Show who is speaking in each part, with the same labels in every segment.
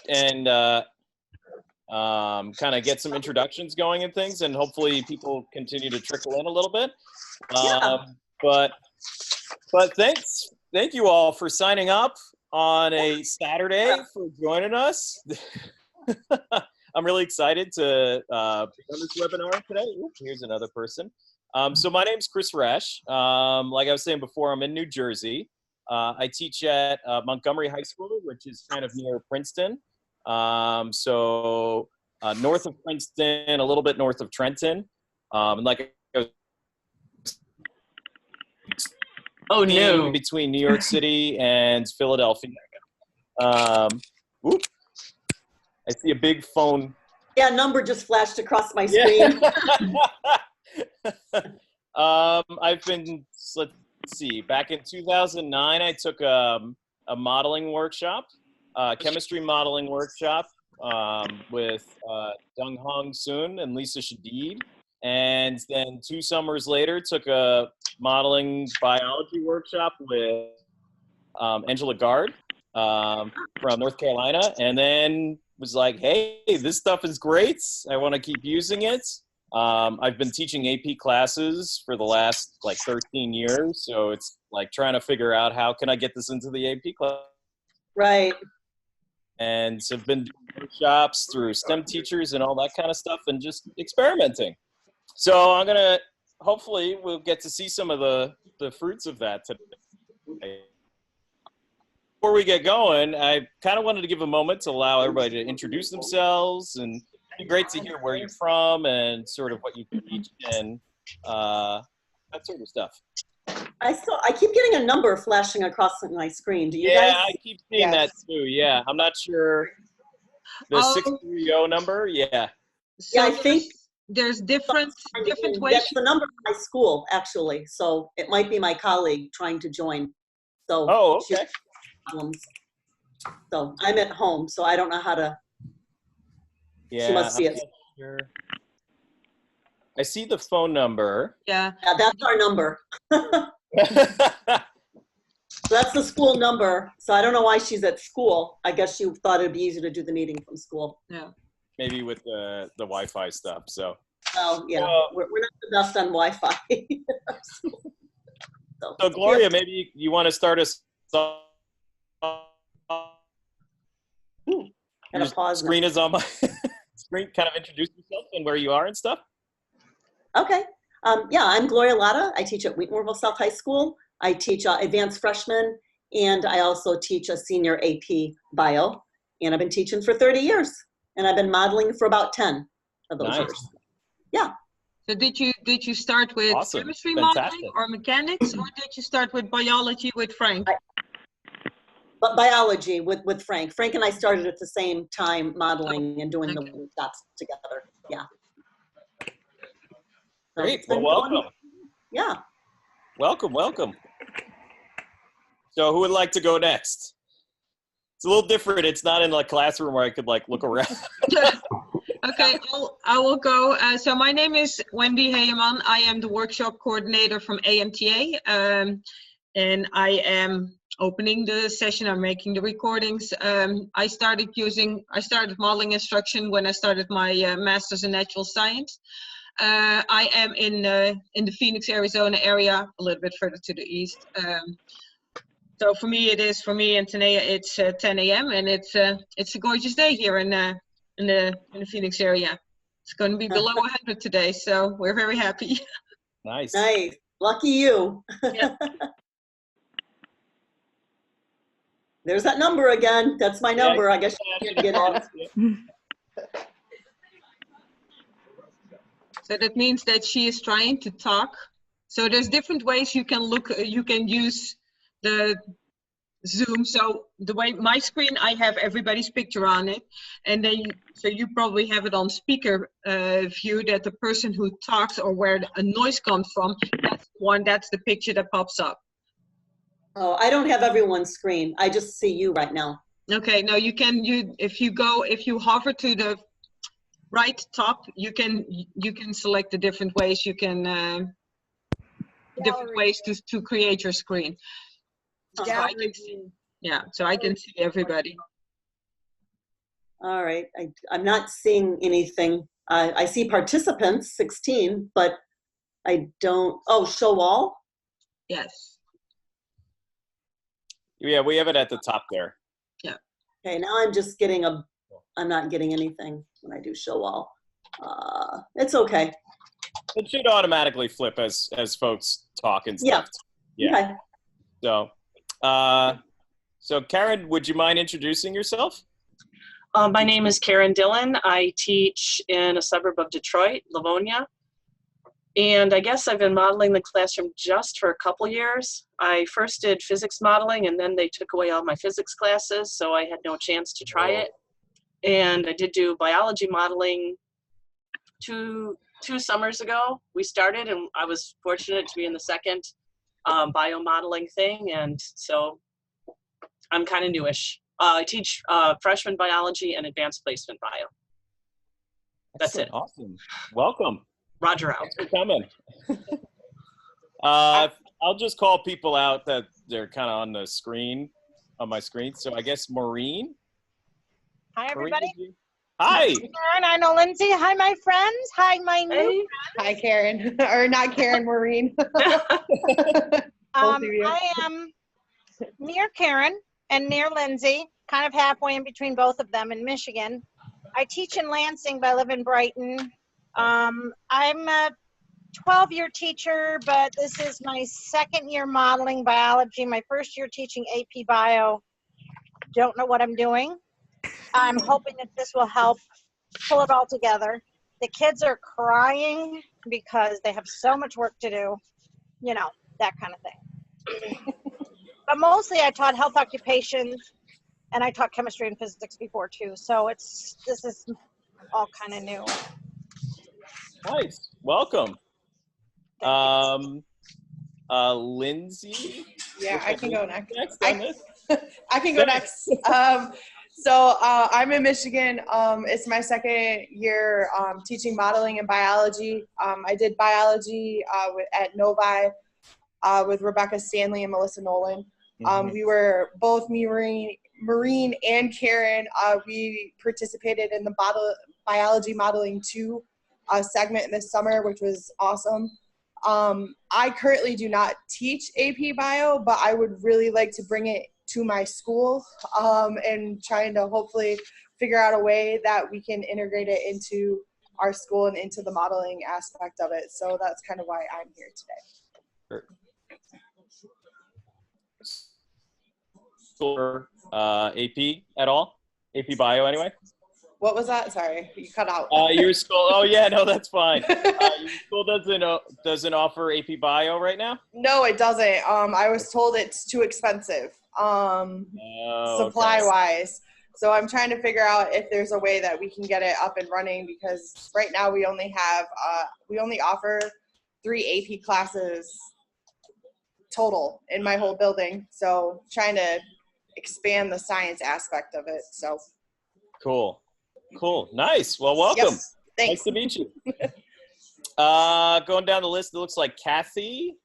Speaker 1: and kind of get some introductions going and things, and hopefully people continue to trickle in a little bit. But thank you all for signing up on a Saturday, for joining us. I'm really excited to be on this webinar today. Ooh, here's another person. So my name's Chris Resch. Like I was saying before, I'm in New Jersey. I teach at Montgomery High School, which is kind of near Princeton. So north of Princeton, a little bit north of Trenton. And like I was between New York City and Philadelphia. Whoop. I see a big phone.
Speaker 2: Yeah, number just flashed across my screen.
Speaker 1: I've been, let's see, back in 2009, I took a modeling workshop, chemistry modeling workshop with Dong Hong Soon and Lisa Shadid. And then 2 summers later, took a modeling biology workshop with Angela Gard from North Carolina. And then was like, hey, this stuff is great. I want to keep using it. I've been teaching AP classes for the last like 13 years. So it's like trying to figure out how can I get this into the AP class.
Speaker 2: Right.
Speaker 1: And so I've been doing workshops through STEM teachers and all that kind of stuff and just experimenting. So I'm going to, hopefully we'll get to see some of the fruits of that today. Before we get going, I kind of wanted to give a moment to allow everybody to introduce themselves, and it'd be great to hear where you're from and sort of what you teach and that sort of stuff.
Speaker 2: I keep getting a number flashing across my screen. Do you guys?
Speaker 1: Yeah, I keep seeing that too. Yeah, I'm not sure. The 630 number, yeah.
Speaker 2: So yeah, I think
Speaker 3: there's different ways.
Speaker 2: That's the number of my school, actually. So it might be my colleague trying to join. So
Speaker 1: oh, okay.
Speaker 2: So I'm at home, so I don't know how to.
Speaker 1: Yeah,
Speaker 2: she must see it.
Speaker 1: Sure. I see the phone number.
Speaker 3: Yeah.
Speaker 2: Yeah, that's our number. That's the school number. So I don't know why she's at school. I guess she thought it'd be easier to do the meeting from school.
Speaker 3: Yeah.
Speaker 1: Maybe with the Wi-Fi stuff. So.
Speaker 2: Oh yeah, we're not the best on Wi-Fi.
Speaker 1: So Gloria, yeah. Maybe you want to start us. Screen is on my screen. Kind of introduce yourself and where you are and stuff.
Speaker 2: Okay. Yeah, I'm Gloria Latta. I teach at Wheatonville South High School. I teach advanced freshmen, and I also teach a senior AP bio. And I've been teaching for 30 years, and I've been modeling for about 10 of those years. Yeah.
Speaker 3: So did you start with chemistry modeling or mechanics, or did you start with biology with Frank?
Speaker 2: But biology with Frank. Frank and I started at the same time modeling and doing the workshops together. Yeah. So
Speaker 1: great. Well, welcome.
Speaker 2: Yeah.
Speaker 1: Welcome, welcome. So who would like to go next? It's a little different. It's not in a classroom where I could like look around.
Speaker 3: Okay, I will go. So my name is Wendy Heyeman. I am the workshop coordinator from AMTA, and I am opening the session. I'm making the recordings. I started modeling instruction when I started my master's in natural science. I am in the Phoenix, Arizona area, a little bit further to the east. So for me and Tanea, it's 10 a.m. and it's a gorgeous day here in the Phoenix area. It's going to be below 100 today, so we're very happy.
Speaker 1: Nice.
Speaker 2: Nice. Lucky you.
Speaker 3: Yeah.
Speaker 2: There's that number again. That's my number. I guess you can get it.
Speaker 3: So that means that she is trying to talk. So there's different ways you can use the Zoom. So the way my screen, I have everybody's picture on it, and then so you probably have it on speaker view, that the person who talks or where a noise comes from, that's the picture that pops up.
Speaker 2: Oh, I don't have everyone's screen. I just see you right now.
Speaker 3: Okay, no, if you hover to the right top, you can select the different ways different ways to create your screen. So I can see everybody.
Speaker 2: All right. I'm not seeing anything. I see participants, 16, but I don't, oh, show all?
Speaker 3: Yes.
Speaker 1: Yeah, we have it at the top there.
Speaker 2: Okay, now I'm just getting I'm not getting anything when I do show all. It's okay.
Speaker 1: It should automatically flip as folks talk and stuff.
Speaker 2: Yeah. Okay.
Speaker 1: So Karen, would you mind introducing yourself?
Speaker 4: My name is Karen Dillon. I teach in a suburb of Detroit, Livonia. And I guess I've been modeling the classroom just for a couple years. I first did physics modeling, and then they took away all my physics classes, so I had no chance to try it. And I did do biology modeling two summers ago. We started, and I was fortunate to be in the second biomodeling thing, and so I'm kind of newish. I teach freshman biology and advanced placement bio. That's it.
Speaker 1: Awesome. Welcome.
Speaker 4: Roger out.
Speaker 1: Thanks for coming. I'll just call people out that they're kind of on the screen, on my screen. So I guess Maureen.
Speaker 5: Hi, everybody.
Speaker 1: Hi.
Speaker 5: Karen, I know Lindsay. Hi, my friends. Hi, my new friends.
Speaker 6: Hi, Karen. Or not Karen, Maureen.
Speaker 5: I am near Karen and near Lindsay, kind of halfway in between both of them in Michigan. I teach in Lansing, but I live in Brighton. I'm a 12-year teacher, but this is my second year modeling biology, my first year teaching AP Bio. Don't know what I'm doing. I'm hoping that this will help pull it all together. The kids are crying because they have so much work to do, you know, that kind of thing. But mostly I taught health occupations, and I taught chemistry and physics before too. So this is all kind of new.
Speaker 1: Nice. Welcome. Lindsay?
Speaker 6: Yeah, I can go next.
Speaker 1: I
Speaker 6: can go next. So I'm in Michigan. It's my second year teaching modeling and biology. I did biology at Novi with Rebecca Stanley and Melissa Nolan. We were both Maureen and Karen. We participated in the biology modeling 2 segment this summer, which was awesome. I currently do not teach AP Bio, but I would really like to bring it to my school and trying to hopefully figure out a way that we can integrate it into our school and into the modeling aspect of it. So that's kind of why I'm here today.
Speaker 1: For AP at all? AP Bio anyway?
Speaker 6: What was that? Sorry, you cut out.
Speaker 1: Your school, oh yeah, no, that's fine. Your school doesn't offer AP Bio right now?
Speaker 6: No, it doesn't. I was told it's too expensive, supply-wise. So I'm trying to figure out if there's a way that we can get it up and running, because right now we only have, we only offer 3 AP classes total in my whole building. So trying to expand the science aspect of it. So
Speaker 1: cool. Nice. Well, welcome.
Speaker 6: Yes, thanks.
Speaker 1: Nice to meet you. Going down the list, it looks like Kathy.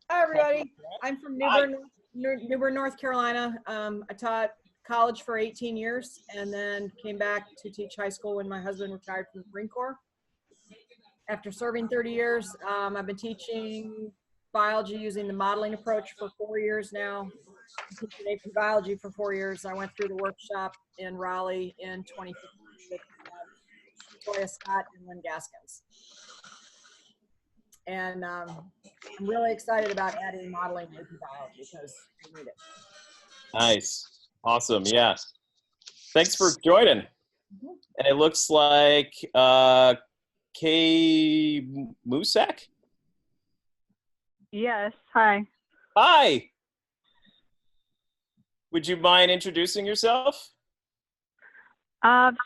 Speaker 7: Hi, everybody. I'm from Newbern, North Carolina. I taught college for 18 years and then came back to teach high school when my husband retired from the Marine Corps. After serving 30 years, I've been teaching biology using the modeling approach for 4 years now. I'm teaching AP biology for 4 years. I went through the workshop in Raleigh in 2015 with Toya Scott and Lynn Gaskins. And I'm really excited about adding modeling to AP biology because I need it.
Speaker 1: Nice. Awesome. Yeah. Thanks for joining. And it looks like Kay Musak.
Speaker 8: Yes. Hi.
Speaker 1: Hi. Would you mind introducing yourself?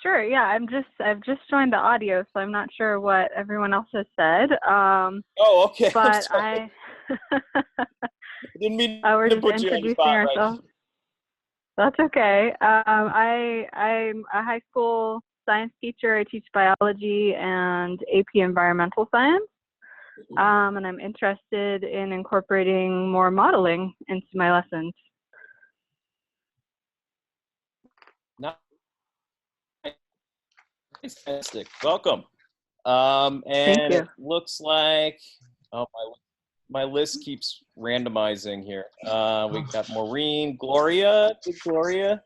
Speaker 8: Sure. Yeah. I've just joined the audio, so I'm not sure what everyone else has said.
Speaker 1: Oh, okay.
Speaker 8: But I
Speaker 1: didn't mean
Speaker 8: we're
Speaker 1: to
Speaker 8: just
Speaker 1: put you on the
Speaker 8: introducing
Speaker 1: spot,
Speaker 8: ourselves. Right? That's okay. I'm a high school science teacher. I teach biology and AP environmental science. And I'm interested in incorporating more modeling into my lessons.
Speaker 1: Fantastic. Welcome. And
Speaker 8: Thank you.
Speaker 1: it looks like my list keeps randomizing here. We got Maureen, Gloria. Did Gloria?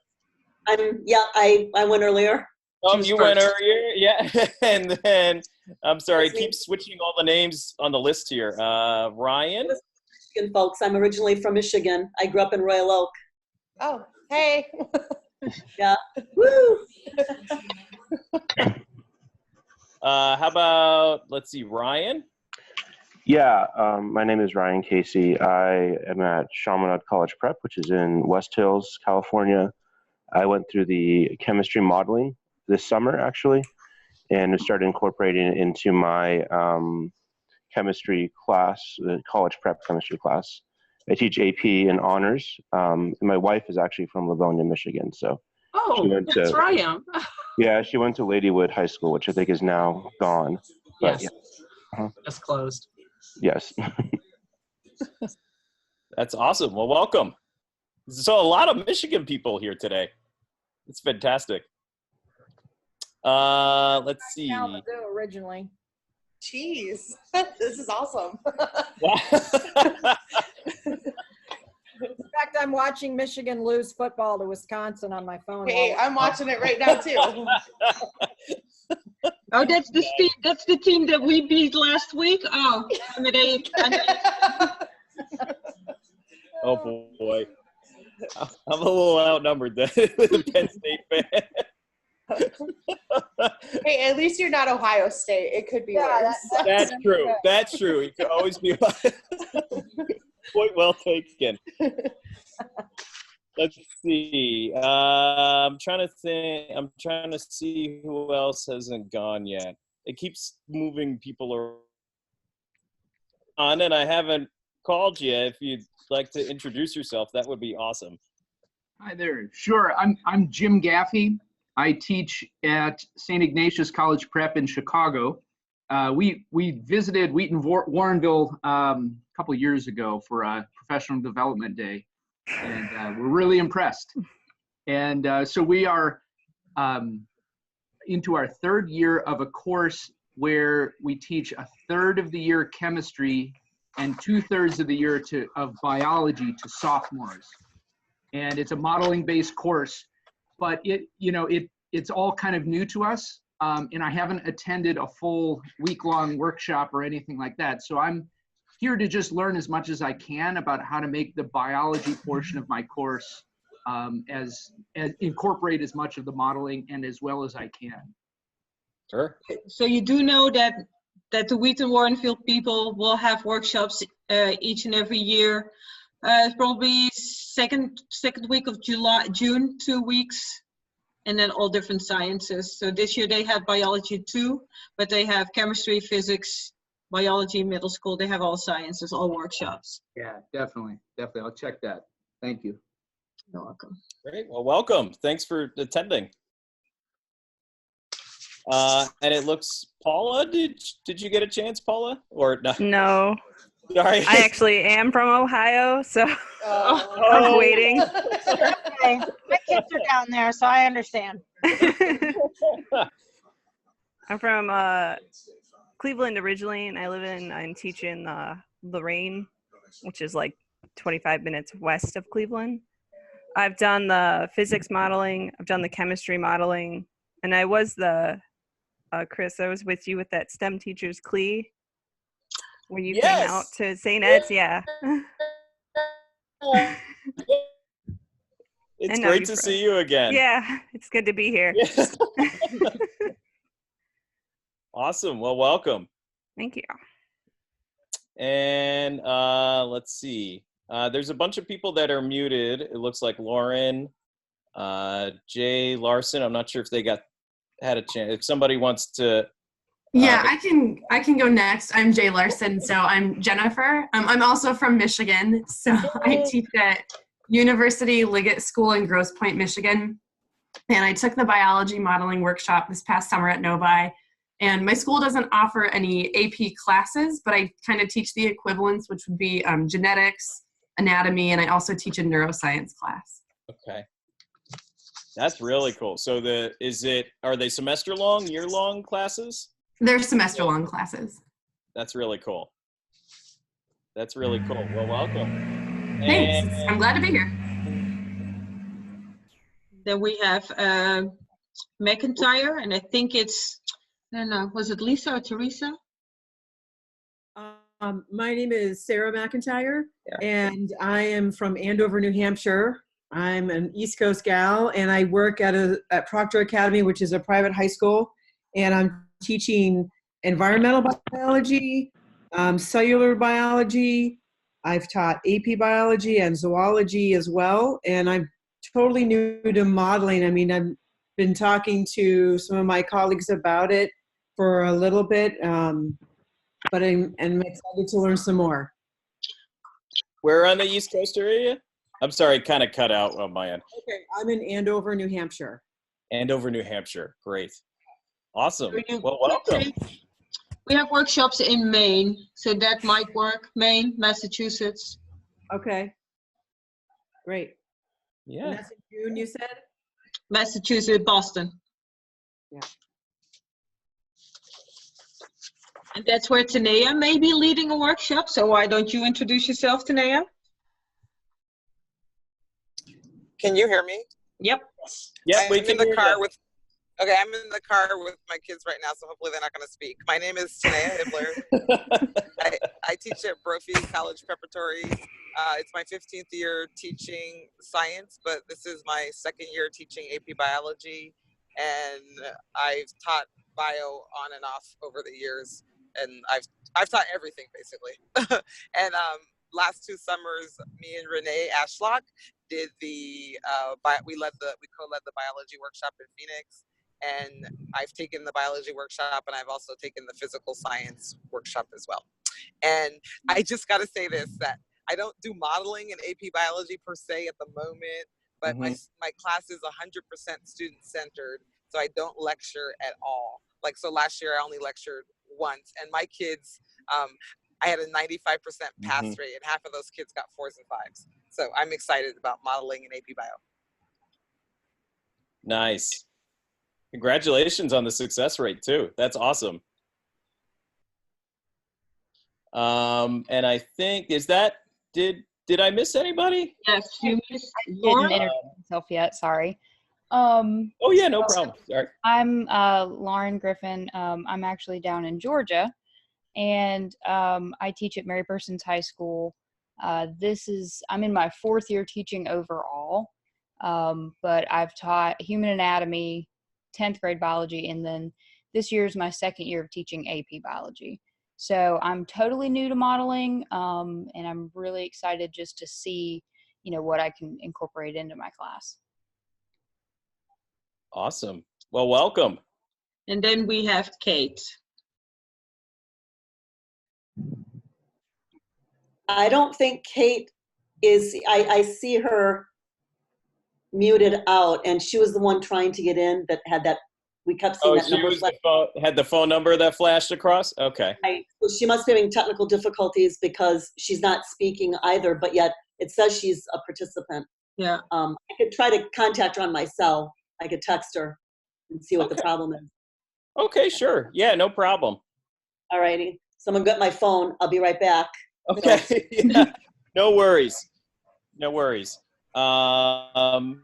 Speaker 2: I went earlier.
Speaker 1: Oh,
Speaker 9: Choose
Speaker 1: you went
Speaker 9: first.
Speaker 1: earlier, yeah. And then I'm sorry,
Speaker 2: That's me.
Speaker 1: keep switching all the names on the list here. Ryan.
Speaker 2: Michigan folks, I'm originally from Michigan. I grew up in Royal Oak.
Speaker 6: Oh, hey.
Speaker 2: Yeah. Woo!
Speaker 1: How about, let's see, Ryan?
Speaker 10: Yeah, my name is Ryan Casey. I am at Chaminade College Prep, which is in West Hills, California. I went through the chemistry modeling this summer, actually, and started incorporating it into my chemistry class, the college prep chemistry class. I teach AP and honors. And my wife is actually from Livonia, Michigan, so
Speaker 4: Oh, that's where I am.
Speaker 10: yeah, she went to Ladywood High School, which I think is now gone. But
Speaker 4: Yes.
Speaker 10: yeah.
Speaker 4: Just closed.
Speaker 10: Yes.
Speaker 1: That's awesome. Well, welcome. So a lot of Michigan people here today. It's fantastic. Let's see.
Speaker 7: Kalamazoo originally.
Speaker 6: Jeez, this is awesome.
Speaker 7: In fact, I'm watching Michigan lose football to Wisconsin on my phone.
Speaker 6: Hey, I'm watching it right now too.
Speaker 3: Oh, that's the team that we beat last week. Oh, I'm at 8.
Speaker 1: Oh boy. I'm a little outnumbered then with a Penn State fan.
Speaker 6: Hey, at least you're not Ohio State. It could be worse.
Speaker 1: That's true. That's true. It could always be point well taken. Let's see. I'm trying to think. I'm trying to see who else hasn't gone yet. It keeps moving people around, and I haven't called you. If you'd like to introduce yourself, that would be awesome.
Speaker 9: Hi there. Sure. I'm Jim Gaffey. I teach at St. Ignatius College Prep in Chicago. We visited Wheaton Warrenville a couple years ago for a professional development day, and we're really impressed. And so we are into our 3rd year of a course where we teach a 1/3 of the year chemistry and 2/3 of the year of biology to sophomores. And it's a modeling-based course, but it's all kind of new to us. And I haven't attended a full week-long workshop or anything like that. So I'm here to just learn as much as I can about how to make the biology portion of my course as incorporate as much of the modeling and as well as I can.
Speaker 1: Sure.
Speaker 3: So you do know that the Wheaton Warrenfield people will have workshops each and every year. Probably second week of June, 2 weeks, and then all different sciences. So this year they have biology too, but they have chemistry, physics, biology, middle school. They have all sciences, all workshops.
Speaker 9: Yeah, definitely. I'll check that. Thank you.
Speaker 3: You're welcome.
Speaker 1: Great. Well, welcome. Thanks for attending. And it looks, Paula, did you get a chance, Paula? Or no?
Speaker 11: No.
Speaker 1: Sorry.
Speaker 11: I actually am from Ohio, so I'm waiting.
Speaker 5: Okay. My kids are down there, so I understand.
Speaker 11: I'm from Cleveland originally, and I'm teaching Lorain, which is like 25 minutes west of Cleveland. I've done the physics modeling, I've done the chemistry modeling, and I was Chris, I was with you with that STEM Teachers CLE, where you came out to St. Ed's, yeah.
Speaker 1: It's great to see you again.
Speaker 11: Yeah, it's good to be here.
Speaker 1: Yeah. Awesome. Well, welcome.
Speaker 11: Thank you.
Speaker 1: And let's see. There's a bunch of people that are muted. It looks like Lauren, Jay Larson. I'm not sure if they had a chance. If somebody wants to.
Speaker 12: Yeah, I can go next. I'm Jay Larson. So I'm Jennifer. I'm also from Michigan. So I teach at University Liggett School in Grosse Pointe, Michigan. And I took the biology modeling workshop this past summer at Novi. And my school doesn't offer any AP classes, but I kind of teach the equivalents, which would be genetics, anatomy, and I also teach a neuroscience class.
Speaker 1: Okay. That's really cool. So are they semester long, year long classes?
Speaker 12: They're semester long classes.
Speaker 1: That's really cool. That's really cool. Well, welcome.
Speaker 12: Thanks. I'm glad to be here.
Speaker 3: Then we have McIntyre, and I think it's, I don't know, was it Lisa or Teresa?
Speaker 7: My name is Sarah McIntyre, and I am from Andover, New Hampshire. I'm an East Coast gal, and I work at Proctor Academy, which is a private high school, and I'm teaching environmental biology, cellular biology. I've taught AP biology and zoology as well, and I'm totally new to modeling. I mean, I've been talking to some of my colleagues about it for a little bit, but I'm excited to learn some more.
Speaker 1: Where on the East Coast area? I'm sorry, kind of cut out on my end.
Speaker 7: Okay, I'm in Andover, New Hampshire.
Speaker 1: Andover, New Hampshire. Great. Awesome. Well, welcome.
Speaker 3: We have workshops in Maine, so that might work. Maine, Massachusetts.
Speaker 7: Okay. Great.
Speaker 1: Yeah.
Speaker 7: And that's in June, you said?
Speaker 3: Massachusetts, Boston.
Speaker 7: Yeah.
Speaker 3: And that's where Tanea may be leading a workshop. So why don't you introduce yourself, Tanea?
Speaker 13: Can you hear me?
Speaker 3: Yep.
Speaker 1: Yep, we can hear you.
Speaker 13: Okay, I'm in the car with my kids right now, so hopefully they're not going to speak. My name is Tanea Hibbler. I teach at Brophy College Preparatory. It's my 15th year teaching science, but this is my second year teaching AP Biology, and I've taught bio on and off over the years, and I've taught everything basically. And last 2 summers, me and Renee Ashlock did we co-led the biology workshop in Phoenix. And I've taken the biology workshop, and I've also taken the physical science workshop as well. And I just got to say this, that I don't do modeling in AP biology per se at the moment, but my class is 100% student-centered, so I don't lecture at all. Like, so last year I only lectured once, and my kids, I had a 95% pass rate, and half of those kids got 4s and 5s. So I'm excited about modeling in AP bio.
Speaker 1: Nice. Congratulations on the success rate too. That's awesome. And I think, did I miss anybody?
Speaker 3: Yes, you missed
Speaker 14: Didn't introduce myself yet, sorry.
Speaker 1: Oh yeah, no problem. Sorry.
Speaker 14: I'm Lauren Griffin. I'm actually down in Georgia, and I teach at Mary Persons High School. I'm in my 4th year teaching overall, but I've taught human anatomy, 10th grade biology, and then this year is my 2nd year of teaching AP biology. So I'm totally new to modeling, and I'm really excited just to see, what I can incorporate into my class.
Speaker 1: Awesome. Well, welcome.
Speaker 3: And then we have Kate.
Speaker 2: I don't think Kate is, I see her muted out, and she was the one trying to get in that had that, we kept seeing that number.
Speaker 1: Had the phone number that flashed across? Okay.
Speaker 2: So she must be having technical difficulties because she's not speaking either, but yet it says she's a participant.
Speaker 3: Yeah.
Speaker 2: I could try to contact her on my cell. I could text her and see what the problem is.
Speaker 1: Okay, sure. Yeah, no problem.
Speaker 2: All righty. Someone got my phone. I'll be right back.
Speaker 1: Okay. Yeah. No worries. No worries. And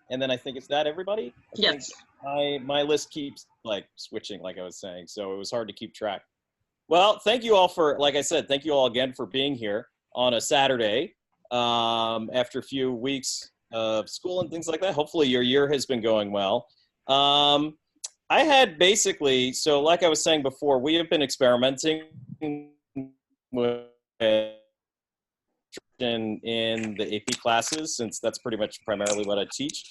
Speaker 1: then I think, is that everybody?
Speaker 3: Yes.
Speaker 1: My list keeps like switching, like I was saying, so it was hard to keep track. Well, thank you all for, like I said, thank you all again for being here on a Saturday after a few weeks of school and things like that. Hopefully your year has been going well. I had basically, so like I was saying before, we have been experimenting with in the AP classes, since that's pretty much primarily what I teach.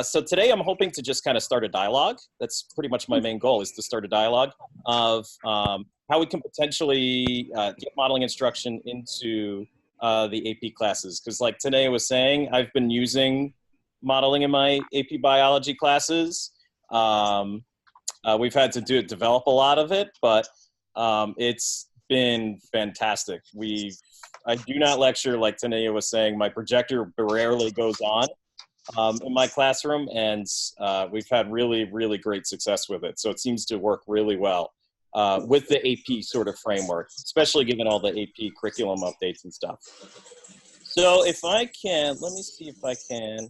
Speaker 1: So today I'm hoping to just kind of start a dialogue. That's pretty much my main goal, is to start a dialogue of how we can potentially get modeling instruction into the AP classes. Because like Tanea was saying, I've been using modeling in my AP biology classes. We've had to develop a lot of it, but it's been fantastic. I do not lecture, like Tanea was saying. My projector rarely goes on. in my classroom, and we've had really, really great success with it. So it seems to work really well with the AP sort of framework, especially given all the AP curriculum updates and stuff. So if I can, let me see if I can,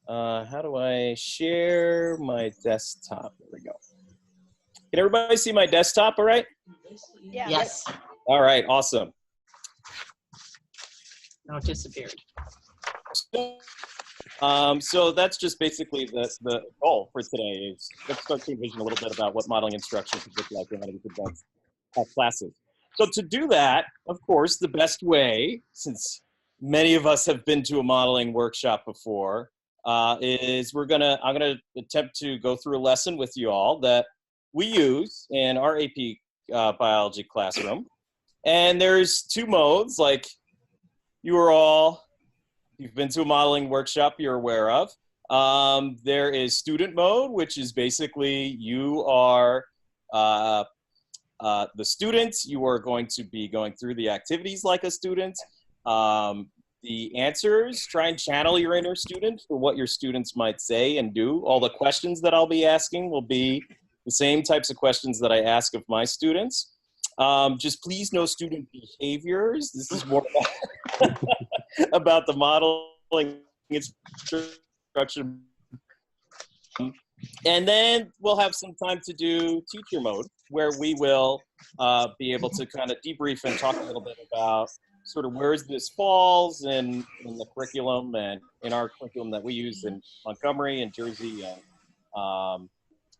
Speaker 1: how do I share my desktop? There we go. Can everybody see my desktop all right?
Speaker 5: Yeah.
Speaker 4: Yes.
Speaker 1: All right, awesome.
Speaker 4: No, it disappeared.
Speaker 1: So that's just basically the goal for today is let's start to envision a little bit about what modeling instruction could look like in one of these advanced classes. So to do that, of course, the best way, since many of us have been to a modeling workshop before, is I'm gonna attempt to go through a lesson with you all that we use in our AP biology classroom. And there's two modes, like you've been to a modeling workshop you're aware of. There is student mode, which is basically you are the student. You are going to be going through the activities like a student. The answers, try and channel your inner student for what your students might say and do. All the questions that I'll be asking will be the same types of questions that I ask of my students. Just please no student behaviors. This is more about the modeling instruction. And then we'll have some time to do teacher mode, where we will be able to kind of debrief and talk a little bit about sort of where this falls in the curriculum and in our curriculum that we use in Montgomery and Jersey, and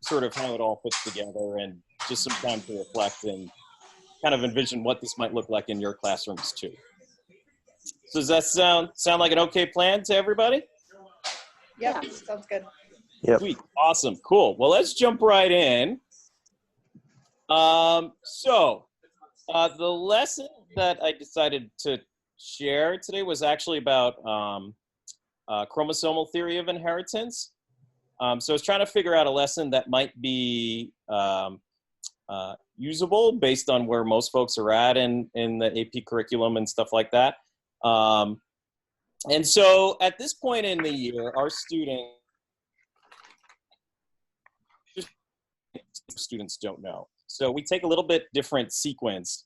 Speaker 1: sort of how it all fits together, and just some time to reflect and kind of envision what this might look like in your classrooms too. So does that sound like an okay plan to everybody?
Speaker 6: Yep, sounds good.
Speaker 10: Yep.
Speaker 1: Sweet, awesome, cool. Well, let's jump right in. The lesson that I decided to share today was actually about chromosomal theory of inheritance. So I was trying to figure out a lesson that might be usable based on where most folks are at in the AP curriculum and stuff like that. And so at this point in the year, our students don't know. So we take a little bit different sequence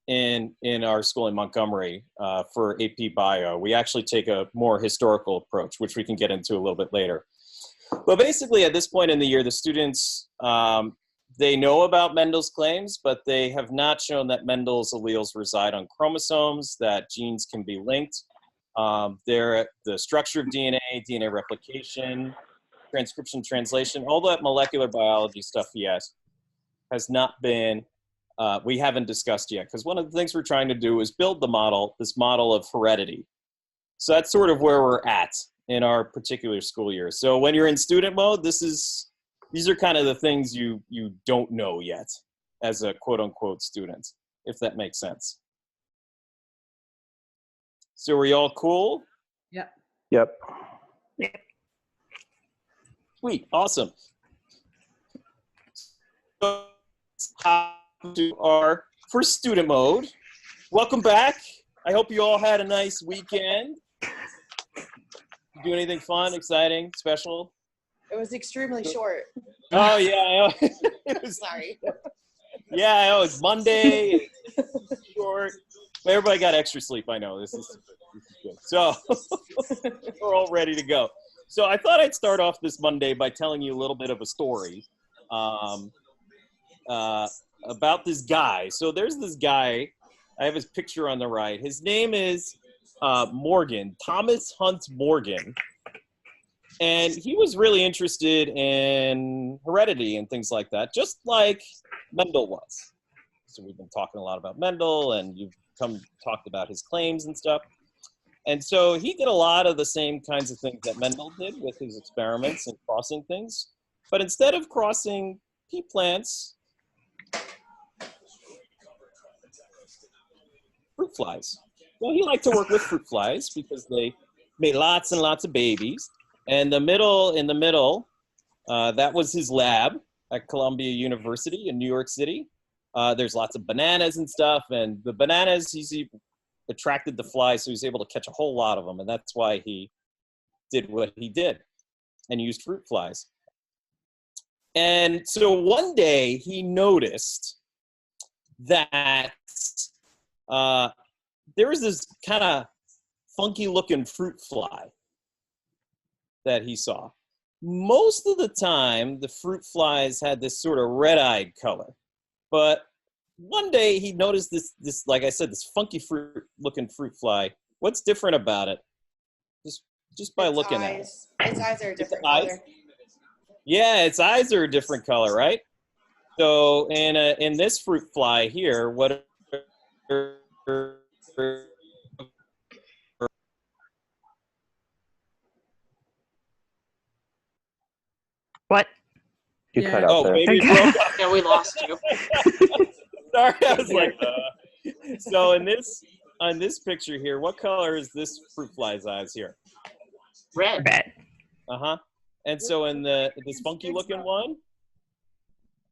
Speaker 1: in our school in Montgomery for AP Bio. We actually take a more historical approach, which we can get into a little bit later. But basically, at this point in the year, the students, they know about Mendel's claims, but they have not shown that Mendel's alleles reside on chromosomes, that genes can be linked. The structure of DNA, DNA replication, transcription, translation, all that molecular biology stuff, yes, has not been, we haven't discussed yet. Because one of the things we're trying to do is build this model of heredity. So that's sort of where we're at in our particular school year. So when you're in student mode, these are kind of the things you don't know yet as a quote unquote student, if that makes sense. So are you all cool?
Speaker 7: Yep.
Speaker 10: Yep.
Speaker 1: Sweet, awesome. So to our first student mode. Welcome back. I hope you all had a nice weekend. Do anything fun, exciting, special?
Speaker 6: It was extremely short.
Speaker 1: Oh yeah, it was,
Speaker 6: Sorry.
Speaker 1: yeah, it was Monday. Short. Everybody got extra sleep. I know this is good. So we're all ready to go. So I thought I'd start off this Monday by telling you a little bit of a story about this guy. So there's this guy. I have his picture on the right. His name is Morgan, Thomas Hunt Morgan. And he was really interested in heredity and things like that, just like Mendel was. So we've been talking a lot about Mendel, and you've talked about his claims and stuff. And so he did a lot of the same kinds of things that Mendel did with his experiments and crossing things. But instead of crossing pea plants, fruit flies. Well, he liked to work with fruit flies because they made lots and lots of babies. And in the middle, that was his lab at Columbia University in New York City. There's lots of bananas and stuff, and the bananas, he attracted the flies, so he was able to catch a whole lot of them, and that's why he did what he did and used fruit flies. And so one day he noticed that there was this kind of funky looking fruit fly that he saw. Most of the time, the fruit flies had this sort of red-eyed color. But one day he noticed this, like I said, this funky looking fruit fly. What's different about it? Just by looking at it.
Speaker 6: Its eyes are a different
Speaker 1: eyes?
Speaker 6: color.
Speaker 1: Yeah, its eyes are a different color, right? So in this fruit fly here, what
Speaker 11: What?
Speaker 10: You
Speaker 7: Yeah.
Speaker 10: cut out there.
Speaker 1: maybe it broke up.
Speaker 4: Yeah, we lost you.
Speaker 1: Sorry, I was like, so on this picture here, what color is this fruit fly's eyes here?
Speaker 4: Red.
Speaker 11: Red.
Speaker 1: Uh-huh. And so in this funky looking one?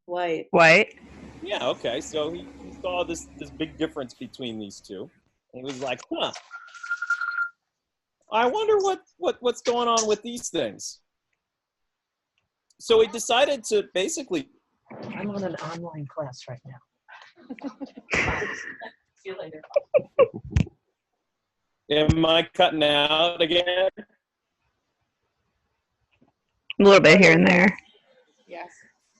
Speaker 2: White.
Speaker 11: White.
Speaker 1: Yeah, okay. So he saw this big difference between these two. And he was like, huh. I wonder what's going on with these things. So he decided to basically.
Speaker 4: I'm on an online class right now. See you later.
Speaker 1: Am I cutting out again?
Speaker 11: A little bit here and there.
Speaker 6: Yes.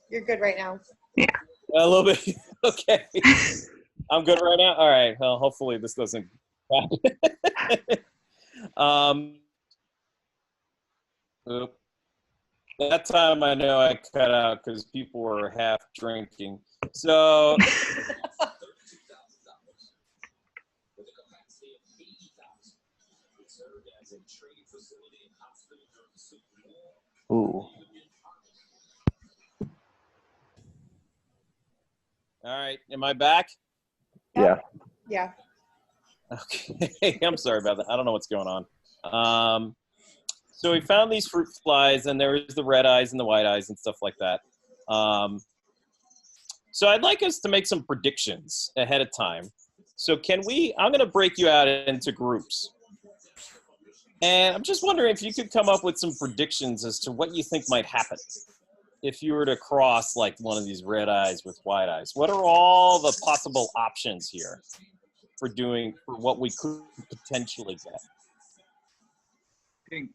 Speaker 6: You're good right now.
Speaker 11: Yeah.
Speaker 1: A little bit. Okay. I'm good right now? All right. Well, hopefully this doesn't. Oop. That time I know I cut out because people were half drinking. So.
Speaker 10: Ooh.
Speaker 1: All right. Am I back?
Speaker 10: Yeah.
Speaker 6: Yeah.
Speaker 1: Okay. I'm sorry about that. I don't know what's going on. So we found these fruit flies, and there was the red eyes and the white eyes and stuff like that. So I'd like us to make some predictions ahead of time. So I'm going to break you out into groups. And I'm just wondering if you could come up with some predictions as to what you think might happen if you were to cross like one of these red eyes with white eyes. What are all the possible options here for what we could potentially get?
Speaker 9: Pink.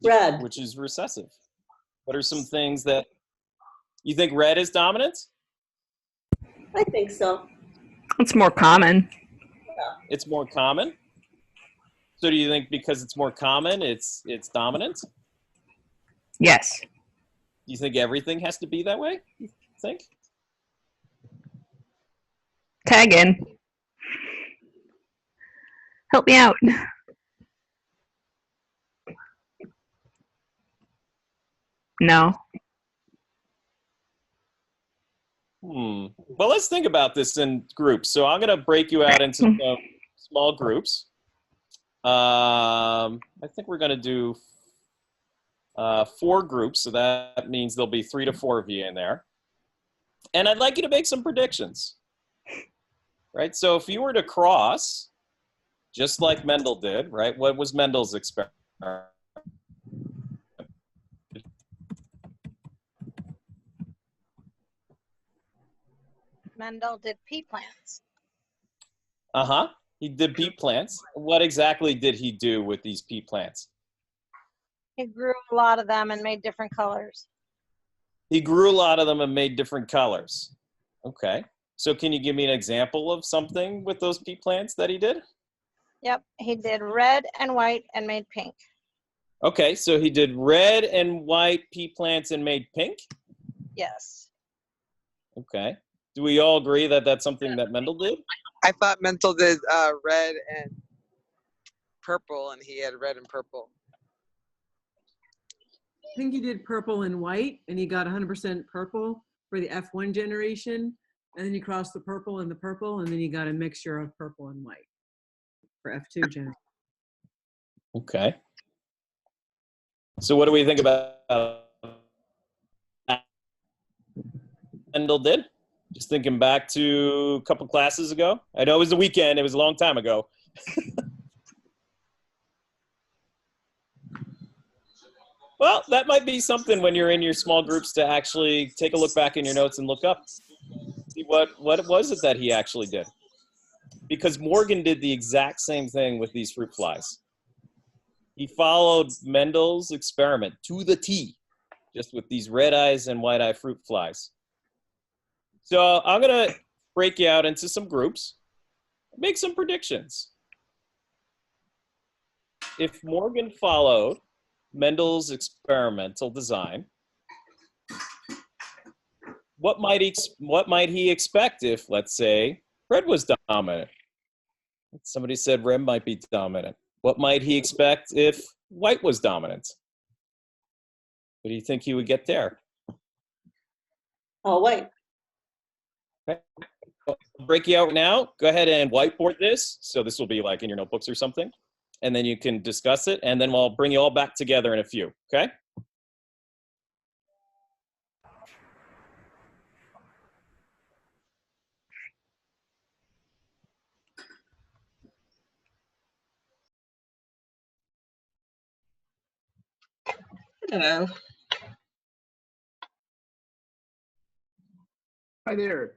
Speaker 2: Red.
Speaker 1: Which is recessive. What are some things that you think red is dominant?
Speaker 2: I think so.
Speaker 11: It's more common.
Speaker 1: It's more common? So do you think because it's more common, it's dominant?
Speaker 11: Yes.
Speaker 1: Do you think everything has to be that way? You think?
Speaker 11: Tag in. Help me out. No.
Speaker 1: Well, let's think about this in groups. So I'm going to break you out into some small groups. I think we're going to do 4 groups. So that means there'll be 3 to 4 of you in there. And I'd like you to make some predictions. Right? So if you were to cross, just like Mendel did, right? What was Mendel's experiment?
Speaker 5: Mendel did pea plants.
Speaker 1: Uh-huh. He did pea plants. What exactly did he do with these pea plants?
Speaker 5: He grew a lot of them and made different colors.
Speaker 1: He grew a lot of them and made different colors. Okay. So can you give me an example of something with those pea plants that he did?
Speaker 5: Yep, he did red and white and made pink.
Speaker 1: Okay, so he did red and white pea plants and made pink?
Speaker 5: Yes.
Speaker 1: Okay. Do we all agree that that's something that Mendel did?
Speaker 13: I thought Mendel did red and purple, and he had red and purple.
Speaker 7: I think he did purple and white, and he got 100% purple for the F1 generation. And then he crossed the purple, and then he got a mixture of purple and white for F2 generation.
Speaker 1: Okay. So what do we think about Mendel did? Just thinking back to a couple classes ago. I know it was the weekend. It was a long time ago. Well, that might be something when you're in your small groups to actually take a look back in your notes and look up. See what was it that he actually did. Because Morgan did the exact same thing with these fruit flies. He followed Mendel's experiment to the T, just with these red eyes and white eye fruit flies. So I'm gonna break you out into some groups, make some predictions. If Morgan followed Mendel's experimental design, what might he expect if, let's say, red was dominant? Somebody said red might be dominant. What might he expect if white was dominant? What do you think he would get there?
Speaker 2: Oh, white.
Speaker 1: Okay. I'll break you out now. Go ahead and whiteboard this. So this will be like in your notebooks or something. And then you can discuss it. And then we'll bring you all back together in a few. Okay?
Speaker 3: Hello.
Speaker 9: Hi there.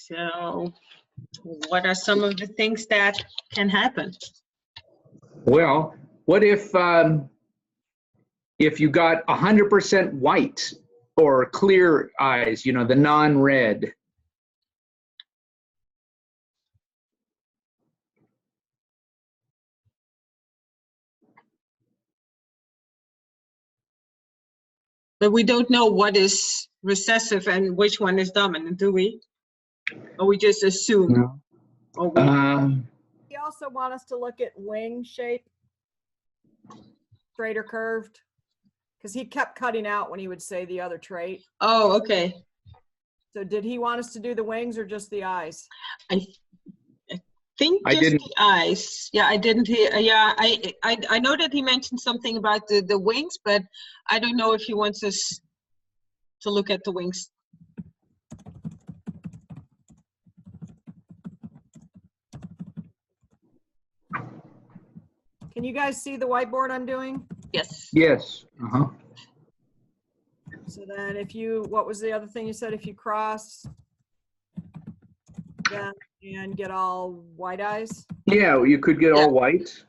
Speaker 3: So, what are some of the things that can happen?
Speaker 9: Well, what if you got 100% white or clear eyes, you know, the non-red?
Speaker 3: But we don't know what is recessive and which one is dominant, do we? Or we just assume?
Speaker 9: No.
Speaker 3: Or we,
Speaker 7: You also want us to look at wing shape, straight or curved, because he kept cutting out when he would say the other trait.
Speaker 3: oh, okay.
Speaker 7: So did he want us to do the wings or just the eyes?
Speaker 3: I think
Speaker 9: I
Speaker 3: just
Speaker 9: didn't-
Speaker 3: the eyes. Yeah, I didn't hear. Yeah, I know that he mentioned something about the wings, but I don't know if he wants us to look at the wings.
Speaker 7: Can you guys see the whiteboard I'm doing?
Speaker 3: Yes.
Speaker 9: Yes. Uh-huh.
Speaker 7: So then if you, what was the other thing you said? If you cross them and get all white eyes?
Speaker 9: Yeah, you could get all white.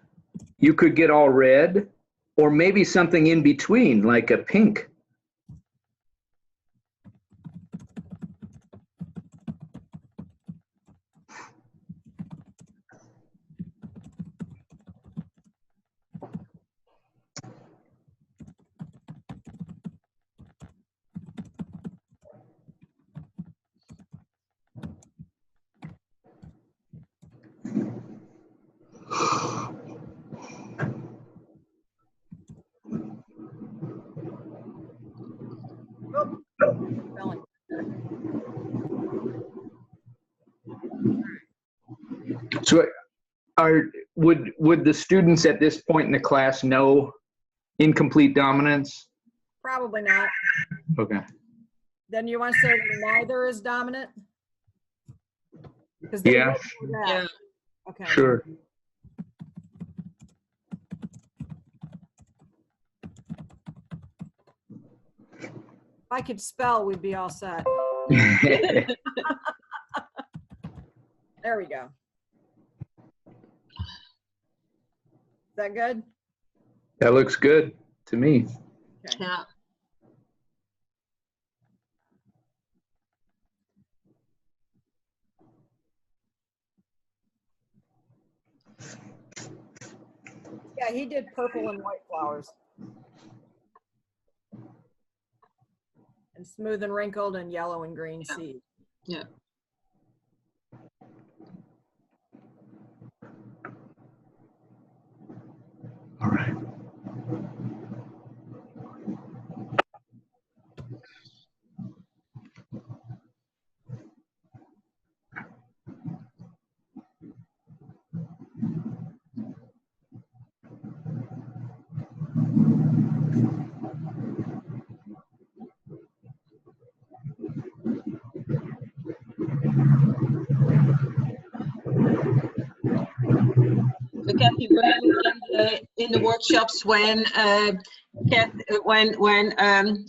Speaker 9: You could get all red, or maybe something in between, like a pink.
Speaker 7: Spelling.
Speaker 9: So would the students at this point in the class know incomplete dominance?
Speaker 7: Probably not.
Speaker 9: Okay.
Speaker 7: Then you want to say neither is dominant? 'Cause
Speaker 9: Yeah.
Speaker 7: Yeah. Okay.
Speaker 9: Sure.
Speaker 7: If I could spell, we'd be all set. There we go. Is that good?
Speaker 9: That looks good to me.
Speaker 7: Okay.
Speaker 3: Yeah.
Speaker 7: Yeah, he did purple and white flowers. And smooth and wrinkled and yellow and green seed.
Speaker 3: Yeah.
Speaker 9: All right.
Speaker 3: So Kathy, what are you looking in the workshops when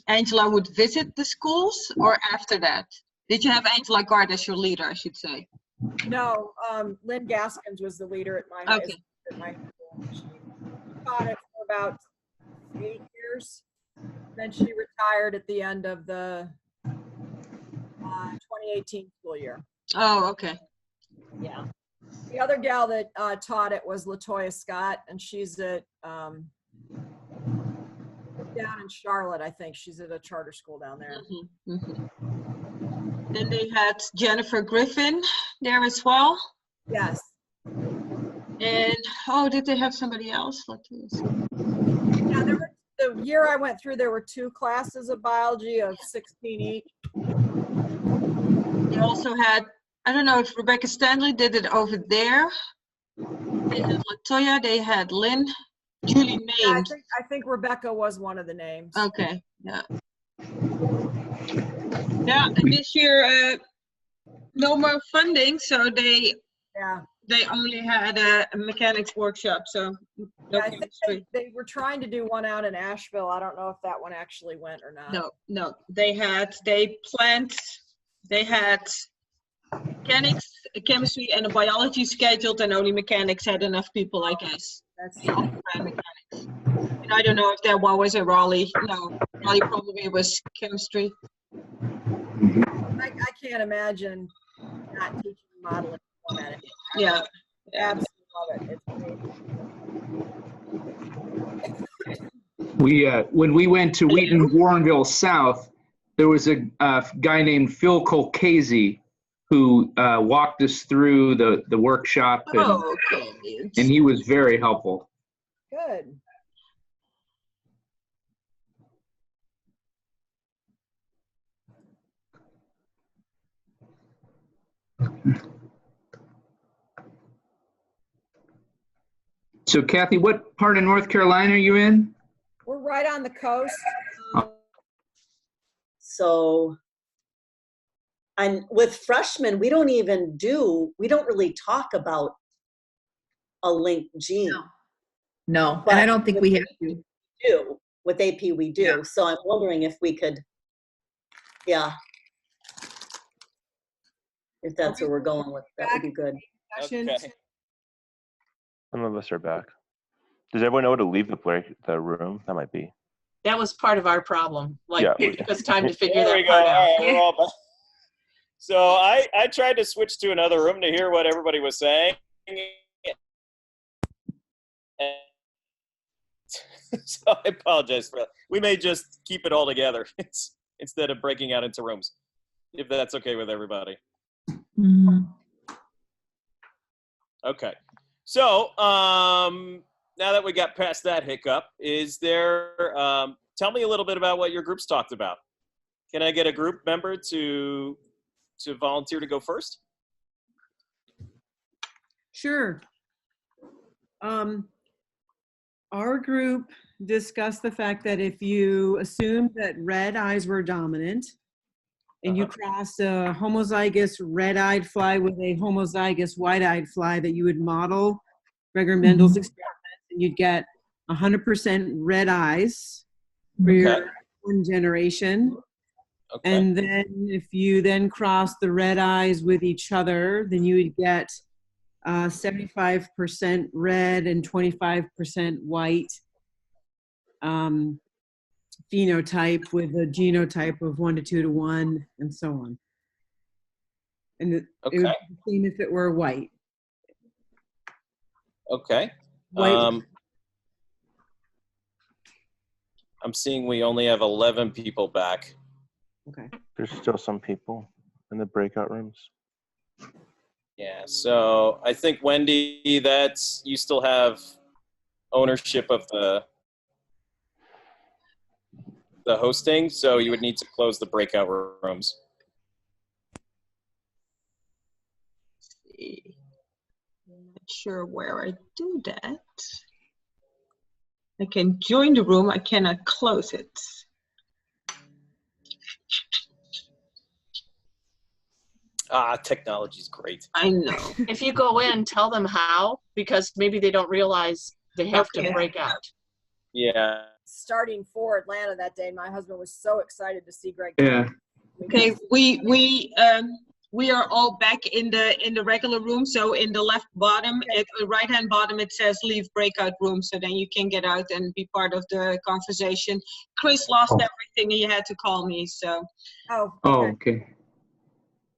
Speaker 3: Angela would visit the schools, or after that? Did you have Angela Gard as your leader, I should say?
Speaker 7: No, Lynn Gaskins was the leader at my
Speaker 3: Okay.
Speaker 7: at my school. She taught it for about 8 years. Then she retired at the end of the 2018 school year.
Speaker 3: Oh, okay.
Speaker 7: Yeah. The other gal that taught it was Latoya Scott, and she's at down in Charlotte, I think. She's at a charter school down there.
Speaker 3: Then they had Jennifer Griffin there as well.
Speaker 7: Yes.
Speaker 3: And oh, did they have somebody else?
Speaker 7: Yeah, there were, the year I went through, there were 2 classes of biology of 16 each.
Speaker 3: They also had, I don't know if Rebecca Stanley did it over there. They had Latoya, they had Lynn, Julie Main.
Speaker 7: Yeah, I think Rebecca was one of the names.
Speaker 3: Okay, yeah. Yeah, and this year, no more funding, so they only had a mechanics workshop, so no
Speaker 7: Yeah, I think
Speaker 3: chemistry.
Speaker 7: they were trying to do one out in Asheville. I don't know if that one actually went or not.
Speaker 3: No, they had mechanics, chemistry, and a biology scheduled, and only mechanics had enough people, I guess.
Speaker 7: That's
Speaker 3: mechanics. And I don't know if that one was a Raleigh. No, Raleigh probably was chemistry.
Speaker 7: I can't imagine not teaching modeling format.
Speaker 3: Yeah.
Speaker 7: Absolutely love it. It's great.
Speaker 9: When we went to Wheaton Warrenville South, there was a guy named Phil Colcasey who walked us through the workshop, and he was very helpful.
Speaker 7: Good.
Speaker 9: So Kathy, what part of North Carolina are you in?
Speaker 7: We're right on the coast.
Speaker 2: So, and with freshmen, we don't really talk about a linked gene.
Speaker 15: No, and I don't think we have to.
Speaker 2: With AP we do. Yeah. So I'm wondering if we could, if that's where we're going with, that would be good.
Speaker 1: Okay.
Speaker 10: Some of us are back. Does everyone know how to leave the room? That might be.
Speaker 4: That was part of our problem. Like, it took us time to figure
Speaker 1: There
Speaker 4: that
Speaker 1: we go.
Speaker 4: part out.
Speaker 1: All right, we're all back. So I tried to switch to another room to hear what everybody was saying. So I apologize for that. We may just keep it all together instead of breaking out into rooms, if that's okay with everybody.
Speaker 15: Mm-hmm.
Speaker 1: Okay. So now that we got past that hiccup, is there, tell me a little bit about what your groups talked about. Can I get a group member to volunteer to go first?
Speaker 16: Sure. Our group discussed the fact that if you assumed that red eyes were dominant and you crossed a homozygous red-eyed fly with a homozygous white-eyed fly, that you would model Gregor Mendel's experiments, and you'd get 100% red eyes for your one generation.
Speaker 1: Okay.
Speaker 16: And then if you then cross the red eyes with each other, then you would get 75% red and 25% white phenotype with a genotype of 1 to 2 to 1 and so on. And it would be the same if it were white.
Speaker 1: Okay.
Speaker 16: White.
Speaker 1: I'm seeing we only have 11 people back.
Speaker 16: Okay.
Speaker 10: There's still some people in the breakout rooms.
Speaker 1: Yeah, so I think Wendy, that's, you still have ownership of the hosting, so you would need to close the breakout rooms.
Speaker 3: Not sure where I do that. I can join the room, I cannot close it.
Speaker 1: Technology's great.
Speaker 3: I know.
Speaker 4: If you go in, tell them how, because maybe they don't realize They have
Speaker 7: Okay.
Speaker 4: to break out.
Speaker 1: Yeah.
Speaker 7: Starting for Atlanta that day, my husband was so excited to see Greg.
Speaker 9: Yeah.
Speaker 3: Okay, we are all back in the regular room. So in the left bottom, at the right hand bottom, it says leave breakout room. So then you can get out and be part of the conversation. Chris lost everything. He had to call me. So
Speaker 7: Oh,
Speaker 9: okay.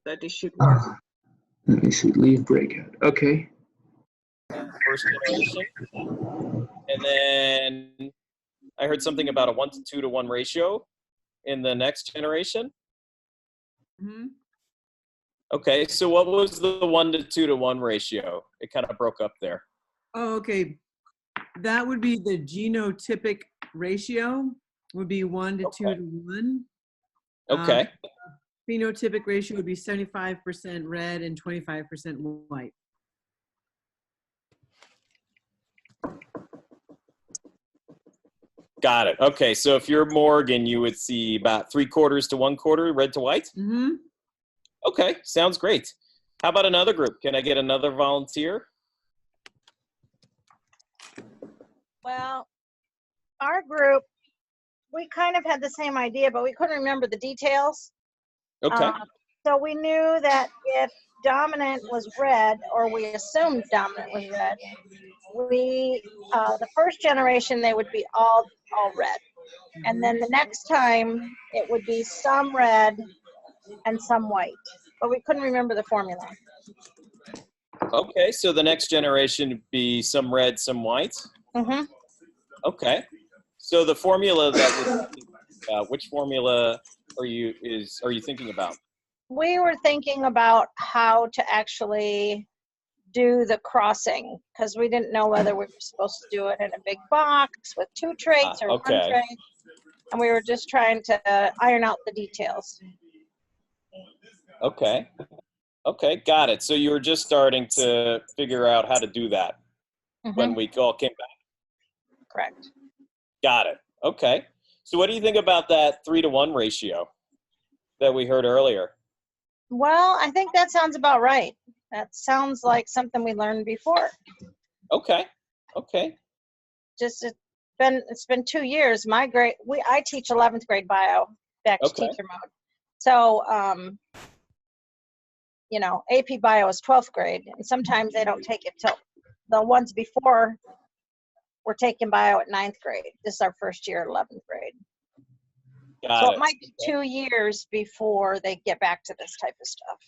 Speaker 3: that this should work.
Speaker 9: Let me see. Leave breakout. Okay.
Speaker 1: First generation. And then I heard something about a 1 to 2 to 1 ratio in the next generation.
Speaker 16: Mhm.
Speaker 1: Okay, so what was the 1 to 2 to 1 ratio? It kind of broke up there.
Speaker 16: Oh, okay. That would be the genotypic ratio, would be 1 to 2 to 1.
Speaker 1: Okay.
Speaker 16: Phenotypic ratio would be 75% red and 25% white.
Speaker 1: Got it. Okay, so if you're Morgan, you would see about 3/4 to 1/4 red to white?
Speaker 16: Mm-hmm.
Speaker 1: Okay, sounds great. How about another group? Can I get another volunteer?
Speaker 5: Well, our group, we kind of had the same idea, but we couldn't remember the details.
Speaker 1: Okay.
Speaker 5: So we knew that if dominant was red, or we assumed dominant was red, the first generation, they would be all red. And then the next time, it would be some red and some white. But we couldn't remember the formula.
Speaker 1: Okay, so the next generation would be some red, some white?
Speaker 5: Mm-hmm.
Speaker 1: Okay. So the formula that we're thinking about, which formula are you thinking about?
Speaker 5: We were thinking about how to actually do the crossing, because we didn't know whether we were supposed to do it in a big box with 2 traits or 1
Speaker 1: okay.
Speaker 5: trait. And we were just trying to iron out the details.
Speaker 1: Okay. Okay, got it. So you were just starting to figure out how to do that when we all came back.
Speaker 5: Correct.
Speaker 1: Got it. Okay. So what do you think about that 3 to 1 ratio that we heard earlier?
Speaker 5: Well, I think that sounds about right. That sounds like something we learned before.
Speaker 1: Okay. Okay.
Speaker 5: Just it's been 2 years. I teach 11th grade bio back to teacher mode. So AP bio is 12th grade, and sometimes they don't take it till the ones before were taking bio at 9th grade. This is our first year at 11th grade. So it might be 2 years before they get back to this type of stuff.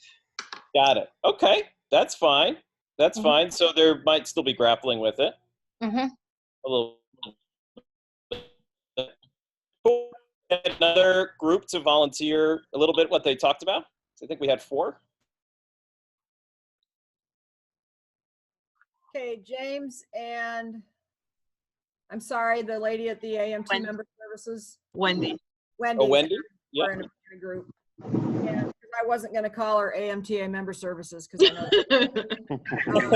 Speaker 1: Got it. Okay. That's fine. That's fine. So there might still be grappling with it.
Speaker 5: Mm-hmm.
Speaker 1: A little. Cool. Another group to volunteer a little bit what they talked about. I think we had 4.
Speaker 7: Okay, James and I'm sorry, the lady at the AMT member services.
Speaker 3: Wendy.
Speaker 7: Wendy.
Speaker 1: Oh, Wendy?
Speaker 7: We're in a group. And I wasn't going to call her AMTA member services because I know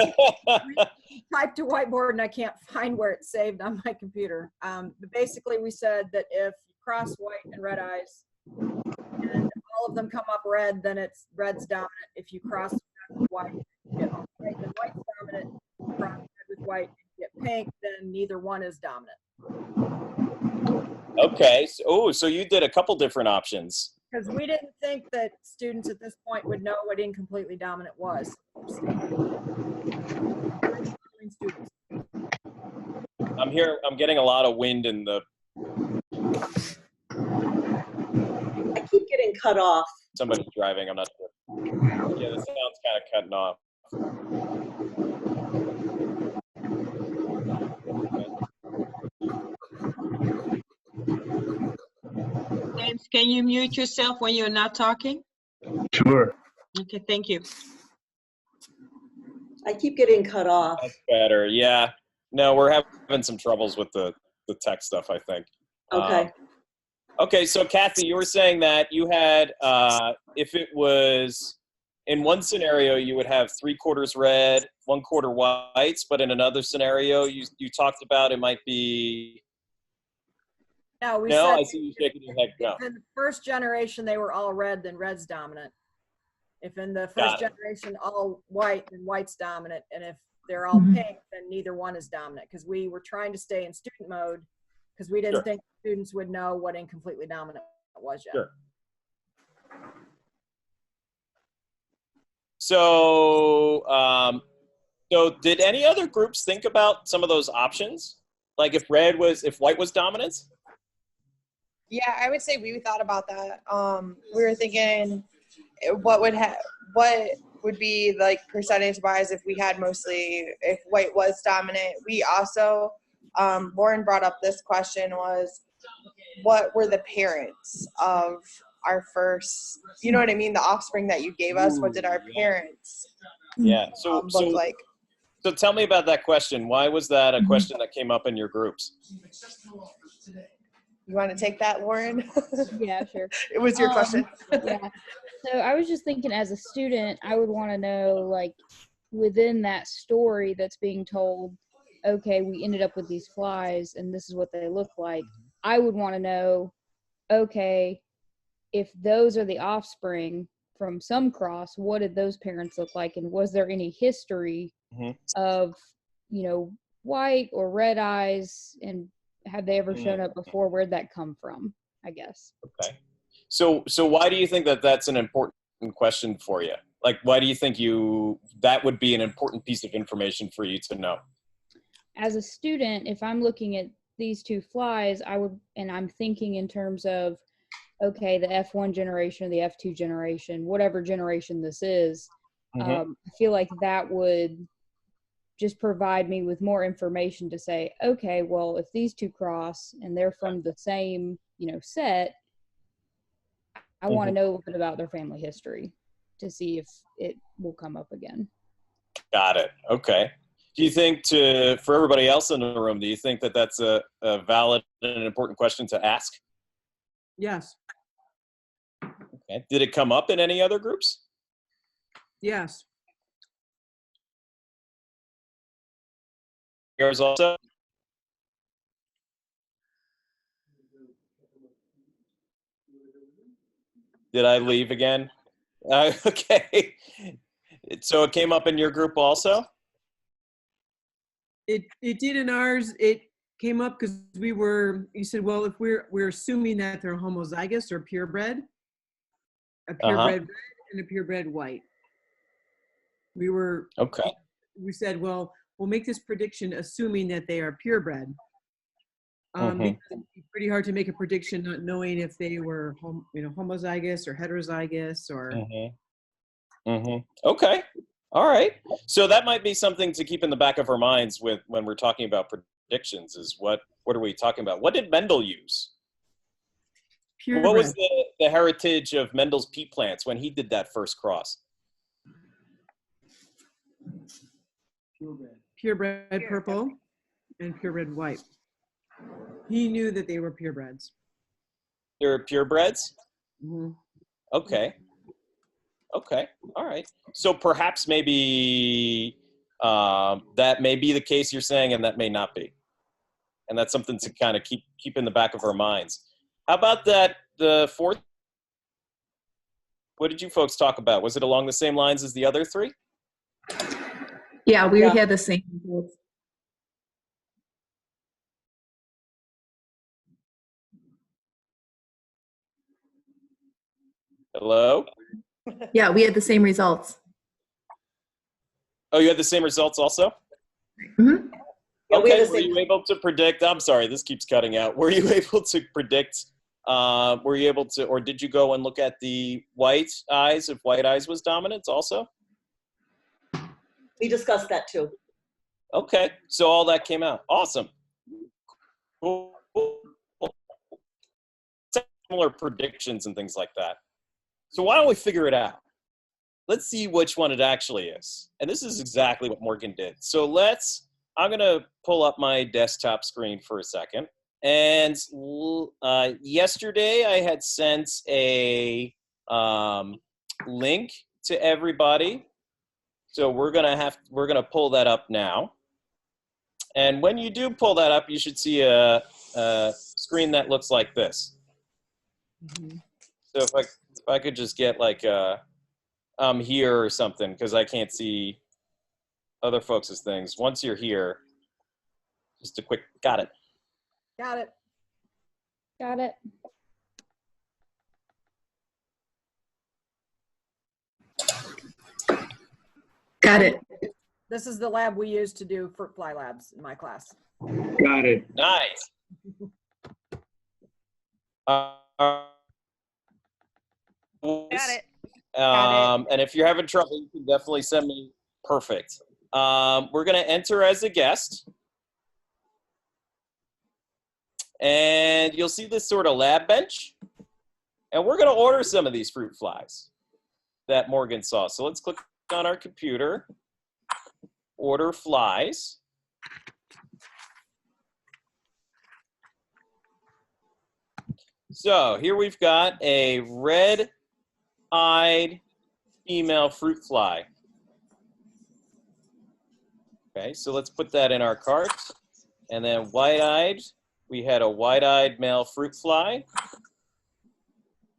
Speaker 7: typed to whiteboard and I can't find where it's saved on my computer. But basically, we said that if you cross white and red eyes and all of them come up red, then it's red's dominant. If you cross red with white, you get white, then white's dominant. Cross red with white, you get pink, then neither one is dominant.
Speaker 1: Okay. So you did a couple different options.
Speaker 7: Because we didn't think that students at this point would know what incompletely dominant was.
Speaker 1: I'm getting a lot of wind in the.
Speaker 2: I keep getting cut off.
Speaker 1: Somebody's driving. I'm not sure. Yeah, the sound's kind of cutting off.
Speaker 3: James, can you mute yourself when you're not talking?
Speaker 9: Sure.
Speaker 3: Okay, thank you.
Speaker 2: I keep getting cut off.
Speaker 1: That's better. Yeah. No, we're having some troubles with the tech stuff, I think.
Speaker 2: Okay.
Speaker 1: Okay, so Kathy, you were saying that you had, if it was, in one scenario, you would have 3/4 red, 1/4 whites, but in another scenario, you talked about it might be.
Speaker 7: No,
Speaker 1: I see you shaking your head. No.
Speaker 7: If in the first generation they were all red, then red's dominant. If in the first generation all white, then white's dominant. And if they're all pink, then neither one is dominant, because we were trying to stay in student mode because we didn't
Speaker 1: Sure.
Speaker 7: think students would know what incompletely dominant was yet.
Speaker 1: Sure. So, so did any other groups think about some of those options? Like if white was dominant?
Speaker 6: Yeah, I would say we thought about that. We were thinking what would be like percentage wise if we had if white was dominant. We also, Lauren brought up this question was, what were the parents of our first, you know what I mean? The offspring that you gave us, what did our parents look like?
Speaker 1: So tell me about that question. Why was that a question that came up in your groups?
Speaker 6: You want to take that, Lauren?
Speaker 14: Yeah, sure.
Speaker 6: It was your question.
Speaker 14: Yeah. So I was just thinking, as a student, I would want to know, like, within that story that's being told, okay, we ended up with these flies and this is what they look like. I would want to know, okay, if those are the offspring from some cross, what did those parents look like? And was there any history of, white or red eyes, and have they ever shown up before? Where'd that come from, I guess?
Speaker 1: Okay. So why do you think that that's an important question for you? Like, why do you think that would be an important piece of information for you to know?
Speaker 14: As a student, if I'm looking at these two flies, and I'm thinking in terms of, okay, the F1 generation or the F2 generation, whatever generation this is, I feel like that would just provide me with more information to say, okay, well, if these two cross and they're from the same, set, I want to know a little bit about their family history to see if it will come up again.
Speaker 1: Got it. Okay. Do you think for everybody else in the room, do you think that that's a valid and an important question to ask?
Speaker 16: Yes.
Speaker 1: Okay. Did it come up in any other groups?
Speaker 16: Yes.
Speaker 1: Yours also? Did I leave again? Okay. So it came up in your group also?
Speaker 16: It did in ours. It came up because you said, well, if we're assuming that they're homozygous or purebred, a purebred red and a purebred white. We said, well, we'll make this prediction assuming that they are purebred. Because it's pretty hard to make a prediction not knowing if they were homozygous or heterozygous or.
Speaker 1: Okay. All right. So that might be something to keep in the back of our minds when we're talking about predictions is what are we talking about? What did Mendel use?
Speaker 16: Purebred.
Speaker 1: What was the heritage of Mendel's pea plants when he did that first cross?
Speaker 16: Purebred purple and purebred white. He knew that they were purebreds.
Speaker 1: They're purebreds?
Speaker 16: Mm-hmm.
Speaker 1: Okay. Okay. All right. So perhaps maybe that may be the case you're saying, and that may not be. And that's something to kind of keep in the back of our minds. How about the fourth? What did you folks talk about? Was it along the same lines as the other three?
Speaker 15: Yeah, we had the same results.
Speaker 1: Hello?
Speaker 15: Yeah, we had the same results.
Speaker 1: Oh, you had the same results also?
Speaker 15: Mm-hmm.
Speaker 1: Okay, were you able to predict, I'm sorry, this keeps cutting out. Were you able to predict, or did you go and look at the white eyes, if white eyes was dominant also?
Speaker 2: We discussed that too.
Speaker 1: Okay, so all that came out. Awesome. Cool. Similar predictions and things like that. So why don't we figure it out? Let's see which one it actually is. And this is exactly what Morgan did. So I'm going to pull up my desktop screen for a second. And yesterday I had sent a link to everybody. So we're going to pull that up now. And when you do pull that up, you should see a screen that looks like this.
Speaker 16: Mm-hmm.
Speaker 1: So if I could just get like here or something, because I can't see other folks' things. Once you're here, just a quick, got it.
Speaker 7: Got it.
Speaker 14: Got it.
Speaker 15: Got it.
Speaker 7: This is the lab we use to do fruit fly labs in my class.
Speaker 9: Got it.
Speaker 1: Nice.
Speaker 11: Got it.
Speaker 1: And if you're having trouble, you can definitely send me. Perfect. We're going to enter as a guest. And you'll see this sort of lab bench. And we're going to order some of these fruit flies that Morgan saw. So let's click on our computer, order flies. So here we've got a red-eyed female fruit fly. Okay, so let's put that in our cart. And then white-eyed, we had a white-eyed male fruit fly.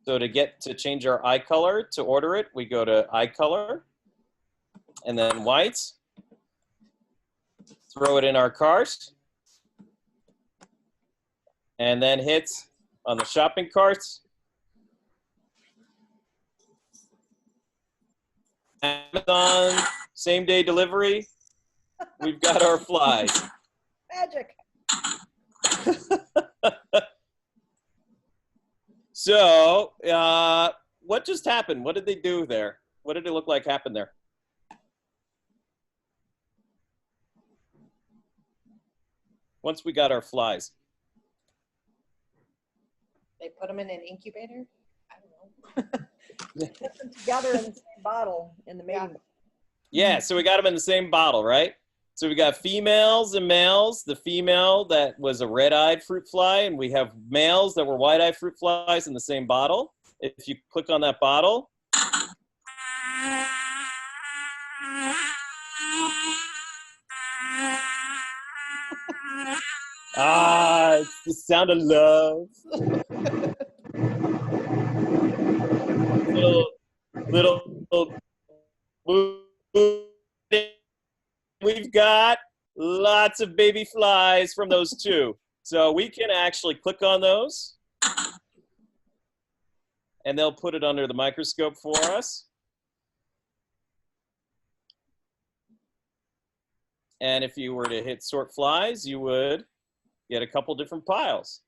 Speaker 1: So to change our eye color, to order it, we go to eye color. And then white. Throw it in our cart. And then hit on the shopping carts. Amazon, same day delivery. We've got our flies.
Speaker 7: Magic.
Speaker 1: So, what just happened? What did they do there? What did it look like happened there? Once we got our flies.
Speaker 7: They put them in an incubator? I don't know. Put them together in the same bottle in the mating.
Speaker 1: Yeah, so we got them in the same bottle, right? So we got females and males. The female that was a red-eyed fruit fly, and we have males that were white-eyed fruit flies in the same bottle. If you click on that bottle, it's the sound of love. little we've got lots of baby flies from those two. So we can actually click on those and they'll put it under the microscope for us. And if you were to hit sort flies, you would get a couple different piles.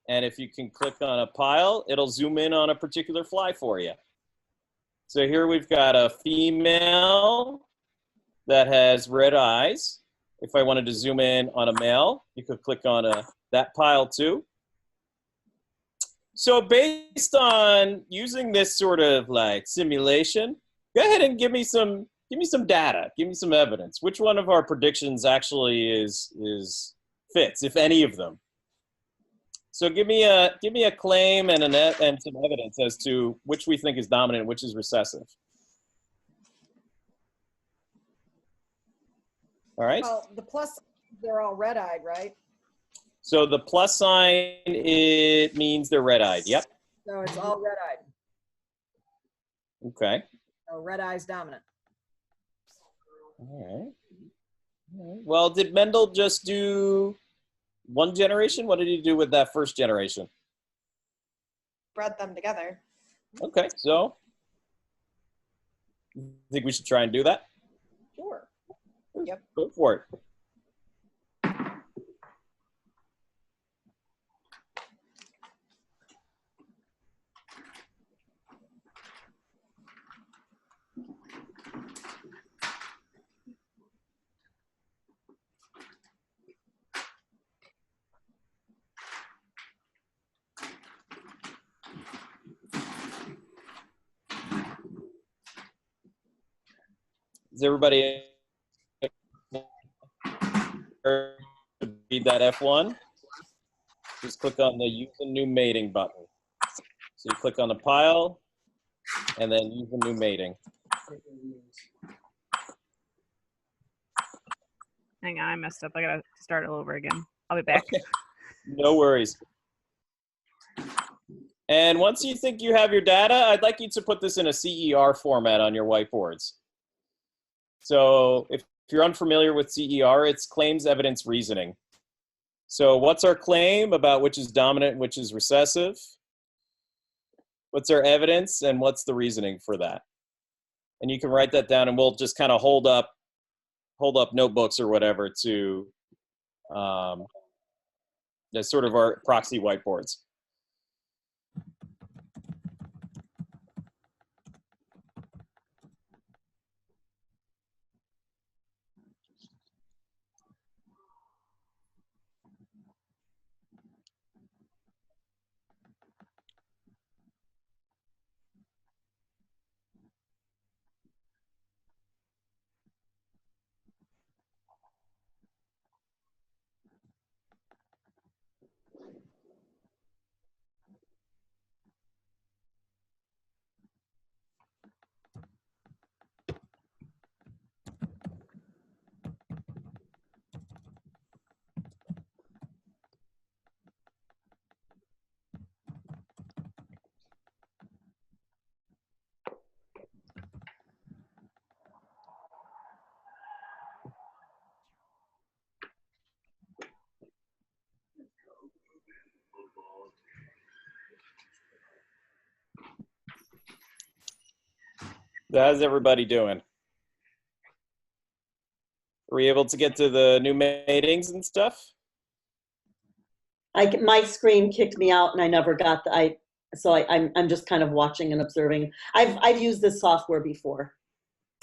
Speaker 1: And if you can click on a pile, it'll zoom in on a particular fly for you. So here we've got a female that has red eyes. If I wanted to zoom in on a male, you could click on that pile too. So based on using this sort of like simulation, go ahead and give me some data, give me some evidence. Which one of our predictions actually fits, if any of them? So give me a claim and some evidence as to which we think is dominant and which is recessive. All right.
Speaker 7: Well, the plus, they're all red-eyed, right?
Speaker 1: So the plus sign, it means they're red-eyed. Yep.
Speaker 7: So it's all red-eyed.
Speaker 1: Okay.
Speaker 7: So red eye's dominant.
Speaker 1: All right. Well, did Mendel just do one generation? What did he do with that first generation?
Speaker 6: Bred them together.
Speaker 1: Okay, so you think we should try and do that?
Speaker 6: Sure. Yep.
Speaker 1: Go for it. Is everybody read that F1? Just click on the use a new mating button. So you click on the pile and then use a new mating.
Speaker 11: Hang on, I messed up. I gotta start all over again. I'll be back.
Speaker 1: Okay. No worries. And once you think you have your data, I'd like you to put this in a CER format on your whiteboards. So if you're unfamiliar with CER, it's claims, evidence, reasoning. So what's our claim about which is dominant and which is recessive? What's our evidence and what's the reasoning for that? And you can write that down, and we'll just kind of hold up notebooks or whatever to as sort of our proxy whiteboards. How's everybody doing? Are we able to get to the new matings and stuff?
Speaker 2: My screen kicked me out, and I never got I'm just kind of watching and observing. I've used this software before,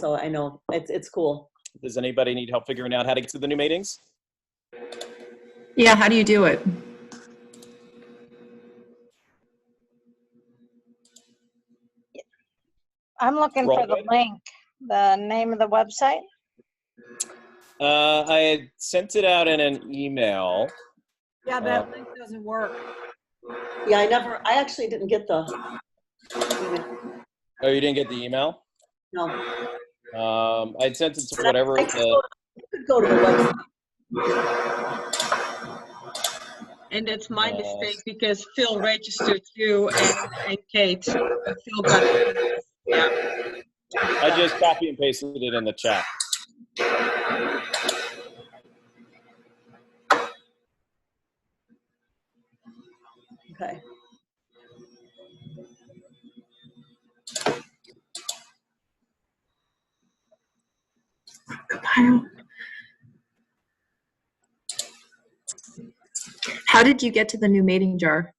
Speaker 2: so I know it's cool.
Speaker 1: Does anybody need help figuring out how to get to the new matings?
Speaker 15: Yeah, how do you do it?
Speaker 5: I'm looking for the link, the name of the website.
Speaker 1: I had sent it out in an email.
Speaker 7: Yeah, that link doesn't work.
Speaker 2: Yeah, I actually didn't get the email.
Speaker 1: Oh, you didn't get the email?
Speaker 2: No.
Speaker 1: I'd sent it to whatever.
Speaker 2: You could go to the website.
Speaker 3: And that's my mistake because Phil registered you and Kate. Phil got it. Yeah.
Speaker 1: I just copy and pasted it in the chat.
Speaker 2: Okay.
Speaker 15: How did you get to the new mating jar?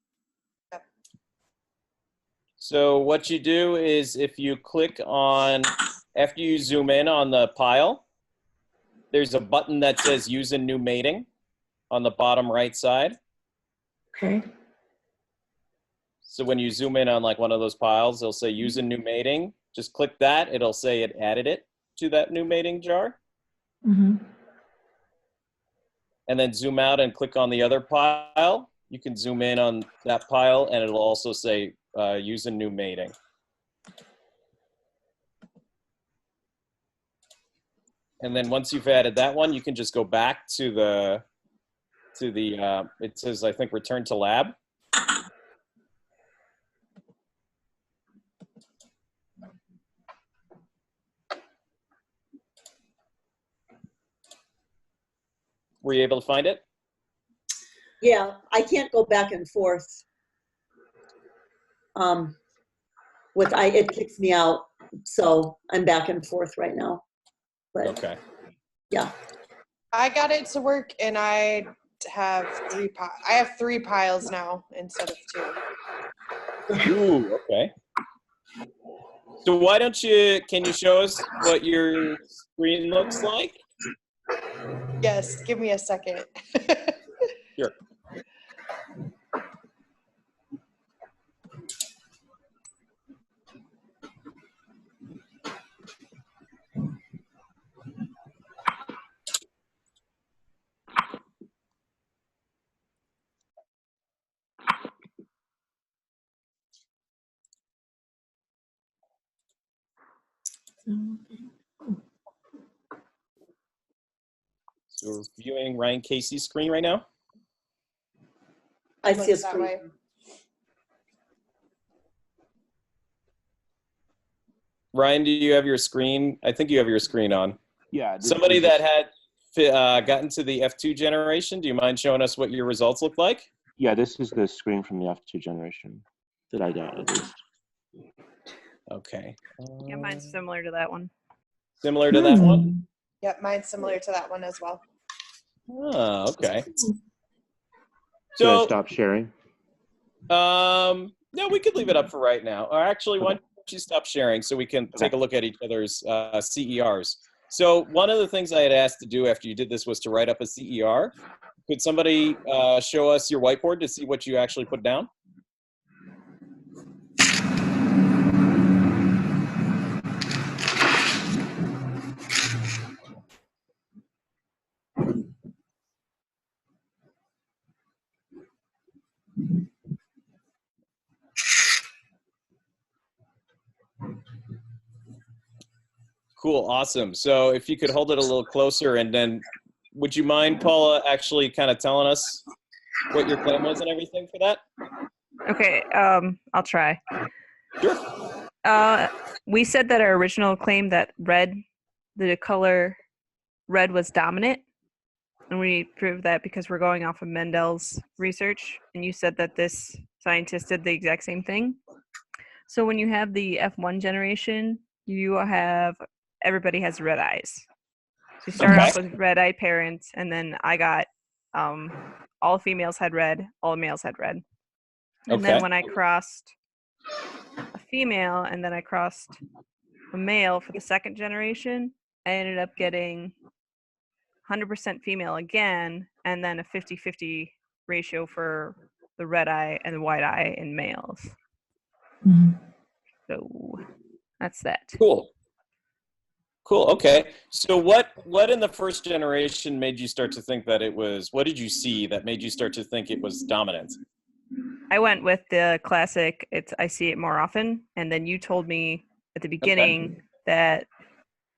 Speaker 1: So what you do is if you click on, after you zoom in on the pile, there's a button that says use a new mating on the bottom right side.
Speaker 15: Okay.
Speaker 1: So when you zoom in on like one of those piles, it'll say use a new mating. Just click that. It'll say it added it to that new mating jar.
Speaker 15: Mm-hmm.
Speaker 1: And then zoom out and click on the other pile. You can zoom in on that pile and it'll also say use a new mating. And then once you've added that one, you can just go back to the it says, I think, return to lab. Were you able to find it?
Speaker 2: Yeah, I can't go back and forth. It kicks me out, so I'm back and forth right now. But
Speaker 1: okay.
Speaker 2: Yeah.
Speaker 6: I got it to work, and I have three piles now instead of 2.
Speaker 1: Ooh, okay. So why don't can you show us what your screen looks like?
Speaker 6: Yes, give me a second.
Speaker 1: Sure. So we're viewing Ryan Casey's screen right now.
Speaker 2: I see a screen.
Speaker 1: Ryan, do you have your screen? I think you have your screen on.
Speaker 10: Yeah. this
Speaker 1: Somebody
Speaker 10: is-
Speaker 1: that had gotten to the F2 generation, do you mind showing us what your results look like?
Speaker 10: Yeah, this is the screen from the F2 generation that I got at least.
Speaker 1: Okay.
Speaker 11: Yeah, mine's similar to that one.
Speaker 1: Similar to that one?
Speaker 6: Yep, mine's similar to that one as well.
Speaker 1: Oh, okay.
Speaker 10: Should I
Speaker 1: So,
Speaker 10: stop sharing?
Speaker 1: no, we could leave it up for right now. Or actually, why don't you stop sharing so we can take a look at each other's CERs. So one of the things I had asked to do after you did this was to write up a CER. Could somebody show us your whiteboard to see what you actually put down? Cool, awesome. So if you could hold it a little closer, and then would you mind, Paula, actually kind of telling us what your claim was and everything for that?
Speaker 11: Okay, I'll try.
Speaker 1: Sure.
Speaker 11: We said that our original claim that the color red was dominant, and we proved that because we're going off of Mendel's research, and you said that this scientist did the exact same thing. So when you have the F1 generation, you have everybody has red eyes. So you start off with red eye parents, and then I got all females had red, all males had red. And then when I crossed a female and then I crossed a male for the second generation, I ended up getting 100% female again, and then a 50-50 ratio for the red eye and the white eye in males. So that's that.
Speaker 1: Cool. Cool. Okay. So what in the first generation made you start to think that it was, what did you see that made you start to think it was dominant?
Speaker 11: I went with the classic, I see it more often, and then you told me at the beginning that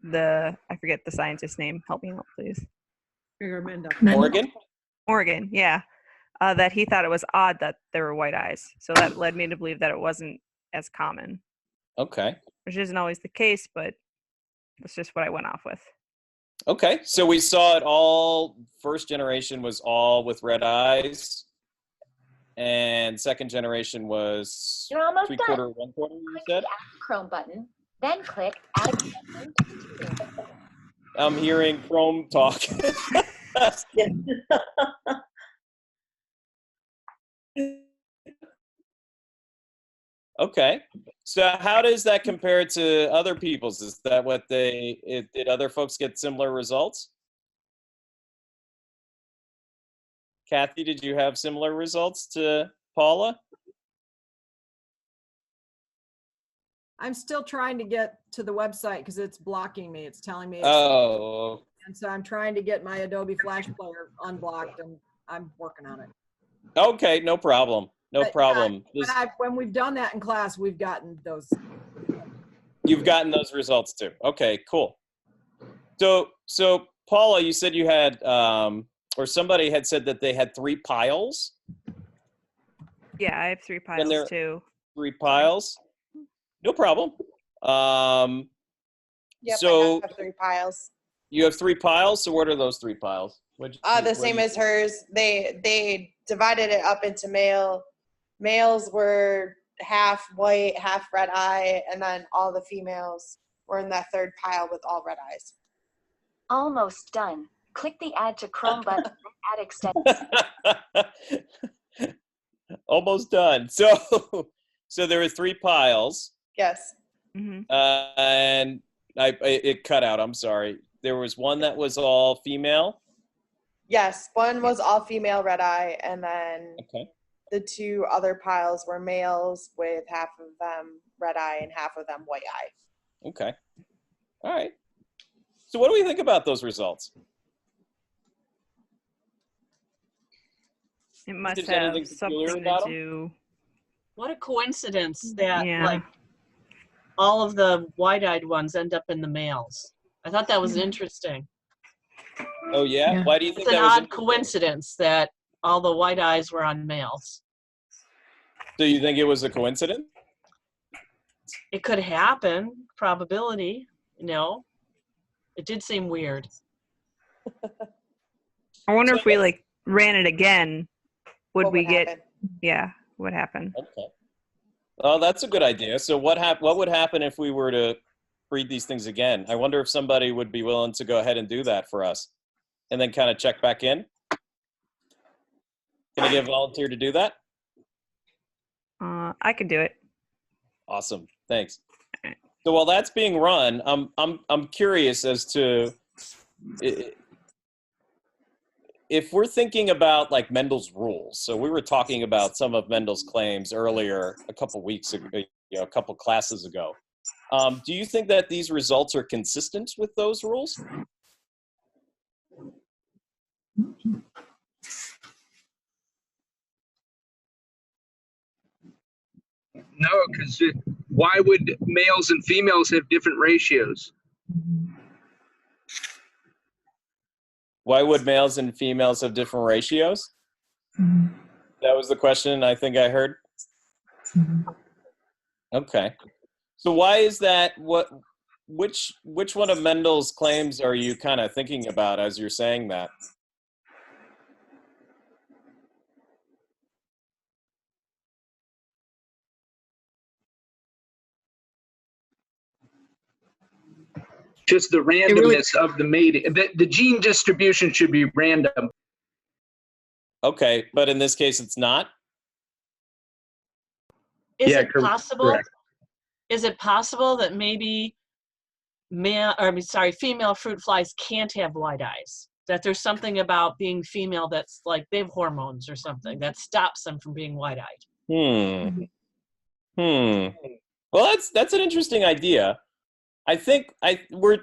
Speaker 11: I forget the scientist's name. Help me out, please. Morgan, yeah. That he thought it was odd that there were white eyes. So that led me to believe that it wasn't as common.
Speaker 1: Okay.
Speaker 11: Which isn't always the case, but that's just what I went off with.
Speaker 1: Okay. So we saw it all, first generation was all with red eyes. And second generation was
Speaker 17: You're almost
Speaker 1: 3/4,
Speaker 17: done.
Speaker 1: 1/4, you
Speaker 17: Click
Speaker 1: said?
Speaker 17: the Add Chrome button, then click Add Extension to continue.
Speaker 1: I'm hearing Chrome talk. Okay. So how does that compare to other people's? Is that what did other folks get similar results? Kathy, did you have similar results to Paula?
Speaker 7: I'm still trying to get to the website because it's blocking me. It's telling me.
Speaker 1: Oh.
Speaker 7: And so I'm trying to get my Adobe Flash Player unblocked, and I'm working on it.
Speaker 1: Okay, no problem. No problem.
Speaker 7: When we've done that in class, we've gotten those.
Speaker 1: You've gotten those results too. Okay, cool. So Paula, you said you had, or somebody had said that they had 3 piles.
Speaker 11: Yeah, I have 3 piles too.
Speaker 1: 3 piles. No problem.
Speaker 6: Yep,
Speaker 1: So
Speaker 6: I have 3 piles.
Speaker 1: you have 3 piles. So what are those 3 piles?
Speaker 6: The same as hers. They divided it up into males were half white, half red eye, and then all the females were in that third pile with all red eyes.
Speaker 17: Almost done. Click the Add to Chrome button, Add Extension.
Speaker 1: Almost done. So there were 3 piles.
Speaker 6: Yes.
Speaker 1: And it cut out. I'm sorry. There was one that was all female.
Speaker 6: Yes, one was all female red eye, and then the 2 other piles were males with half of them red eye and half of them white eye.
Speaker 1: Okay. All right. So what do we think about those results?
Speaker 11: It must
Speaker 1: Is
Speaker 11: have
Speaker 1: there anything peculiar
Speaker 11: something
Speaker 1: about
Speaker 11: to
Speaker 1: 'em?
Speaker 11: do.
Speaker 4: What a coincidence that
Speaker 11: Yeah.
Speaker 4: like all of the wide-eyed ones end up in the males. I thought that was interesting.
Speaker 1: Oh yeah? Why do you think
Speaker 4: It's an
Speaker 1: that was
Speaker 4: odd coincidence that all the white eyes were on males.
Speaker 1: So you think it was a coincidence?
Speaker 4: It could happen, probability, you know. It did seem weird.
Speaker 11: I wonder if we like ran it again, would
Speaker 6: What
Speaker 11: we
Speaker 6: would
Speaker 11: get?
Speaker 6: happen?
Speaker 11: Yeah, what happened?
Speaker 1: Okay. Oh, that's a good idea. So what would happen if we were to breed these things again? I wonder if somebody would be willing to go ahead and do that for us and then kind of check back in. Can I get a volunteer to do that?
Speaker 11: I could do it.
Speaker 1: Awesome. Thanks. So while that's being run, I'm curious as to if we're thinking about like Mendel's rules. So we were talking about some of Mendel's claims earlier a couple weeks ago, a couple classes ago. Do you think that these results are consistent with those rules?
Speaker 9: No, because why would males and females have different ratios?
Speaker 1: Why would males and females have different ratios? That was the question I think I heard. Okay. So why is that? Which one of Mendel's claims are you kind of thinking about as you're saying that?
Speaker 9: Just the randomness of the mating. The gene distribution should be random.
Speaker 1: Okay, but in this case, it's not?
Speaker 4: Is
Speaker 9: Yeah,
Speaker 4: it possible?
Speaker 9: correct.
Speaker 4: Is it possible that maybe female fruit flies can't have white eyes? That there's something about being female that's like they have hormones or something that stops them from being white-eyed.
Speaker 1: Well, that's an interesting idea. I think we're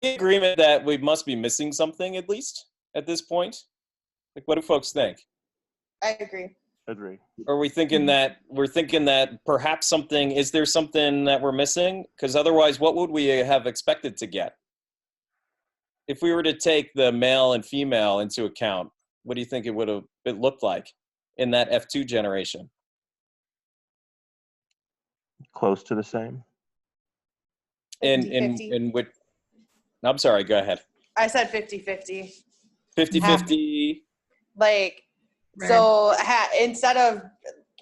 Speaker 1: in agreement that we must be missing something at least at this point. Like, what do folks think?
Speaker 6: I agree.
Speaker 10: Agree.
Speaker 1: Are we thinking that perhaps is there something that we're missing? Because otherwise, what would we have expected to get? If we were to take the male and female into account, what do you think it would have looked like in that F2 generation?
Speaker 10: Close to the same.
Speaker 1: In which, I'm sorry, go ahead.
Speaker 6: I said 50-50.
Speaker 1: 50-50.
Speaker 6: Like, so instead of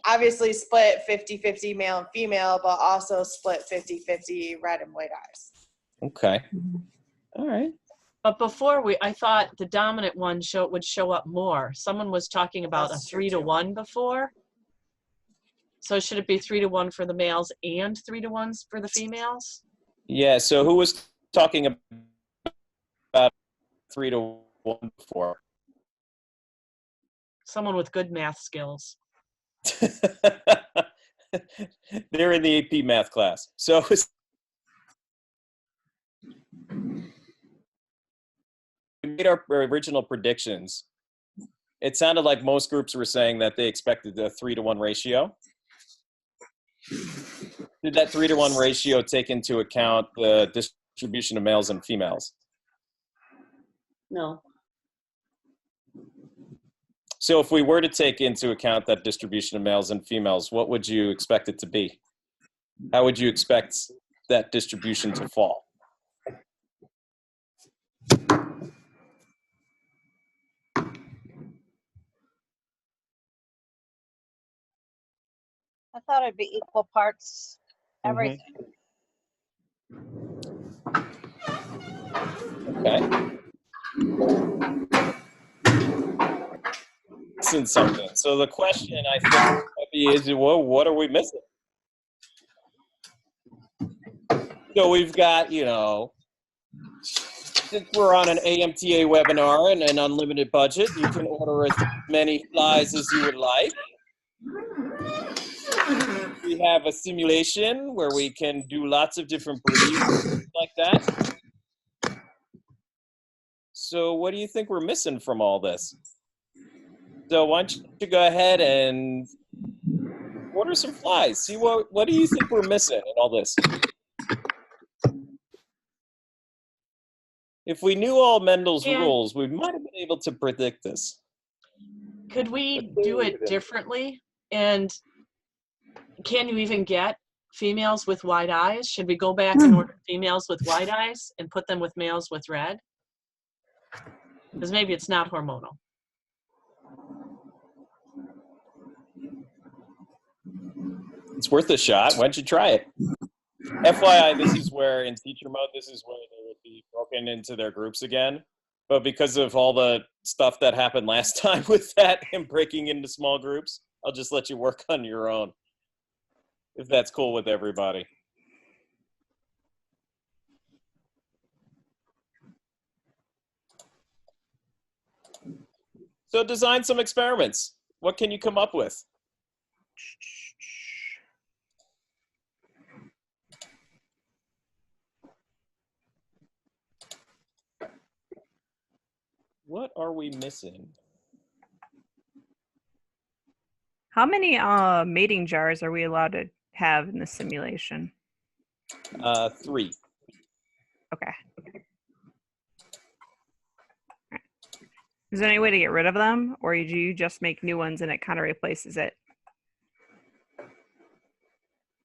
Speaker 6: obviously split 50-50 male and female, but also split 50-50 red and white eyes.
Speaker 1: Okay. All right.
Speaker 4: But before I thought the dominant one would show up more. Someone was talking about a 3-to-1 before. So should it be 3-to-1 for the males and 3-to-1 for the females?
Speaker 1: Yeah. So who was talking about 3-to-1 before?
Speaker 4: Someone with good math skills.
Speaker 1: They're in the AP math class. So we made our original predictions. It sounded like most groups were saying that they expected a 3-to-1 ratio. Did that 3-to-1 ratio take into account the distribution of males and females?
Speaker 2: No.
Speaker 1: So if we were to take into account that distribution of males and females, what would you expect it to be? How would you expect that distribution to fall?
Speaker 5: I thought it'd be equal parts, everything.
Speaker 1: Okay. Missing something. So the question I think might be is, well, what are we missing? So we've got, since we're on an AMTA webinar and an unlimited budget, you can order as many flies as you would like. We have a simulation where we can do lots of different breeds like that. So what do you think we're missing from all this? So why don't you go ahead and order some flies. See what do you think we're missing in all this? If we knew all Mendel's rules, we might have been able to predict this.
Speaker 4: Could we do it differently? And can you even get females with white eyes? Should we go back and order females with white eyes and put them with males with red? Because maybe it's not hormonal.
Speaker 1: It's worth a shot. Why don't you try it? FYI, this is where in teacher mode, this is where they would be broken into their groups again. But because of all the stuff that happened last time with that and breaking into small groups, I'll just let you work on your own, if that's cool with everybody. So design some experiments. What can you come up with? What are we missing?
Speaker 11: How many mating jars are we allowed to have in the simulation?
Speaker 1: 3.
Speaker 11: Okay. Alright. Is there any way to get rid of them, or do you just make new ones and it kind of replaces it?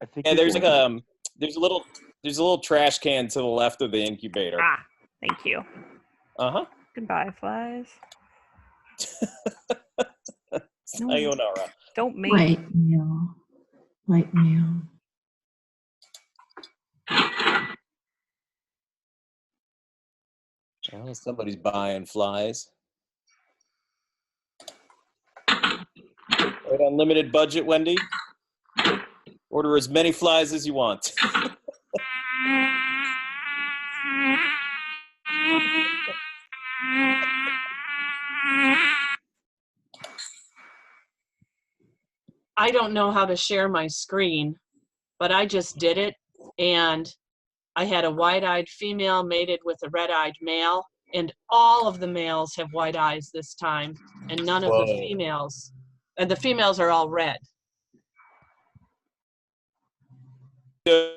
Speaker 10: I think
Speaker 1: Yeah, there's like there's a little trash can to the left of the incubator.
Speaker 11: Ah, thank you.
Speaker 1: Uh-huh.
Speaker 11: Goodbye, flies.
Speaker 1: Sayonara.
Speaker 11: Don't make.
Speaker 15: White male. White male.
Speaker 1: Well, somebody's buying flies. Right, unlimited budget, Wendy. Order as many flies as you want.
Speaker 4: I don't know how to share my screen, but I just did it, and I had a white-eyed female mated with a red-eyed male, and all of the males have white eyes this time, and none of the
Speaker 1: Whoa.
Speaker 4: females. And the females are all red.
Speaker 1: It's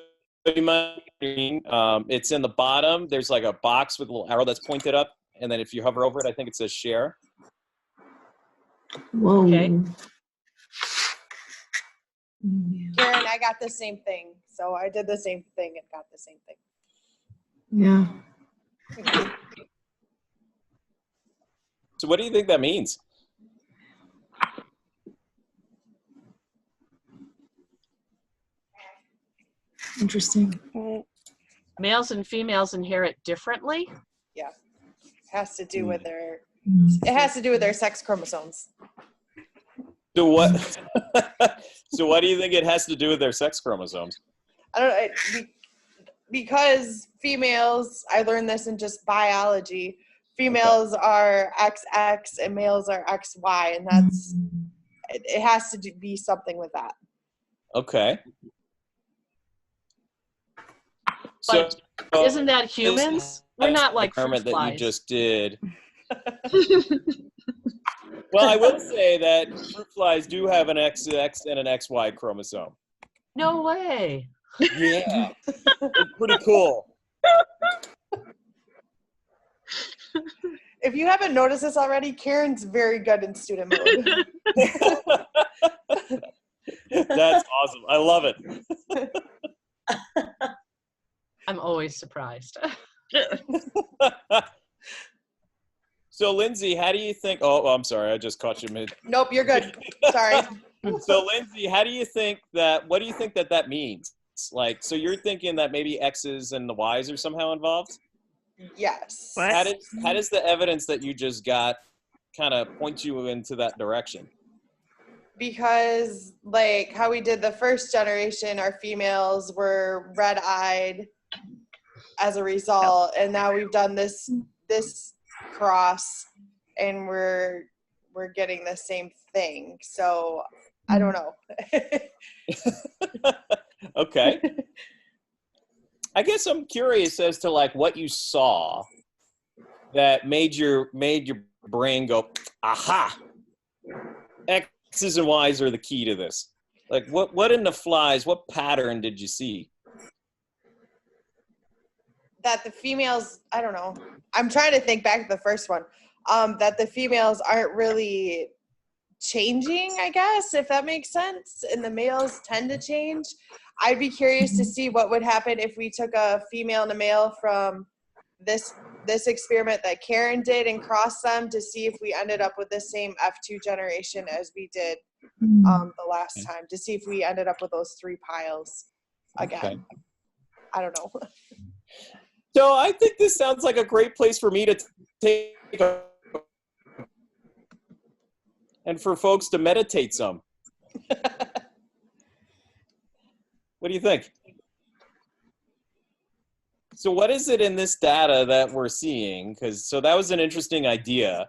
Speaker 1: in the bottom. There's like a box with a little arrow that's pointed up, and then if you hover over it, I think it says share.
Speaker 15: Whoa.
Speaker 4: Okay.
Speaker 6: Karen, I got the same thing. So I did the same thing and got the same thing.
Speaker 15: Yeah.
Speaker 1: So what do you think that means?
Speaker 15: Interesting.
Speaker 4: Males and females inherit differently?
Speaker 6: Yeah. Has to do with their it has to do with their sex chromosomes.
Speaker 1: So what? So what do you think it has to do with their sex chromosomes?
Speaker 6: I don't know. Because females, I learned this in just biology. Females are XX and males are XY, and that's it has to be something with that.
Speaker 1: Okay.
Speaker 4: But isn't that humans? We're not like fruit
Speaker 1: experiment that you
Speaker 4: flies.
Speaker 1: just did. Well, I will say that fruit flies do have an XX and an XY chromosome.
Speaker 4: No way.
Speaker 1: Yeah, it's pretty cool.
Speaker 6: If you haven't noticed this already, Karen's very good in student mode.
Speaker 1: That's awesome. I love it.
Speaker 4: I'm always surprised.
Speaker 1: So, Lindsay, how do you think? Oh, I'm sorry, I just caught you mid.
Speaker 6: Nope, you're good. Sorry.
Speaker 1: So, Lindsay, how do you think that? What do you think that means? Like, so you're thinking that maybe X's and the Y's are somehow involved?
Speaker 6: Yes.
Speaker 1: How does the evidence that you just got kind of point you into that direction?
Speaker 6: Because like how we did the first generation, our females were red-eyed as a result, and now we've done this cross and we're getting the same thing. So I don't know.
Speaker 1: Okay. I guess I'm curious as to like what you saw that made your brain go, aha, X's and Y's are the key to this. Like what in the flies, what pattern did you see?
Speaker 6: That the females, I don't know. I'm trying to think back to the first one. That the females aren't really changing, I guess, if that makes sense, and the males tend to change. I'd be curious to see what would happen if we took a female and a male from this experiment that Karen did and crossed them to see if we ended up with the same F2 generation as we did the last time, to see if we ended up with those 3 piles again.
Speaker 1: Okay.
Speaker 6: I don't know.
Speaker 1: So I think this sounds like a great place for me to take and for folks to meditate some. What do you think? So what is it in this data that we're seeing? So that was an interesting idea,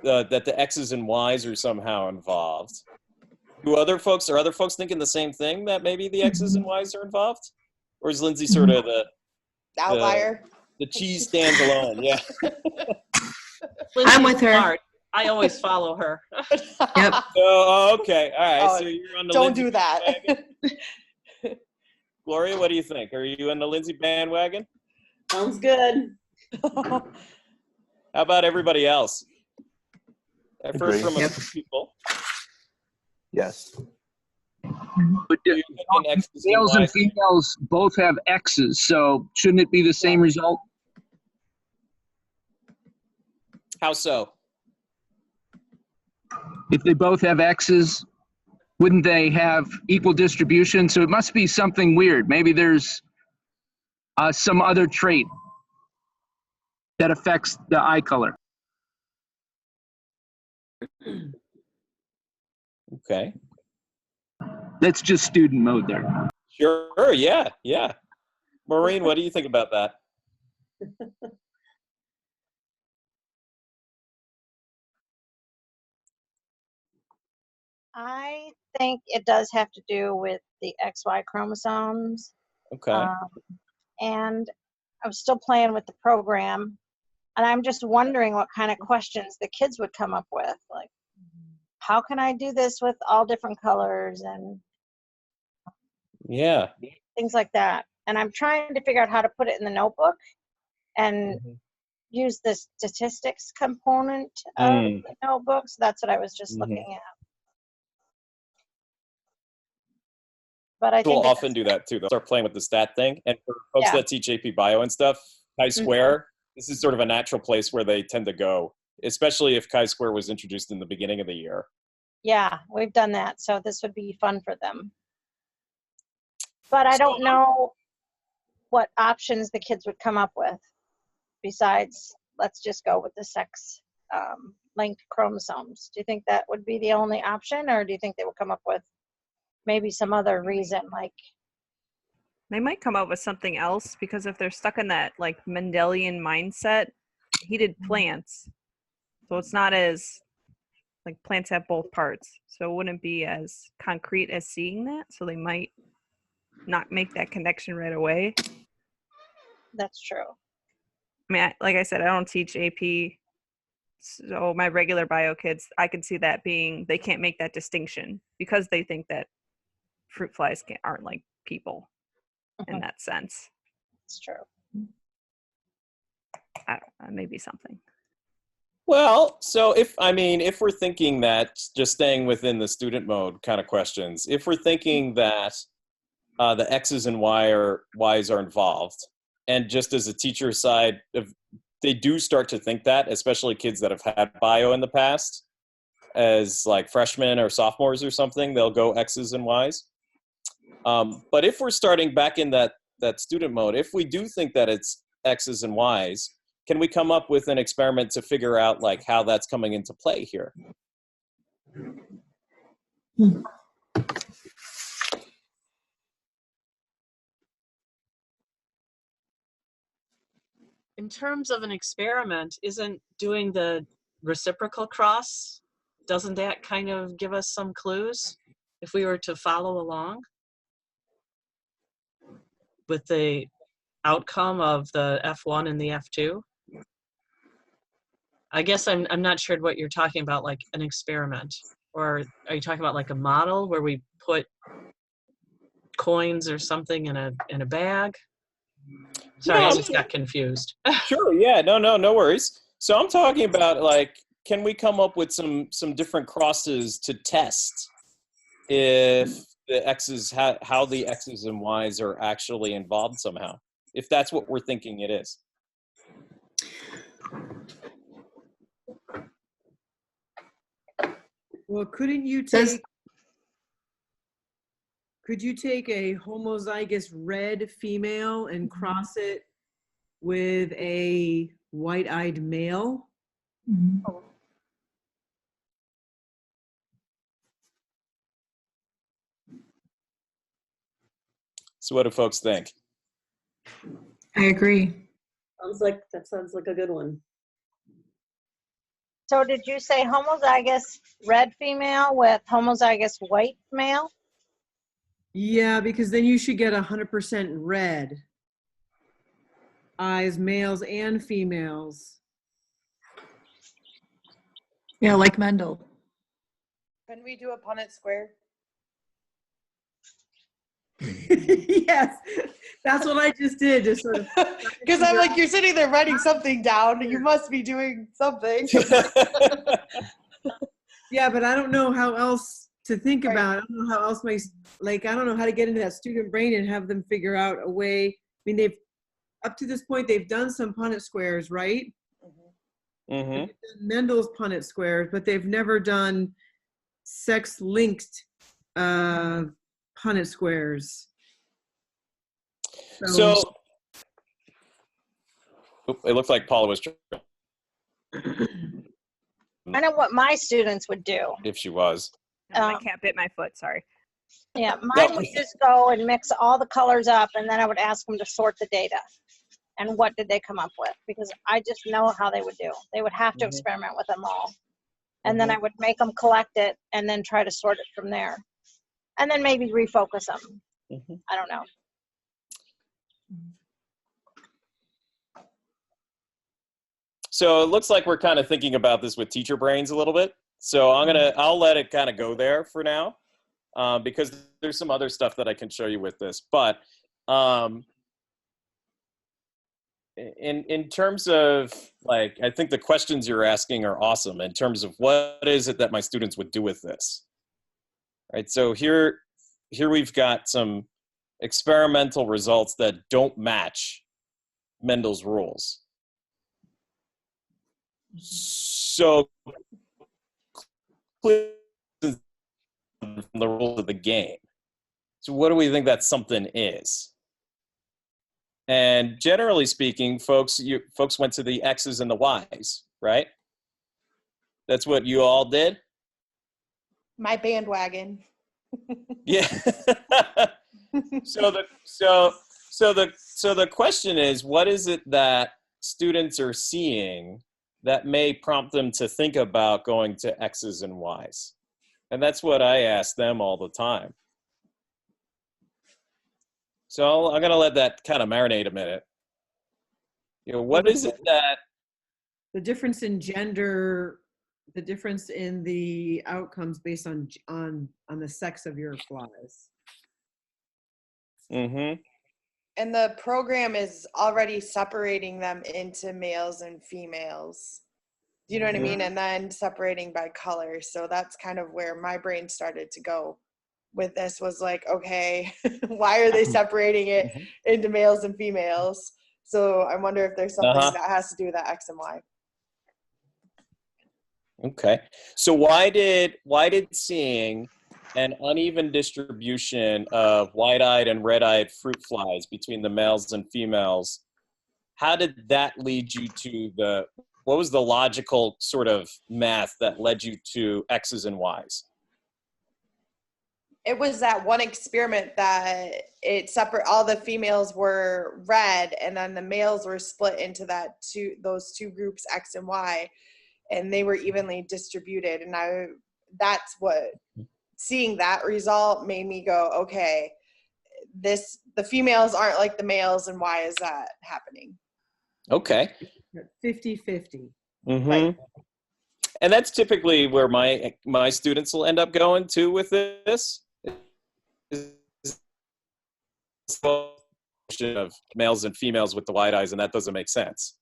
Speaker 1: that the X's and Y's are somehow involved. Are other folks thinking the same thing, that maybe the X's and Y's are involved? Or is Lindsay sort of the
Speaker 6: outlier?
Speaker 1: The cheese stands alone, yeah.
Speaker 15: I'm with her.
Speaker 4: Smart. I always follow her.
Speaker 15: Yep.
Speaker 1: Oh, okay. All right.
Speaker 6: Oh,
Speaker 1: so you're on the
Speaker 6: don't
Speaker 1: Lindsay
Speaker 6: do that.
Speaker 1: bandwagon. Gloria, what do you think? Are you in the Lindsay bandwagon?
Speaker 2: Sounds good.
Speaker 1: How about everybody else? I've heard
Speaker 10: Agree.
Speaker 1: from a
Speaker 10: Yep.
Speaker 1: few people.
Speaker 10: Yes.
Speaker 9: But males and females both have X's, so shouldn't it be the same result?
Speaker 1: How so?
Speaker 9: If they both have X's, wouldn't they have equal distribution? So it must be something weird. Maybe there's some other trait that affects the eye color.
Speaker 1: Okay.
Speaker 9: That's just student mode there.
Speaker 1: Sure, yeah, yeah. Maureen, what do you think about that?
Speaker 5: I think it does have to do with the XY chromosomes.
Speaker 1: Okay.
Speaker 5: And I'm still playing with the program, and I'm just wondering what kind of questions the kids would come up with. Like, how can I do this with all different colors and
Speaker 1: Yeah.
Speaker 5: things like that? And I'm trying to figure out how to put it in the notebook and use the statistics component of the notebook. So that's what I was just looking at. But I
Speaker 1: We'll
Speaker 5: think
Speaker 1: often do that too. They'll start playing with the stat thing. And for folks that teach AP Bio and stuff, chi-square, this is sort of a natural place where they tend to go, especially if chi-square was introduced in the beginning of the year.
Speaker 5: yeah, we've done that. So this would be fun for them. But I don't know what options the kids would come up with besides let's just go with the sex linked chromosomes. Do you think that would be the only option, or do you think they would come up with maybe some other reason, like
Speaker 11: They might come up with something else, because if they're stuck in that like Mendelian mindset, he did plants. So it's not as like plants have both parts. So it wouldn't be as concrete as seeing that. So they might not make that connection right away.
Speaker 5: that's true?
Speaker 11: I mean, like I said, I don't teach AP. So my regular bio kids, I can see that being, they can't make that distinction because they think that fruit flies aren't like people in that sense.
Speaker 5: It's true.
Speaker 11: I don't know, maybe something.
Speaker 1: Well, so if we're thinking that, just staying within the student mode kind of questions, if we're thinking that the X's and Y's are involved, and just as a teacher side, if they do start to think that, especially kids that have had bio in the past, as like freshmen or sophomores or something, they'll go X's and Y's. But if we're starting back in that student mode, if we do think that it's X's and Y's, can we come up with an experiment to figure out like how that's coming into play here?
Speaker 4: In terms of an experiment, isn't doing the reciprocal cross, doesn't that kind of give us some clues if we were to follow along with the outcome of the F1 and the F2? I guess I'm not sure what you're talking about, like an experiment, or are you talking about like a model where we put coins or something in a bag? Sorry, I just got confused.
Speaker 1: Sure, yeah, no worries. So I'm talking about like can we come up with some different crosses to test if the X's, how the X's and Y's are actually involved somehow, if that's what we're thinking it is?
Speaker 16: Well, could you take a homozygous red female and cross it with a white-eyed male?
Speaker 1: So what do folks think?
Speaker 15: I agree.
Speaker 2: That sounds like a good one.
Speaker 5: So did you say homozygous red female with homozygous white male?
Speaker 16: Yeah, because then you should get 100% red eyes, males and females.
Speaker 15: Yeah, like Mendel.
Speaker 6: Can we do a Punnett square?
Speaker 16: Yes, that's what I just did. Just sort of.
Speaker 6: Because I'm like, you're sitting there writing something down. You must be doing something.
Speaker 16: Yeah, but I don't know how else to think about. I don't know how else I don't know how to get into that student brain and have them figure out a way. I mean, up to this point, they've done some Punnett squares, right?
Speaker 1: Mm-hmm.
Speaker 16: They've done Mendel's Punnett squares, but they've never done sex-linked Punnett squares.
Speaker 1: So it looked like Paula was
Speaker 5: I know what my students would do.
Speaker 1: if she was.
Speaker 11: My cat bit my foot, sorry.
Speaker 5: Yeah, mine would just go and mix all the colors up, and then I would ask them to sort the data. And what did they come up with? Because I just know how they would do. They would have to experiment with them all. And then I would make them collect it and then try to sort it from there. And then maybe refocus them. I don't know.
Speaker 1: So it looks like we're kind of thinking about this with teacher brains a little bit. So I'll let it kind of go there for now, because there's some other stuff that I can show you with this. But in terms of, like, I think the questions you're asking are awesome in terms of what is it that my students would do with this, right? So here we've got some experimental results that don't match Mendel's rules. So from the rules of the game. So what do we think that something is? And generally speaking, folks went to the X's and the Y's, right? That's what you all did?
Speaker 6: My bandwagon.
Speaker 1: Yeah. So the question is, what is it that students are seeing that may prompt them to think about going to X's and Y's? And that's what I ask them all the time. So I'm going to let that kind of marinate a minute. You know, what is it that...
Speaker 16: The difference in gender, the difference in the outcomes based on the sex of your flies.
Speaker 1: Mm-hmm.
Speaker 6: And the program is already separating them into males and females. Do you know what I mean? And then separating by color. So that's kind of where my brain started to go with this, was like, okay, why are they separating it into males and females? So I wonder if there's something that has to do with that X and Y.
Speaker 1: Okay. So why did seeing an uneven distribution of white-eyed and red-eyed fruit flies between the males and females, how did that lead you to what was the logical sort of math that led you to X's and Y's?
Speaker 6: It was that one experiment that all the females were red, and then the males were split into those two groups, X and Y, and they were evenly distributed. And that's what, seeing that result made me go, okay, the females aren't like the males, and why is that happening?
Speaker 1: Okay.
Speaker 16: 50-50.
Speaker 1: Mm-hmm. Right. And that's typically where my students will end up going to with this. Of males and females with the white eyes, and that doesn't make sense.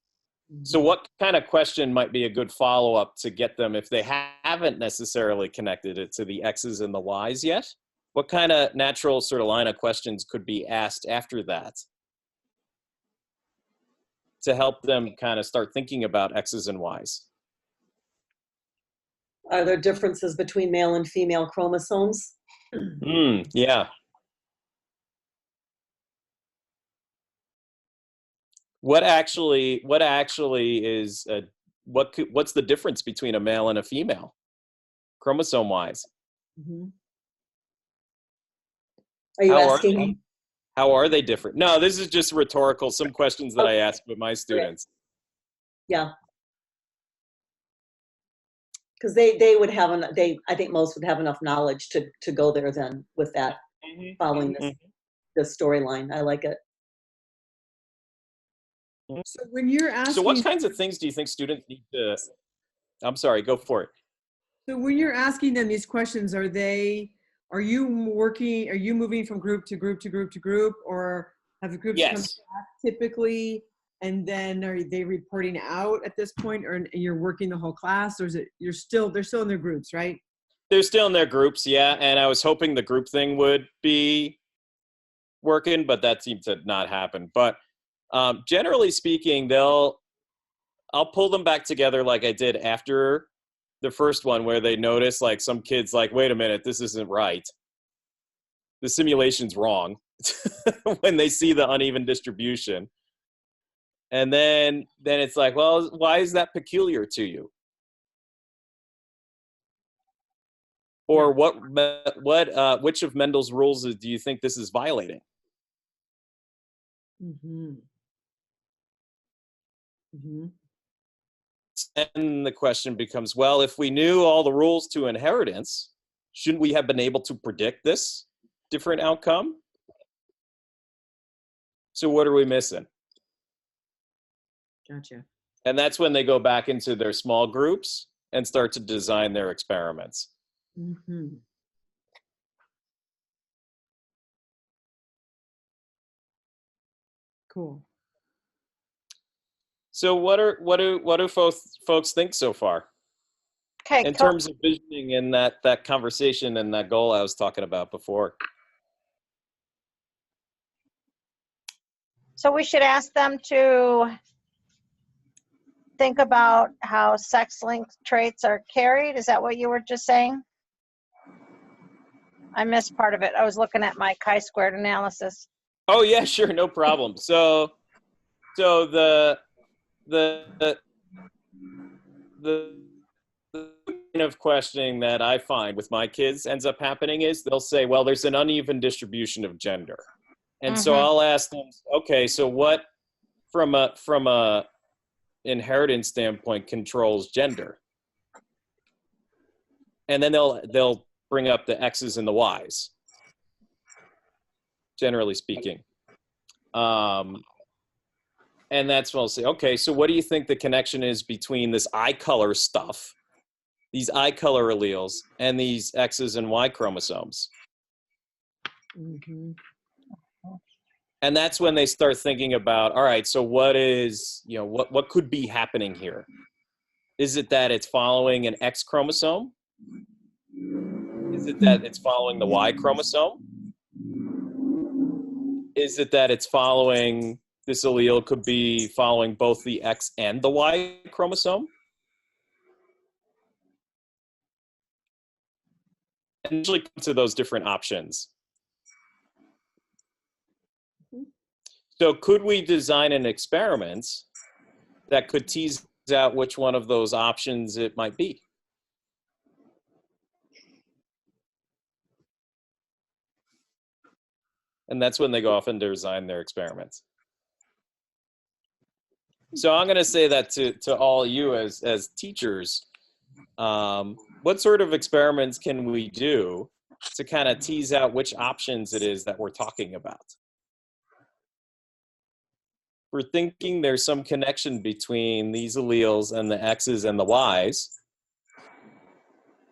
Speaker 1: So what kind of question might be a good follow-up to get them if they haven't necessarily connected it to the X's and the Y's yet? What kind of natural sort of line of questions could be asked after that to help them kind of start thinking about X's and Y's?
Speaker 2: Are there differences between male and female chromosomes?
Speaker 1: Yeah. What actually is what's the difference between a male and a female, chromosome wise?
Speaker 2: Are you asking?
Speaker 1: How are they different? No, this is just rhetorical. Some questions that I ask with my students.
Speaker 2: Yeah. Because they would have I think most would have enough knowledge to go there then with that, following this storyline. I like it.
Speaker 16: So when you're asking,
Speaker 1: so what kinds of things do you think students need to? I'm sorry, go for it.
Speaker 16: So when you're asking them these questions, are you moving from group to group to group to group, or have the groups come back typically, and then are they reporting out at this point, or you're working the whole class, or is it they're still in their groups, right?
Speaker 1: They're still in their groups, yeah. And I was hoping the group thing would be working, but that seemed to not happen. But generally speaking, I'll pull them back together like I did after the first one, where they notice like some kids like, wait a minute, this isn't right. The simulation's wrong when they see the uneven distribution. And then it's like, well, why is that peculiar to you? Or which of Mendel's rules do you think this is violating? And the question becomes, well, if we knew all the rules to inheritance, shouldn't we have been able to predict this different outcome? So what are we missing?
Speaker 16: Gotcha.
Speaker 1: And that's when they go back into their small groups and start to design their experiments.
Speaker 16: Cool.
Speaker 1: So what do folks think so far?
Speaker 5: Okay.
Speaker 1: In terms of visioning in that conversation and that goal I was talking about before.
Speaker 5: So we should ask them to think about how sex-linked traits are carried. Is that what you were just saying? I missed part of it. I was looking at my chi-squared analysis.
Speaker 1: Oh yeah, sure, no problem. So the kind of questioning that I find with my kids ends up happening is they'll say, well, there's an uneven distribution of gender. And so I'll ask them, okay, so what from a inheritance standpoint controls gender? And then they'll bring up the X's and the Y's, generally speaking. And that's when I'll say, okay, so what do you think the connection is between this eye color stuff, these eye color alleles, and these X's and Y chromosomes? And that's when they start thinking about, all right, so what is, what could be happening here? Is it that it's following an X chromosome? Is it that it's following the Y chromosome? Is it that it's following, this allele could be following both the X and the Y chromosome? And usually come to those different options. So could we design an experiment that could tease out which one of those options it might be? And that's when they go off and design their experiments. So I'm going to say that to all you as teachers, what sort of experiments can we do to kind of tease out which options it is that we're talking about? We're thinking there's some connection between these alleles and the X's and the Y's.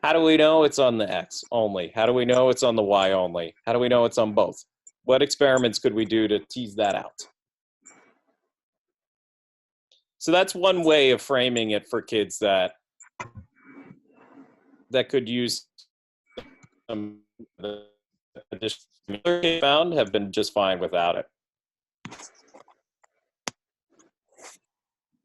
Speaker 1: How do we know it's on the X only? How do we know it's on the Y only? How do we know it's on both? What experiments could we do to tease that out? So that's one way of framing it for kids that could use some additional found have been just fine without it.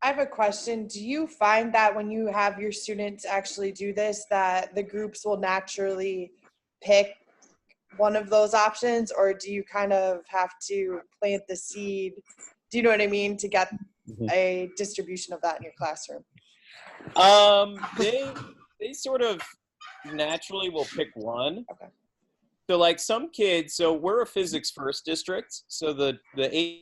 Speaker 6: I have a question. Do you find that when you have your students actually do this, that the groups will naturally pick one of those options, or do you kind of have to plant the seed, do you know what I mean, to get a distribution of that in your classroom?
Speaker 1: They sort of naturally will pick one.
Speaker 6: Okay.
Speaker 1: So like some kids, so we're a physics first district. So the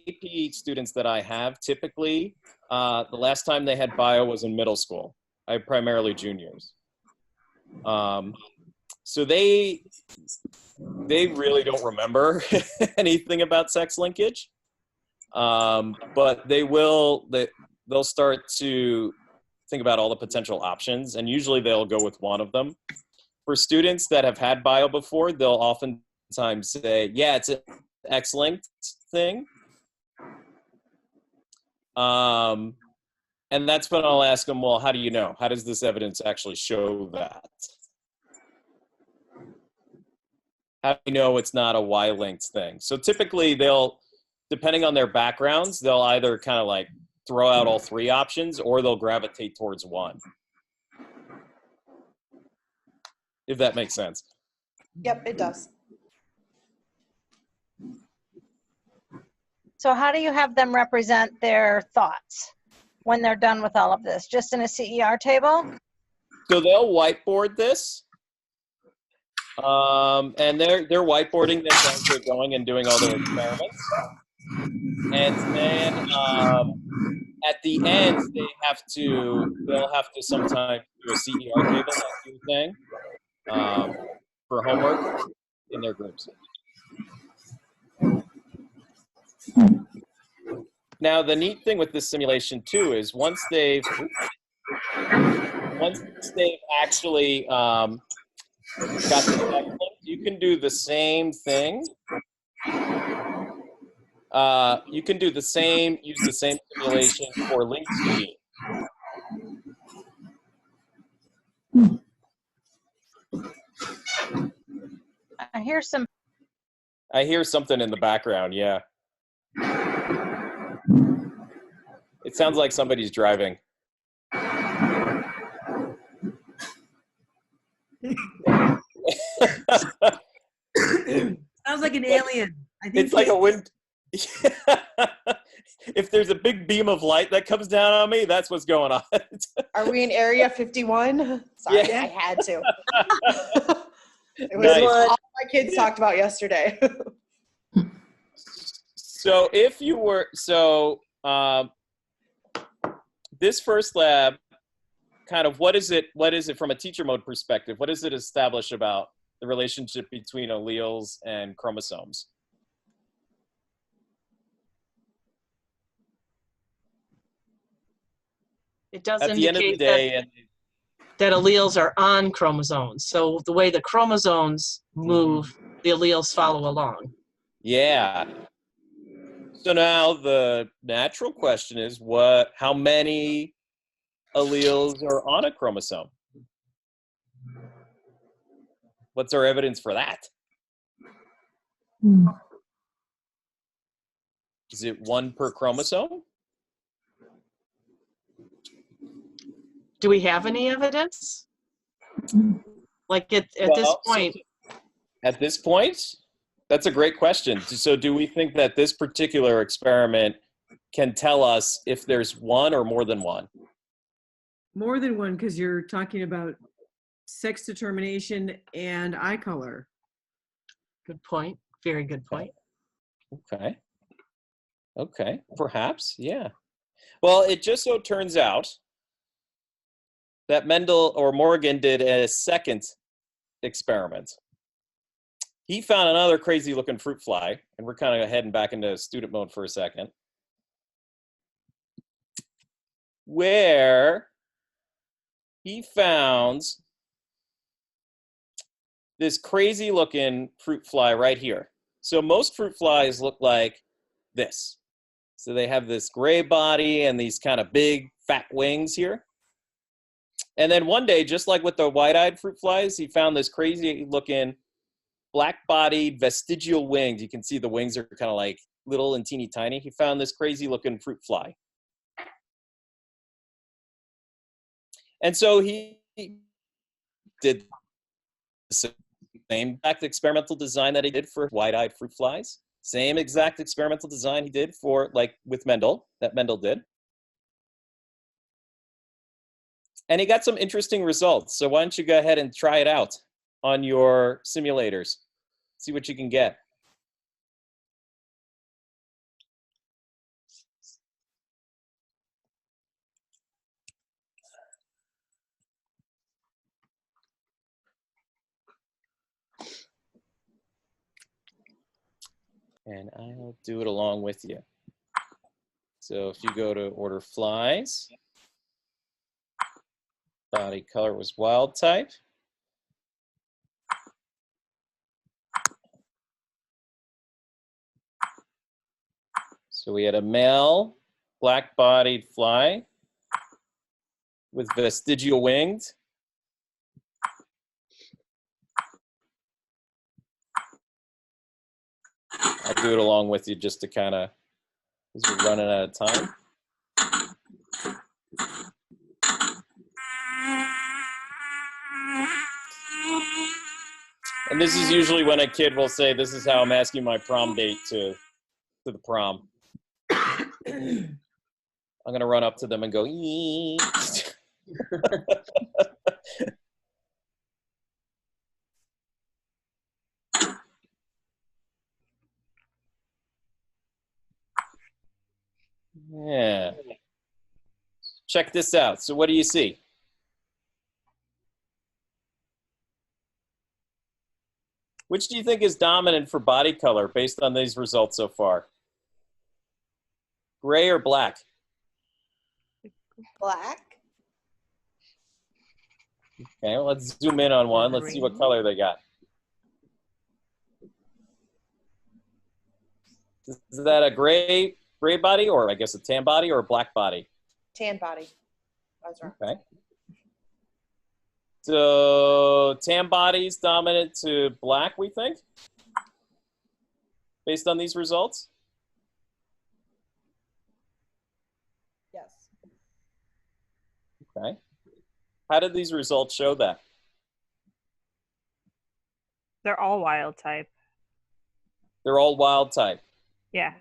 Speaker 1: AP students that I have typically, the last time they had bio was in middle school. I have primarily juniors. So they really don't remember anything about sex linkage. But they'll start to think about all the potential options, and usually they'll go with one of them. For students that have had bio before, they'll oftentimes say, yeah, it's an X-linked thing. And that's when I'll ask them, well, how do you know? How does this evidence actually show that? How do you know it's not a Y-linked thing? So typically depending on their backgrounds, they'll either kind of like throw out all three options, or they'll gravitate towards one. If that makes sense.
Speaker 6: Yep, it does.
Speaker 5: So how do you have them represent their thoughts when they're done with all of this? Just in a CER table?
Speaker 1: So they'll whiteboard this. And they're whiteboarding this as they're going and doing all their experiments. And then at the end, they'll have to sometimes do a CER table, like you were saying, for homework in their groups. Now, the neat thing with this simulation too is once they've actually got the link, you can do the same thing. You can use the same simulation for linked genes. I hear something in the background, yeah. It sounds like somebody's driving.
Speaker 16: Sounds like an alien. I think
Speaker 1: it's like a wind. If there's a big beam of light that comes down on me, that's what's going on.
Speaker 6: Are we in Area 51? Sorry,
Speaker 1: Yeah.
Speaker 6: I had to. It was
Speaker 1: Nice.
Speaker 6: all my kids talked about yesterday.
Speaker 1: So this first lab, kind of what is it from a teacher mode perspective? What does it establish about the relationship between alleles and chromosomes?
Speaker 4: It does
Speaker 1: At the end of the
Speaker 4: indicate
Speaker 1: day,
Speaker 4: that alleles are on chromosomes. So the way the chromosomes move, the alleles follow along.
Speaker 1: yeah. So now the natural question is how many alleles are on a chromosome? What's our evidence for that? Is it one per chromosome?
Speaker 4: Do we have any evidence? Like at this point?
Speaker 1: At this point? That's a great question. So do we think that this particular experiment can tell us if there's one or more than one?
Speaker 16: More than one, because you're talking about sex determination and eye color.
Speaker 4: Good point. Very good point.
Speaker 1: Okay. Perhaps, yeah. Well, it just so turns out that Mendel or Morgan did a second experiment. He found another crazy looking fruit fly, and we're kind of heading back into student mode for a second, where he found this crazy looking fruit fly right here. So most fruit flies look like this. So they have this gray body and these kind of big fat wings here. And then one day, just like with the white-eyed fruit flies, he found this crazy looking black-bodied vestigial wings. You can see the wings are kind of like little and teeny tiny. He found this crazy looking fruit fly. And so he did the same exact experimental design that he did for white-eyed fruit flies. Same exact experimental design he did for, like, with Mendel, that Mendel did. And he got some interesting results. So why don't you go ahead and try it out on your simulators. See what you can get. And I'll do it along with you. So if you go to order flies, body color was wild type. So we had a male black-bodied fly with vestigial wings. I'll do it along with you just to kind of, because we're running out of time. And this is usually when a kid will say, this is how I'm asking my prom date to the prom. I'm going to run up to them and go, eee. Yeah. Check this out. So what do you see? Which do you think is dominant for body color based on these results so far? Gray or black?
Speaker 6: Black.
Speaker 1: Okay, well, let's zoom in on one. Let's see what color they got. Is that a gray body, or I guess a tan body, or a black body?
Speaker 6: Tan body. I was wrong.
Speaker 1: Okay. So tan body's dominant to black, we think, based on these results?
Speaker 7: Yes.
Speaker 1: Okay. How did these results show that?
Speaker 11: They're all wild type.
Speaker 1: They're all wild type.
Speaker 11: Yeah.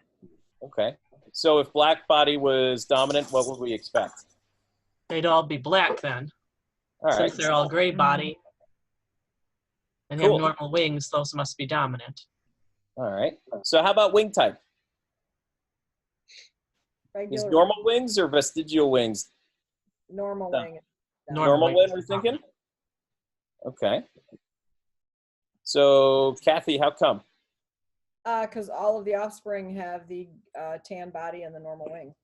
Speaker 1: Okay. So if black body was dominant, what would we expect?
Speaker 4: They'd all be black then.
Speaker 1: All right.
Speaker 4: Since they're all gray body and
Speaker 1: Cool.
Speaker 4: have normal wings, those must be dominant.
Speaker 1: All right. So how about wing type? Is
Speaker 7: Regular.
Speaker 1: normal wings or vestigial wings?
Speaker 7: Normal
Speaker 1: No.
Speaker 7: wing.
Speaker 1: Normal wing, we're thinking? Okay. So Kathy, how come?
Speaker 7: Because all of the offspring have the tan body and the normal wing.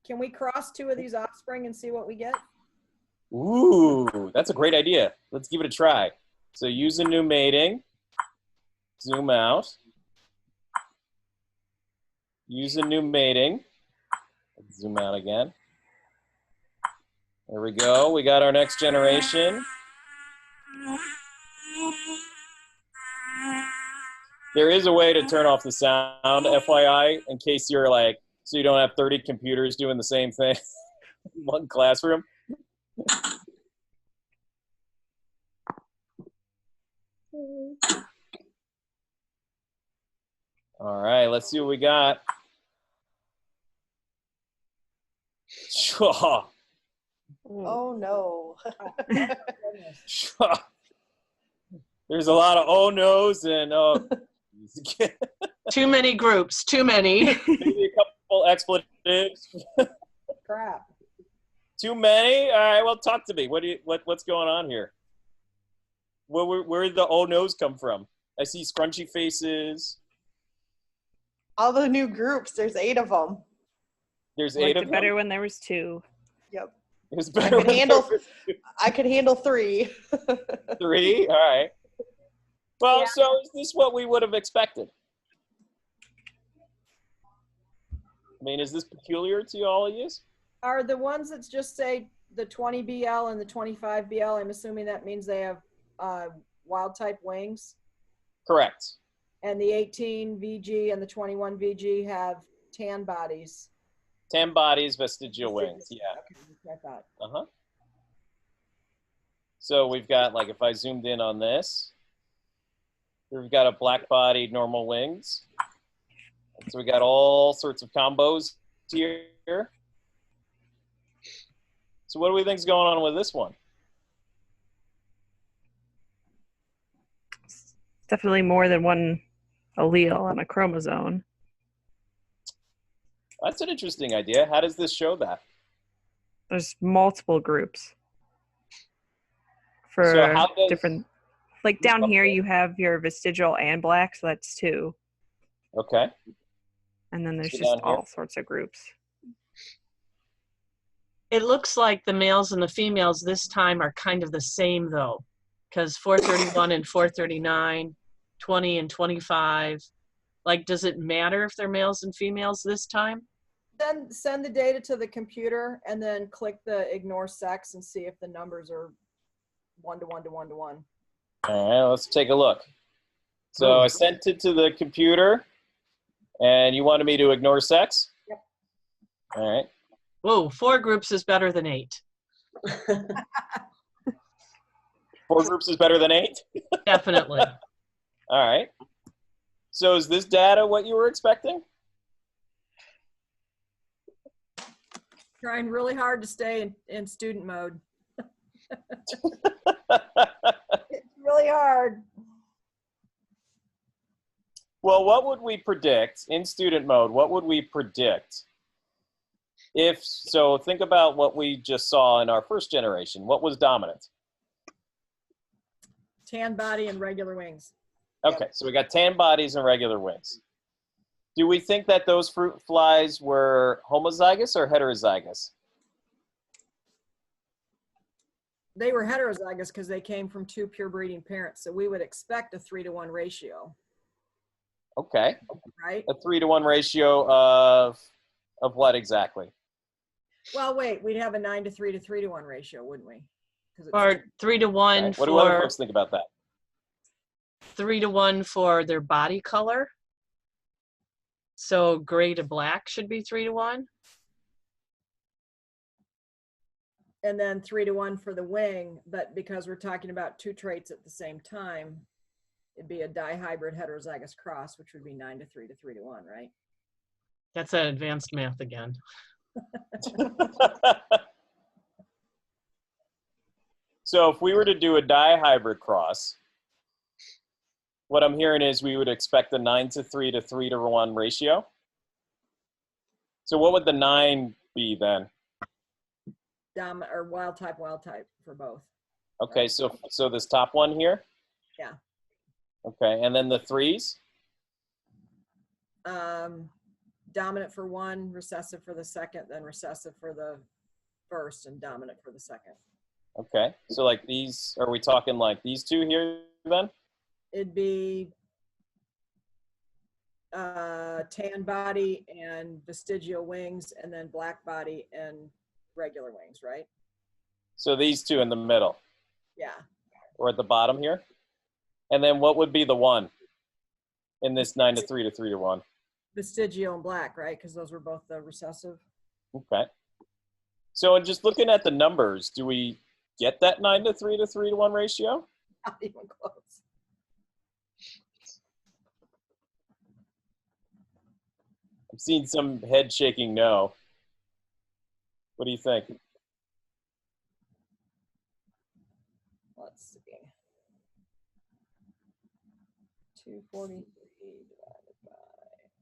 Speaker 7: Can we cross two of these offspring and see what we get?
Speaker 1: Ooh, that's a great idea. Let's give it a try. So use a new mating. Zoom out. Use a new mating. Let's zoom out again. There we go. We got our next generation. There is a way to turn off the sound, FYI, in case you're like, so you don't have 30 computers doing the same thing in one classroom. All right, let's see what we got.
Speaker 6: Oh no.
Speaker 1: There's a lot of oh no's and
Speaker 4: Too many groups, too many.
Speaker 1: maybe a couple expletives.
Speaker 7: Crap.
Speaker 1: Too many? All right, well, talk to me. What's going on here? Where did the oh no's come from? I see scrunchy faces.
Speaker 6: All the new groups, there's 8 of them.
Speaker 1: There's
Speaker 11: Liked
Speaker 1: 8 of
Speaker 11: it better
Speaker 1: them.
Speaker 11: when there was 2.
Speaker 6: Yep.
Speaker 1: It was better when
Speaker 6: I could handle 3.
Speaker 1: 3. All right. Well, so is this what we would have expected? I mean, is this peculiar to all of you?
Speaker 7: Are the ones that just say the 20 BL and the 25 BL, I'm assuming that means they have wild type wings?
Speaker 1: Correct.
Speaker 7: And the 18 VG and the 21 VG have tan bodies.
Speaker 1: Tan bodies, vestigial wings. Yeah.
Speaker 7: Okay, that's what I thought.
Speaker 1: Uh-huh. So we've got, like, if I zoomed in on this, we've got a black-bodied normal wings. So we got all sorts of combos here. So what do we think's going on with this one?
Speaker 11: Definitely more than one allele on a chromosome.
Speaker 1: That's an interesting idea. How does this show that?
Speaker 11: There's multiple groups for
Speaker 1: So how does-
Speaker 11: different, like down here you have your vestigial and black, so that's 2.
Speaker 1: Okay.
Speaker 11: And then there's
Speaker 1: So
Speaker 11: just
Speaker 1: down here?
Speaker 11: all sorts of groups.
Speaker 4: It looks like the males and the females this time are kind of the same though, because 431 and 439, 20 and 25. Like, does it matter if they're males and females this time?
Speaker 7: Then send the data to the computer and then click the ignore sex and see if the numbers are 1 to 1 to 1 to 1.
Speaker 1: All right, let's take a look. So I sent it to the computer, and you wanted me to ignore sex?
Speaker 7: Yep.
Speaker 1: All right.
Speaker 4: Whoa, 4 groups is better than 8.
Speaker 1: 4 groups is better than 8?
Speaker 4: Definitely.
Speaker 1: All right. So is this data what you were expecting?
Speaker 7: Trying really hard to stay in student mode. It's really hard.
Speaker 1: Well, what would we predict in student mode? What would we predict if, so think about what we just saw in our first generation. What was dominant?
Speaker 7: Tan body and regular wings.
Speaker 1: Okay, so we got tan bodies and regular wings. Do we think that those fruit flies were homozygous or heterozygous?
Speaker 7: They were heterozygous because they came from 2 pure breeding parents. So we would expect a 3 to 1 ratio,
Speaker 1: Okay,
Speaker 7: right?
Speaker 1: a 3 to 1 ratio of what exactly?
Speaker 7: Well, wait, we'd have a 9 to 3 to 3 to 1 ratio, wouldn't we? 'Cause it's
Speaker 4: Or 3 to 1
Speaker 1: Right. What do other
Speaker 4: for
Speaker 1: folks think about that?
Speaker 4: 3 to 1 for their body color. So gray to black should be 3 to 1.
Speaker 7: and then 3 to 1 for the wing, but because we're talking about 2 traits at the same time, it'd be a dihybrid heterozygous cross, which would be 9 to 3 to 3 to 1, right?
Speaker 4: That's that advanced math again.
Speaker 1: So if we were to do a dihybrid cross, what I'm hearing is we would expect a 9 to 3 to 3 to 1 ratio. So what would the 9 be then?
Speaker 7: Or wild type for both.
Speaker 1: Okay, so this top one here?
Speaker 7: Yeah.
Speaker 1: Okay, and then the 3s?
Speaker 7: Dominant for 1, recessive for the 2nd, then recessive for the 1st, and dominant for the 2nd.
Speaker 1: Okay, so like these, are we talking like these 2 here then?
Speaker 7: It'd be tan body and vestigial wings, and then black body and regular wings, right?
Speaker 1: So these 2 in the middle,
Speaker 7: Yeah.
Speaker 1: or at the bottom here? And then what would be the 1 in this 9 to 3 to 3 to 1?
Speaker 7: Vestigial and black, right? Because those were both the recessive.
Speaker 1: Okay. So in just looking at the numbers, do we get that 9 to 3 to 3 to 1 ratio?
Speaker 7: Not even close.
Speaker 1: I've seen some head shaking no. What do you think?
Speaker 7: Let's see. 243 divided by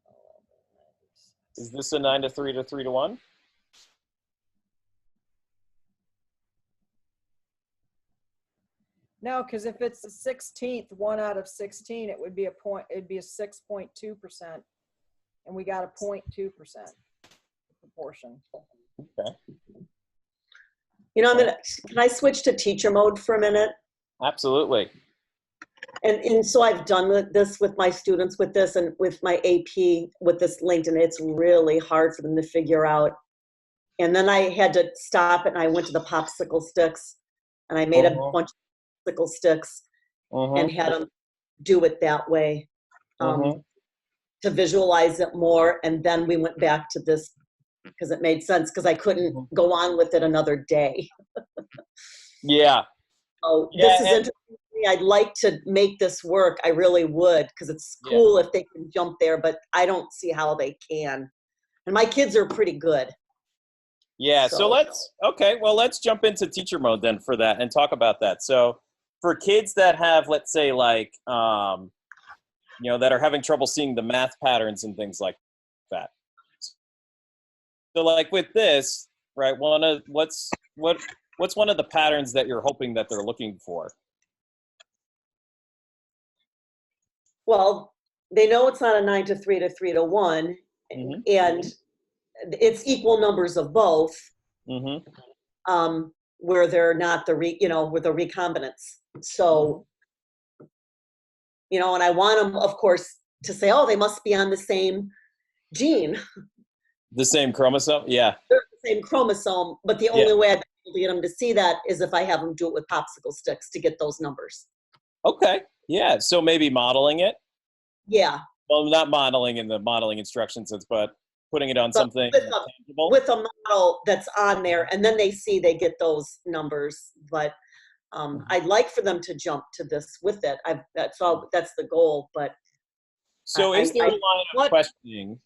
Speaker 7: 11.
Speaker 1: Is this a 9 to 3 to 3 to 1?
Speaker 7: No, because if it's the 16th, 1 out of 16, it would be a point. It'd be a 6.2%, and we got a 0.2% proportion.
Speaker 1: Okay.
Speaker 2: You know, can I switch to teacher mode for a minute?
Speaker 1: Absolutely.
Speaker 2: And so I've done this with my students with this and with my AP with this linked, and it's really hard for them to figure out. And then I had to stop it, and I went to the popsicle sticks, and I made a bunch of popsicle sticks and had them do it that way to visualize it more. And then we went back to this because it made sense, because I couldn't go on with it another day.
Speaker 1: Yeah.
Speaker 2: So this is interesting. I'd like to make this work. I really would, because it's cool if they can jump there, but I don't see how they can. And my kids are pretty good.
Speaker 1: Yeah, so let's jump into teacher mode then for that and talk about that. So for kids that have, let's say, like, that are having trouble seeing the math patterns and things like that. So like with this, right, what's one of the patterns that you're hoping that they're looking for?
Speaker 2: Well, they know it's not a 9 to 3 to 3 to 1, and it's equal numbers of both, where they're not with the recombinants. So, and I want them, of course, to say, oh, they must be on the same gene.
Speaker 1: The same chromosome? Yeah.
Speaker 2: They're the same chromosome, but the only way I'd be able to get them to see that is if I have them do it with popsicle sticks to get those numbers.
Speaker 1: Okay. Yeah. So maybe modeling it?
Speaker 2: Yeah.
Speaker 1: Well, not modeling in the modeling instruction sense, but putting it on something tangible.
Speaker 2: With a model that's on there, and then they get those numbers. But I'd like for them to jump to this with it. That's the goal. But
Speaker 1: so is there a line of questioning?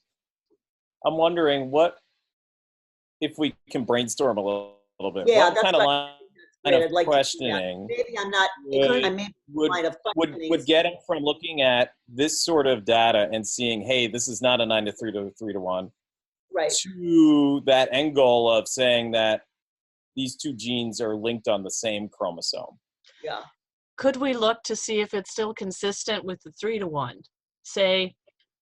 Speaker 1: I'm wondering if we can brainstorm a little bit.
Speaker 2: Yeah,
Speaker 1: what kind of line of questioning
Speaker 2: maybe I'm not.
Speaker 1: would get them from looking at this sort of data and seeing, hey, this is not a 9 to 3 to 3 to 1,
Speaker 2: right?
Speaker 1: To that end goal of saying that these two genes are linked on the same chromosome.
Speaker 2: Yeah.
Speaker 4: Could we look to see if it's still consistent with the 3 to 1? Say,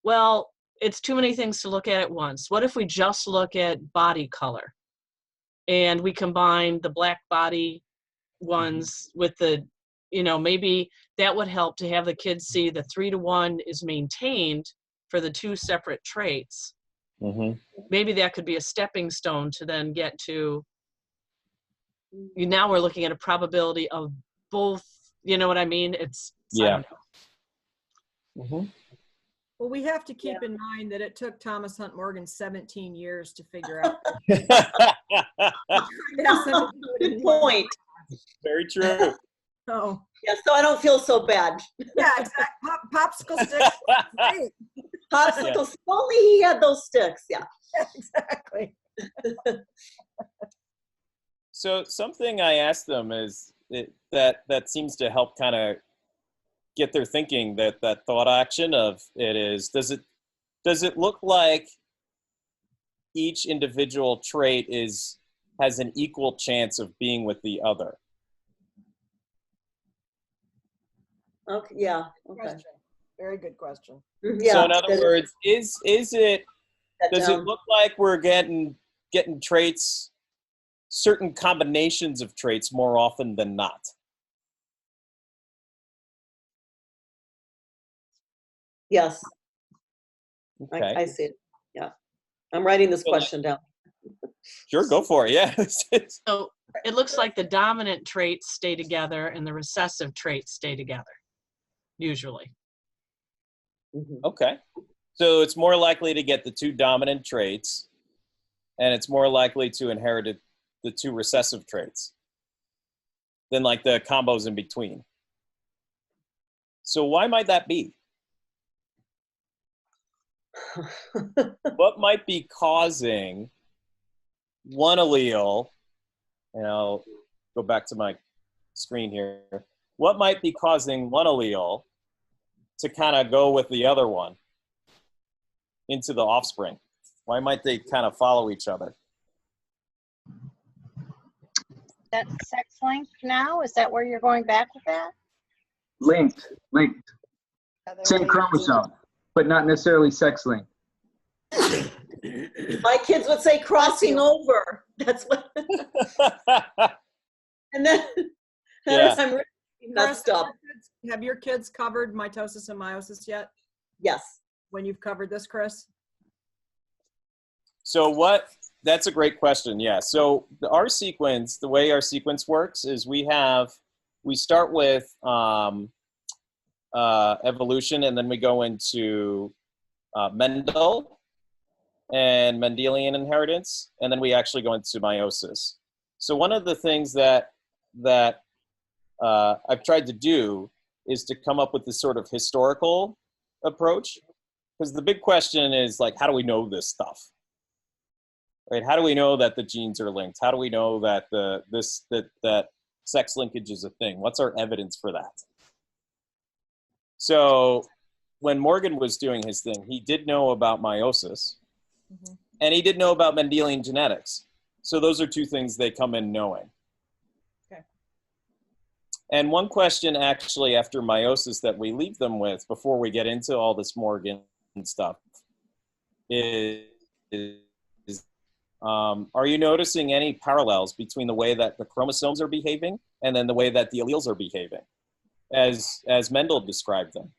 Speaker 4: well, it's too many things to look at once. What if we just look at body color and we combine the black body ones with the, maybe that would help to have the kids see the 3 to 1 is maintained for the two separate traits. Maybe that could be a stepping stone to then get to, now we're looking at a probability of both, you know what I mean? It's,
Speaker 1: yeah.
Speaker 7: Well, we have to keep in mind that it took Thomas Hunt Morgan 17 years to figure out.
Speaker 2: Good point.
Speaker 1: Very true.
Speaker 7: Oh.
Speaker 2: Yeah, so I don't feel so bad.
Speaker 7: Yeah, exactly. Popsicle sticks. Great.
Speaker 2: Popsicle sticks. Only he had those sticks. Yeah.
Speaker 7: Exactly.
Speaker 1: So something I asked them is that seems to help kind of get their thinking, that thought action of it is, does it look like each individual trait has an equal chance of being with the other?
Speaker 2: Okay. Yeah. Okay.
Speaker 7: Question. Very good question.
Speaker 2: Yeah.
Speaker 1: So in other words, does it look like we're getting traits, certain combinations of traits more often than not?
Speaker 2: Yes.
Speaker 1: Okay.
Speaker 2: I see it. Yeah. I'm writing this question down.
Speaker 1: Sure, go for it. Yeah.
Speaker 4: So it looks like the dominant traits stay together and the recessive traits stay together, usually.
Speaker 1: Okay. So it's more likely to get the two dominant traits, and it's more likely to inherit the two recessive traits than like the combos in between. So why might that be? What might be causing one allele, and I'll go back to my screen here. What might be causing one allele to kind of go with the other one into the offspring? Why might they kind of follow each other?
Speaker 5: That sex linked now? Is that where you're going back with that?
Speaker 9: Linked. Same chromosome, but not necessarily sex linked.
Speaker 2: My kids would say crossing over. That's what. And then, messed up.
Speaker 7: Have your kids covered mitosis and meiosis yet?
Speaker 2: Yes.
Speaker 7: When you've covered this, Chris?
Speaker 1: So that's a great question. Yeah. So our sequence, the way our sequence works is we start with evolution, and then we go into Mendel and Mendelian inheritance, and then we actually go into meiosis. So one of the things that I've tried to do is to come up with this sort of historical approach, because the big question is like, how do we know this stuff? Right? How do we know that the genes are linked? How do we know that that sex linkage is a thing? What's our evidence for that? So when Morgan was doing his thing, he did know about meiosis, and he did know about Mendelian genetics. So those are two things they come in knowing.
Speaker 7: Okay.
Speaker 1: And one question actually after meiosis that we leave them with before we get into all this Morgan stuff is are you noticing any parallels between the way that the chromosomes are behaving and then the way that the alleles are behaving, as Mendel described them?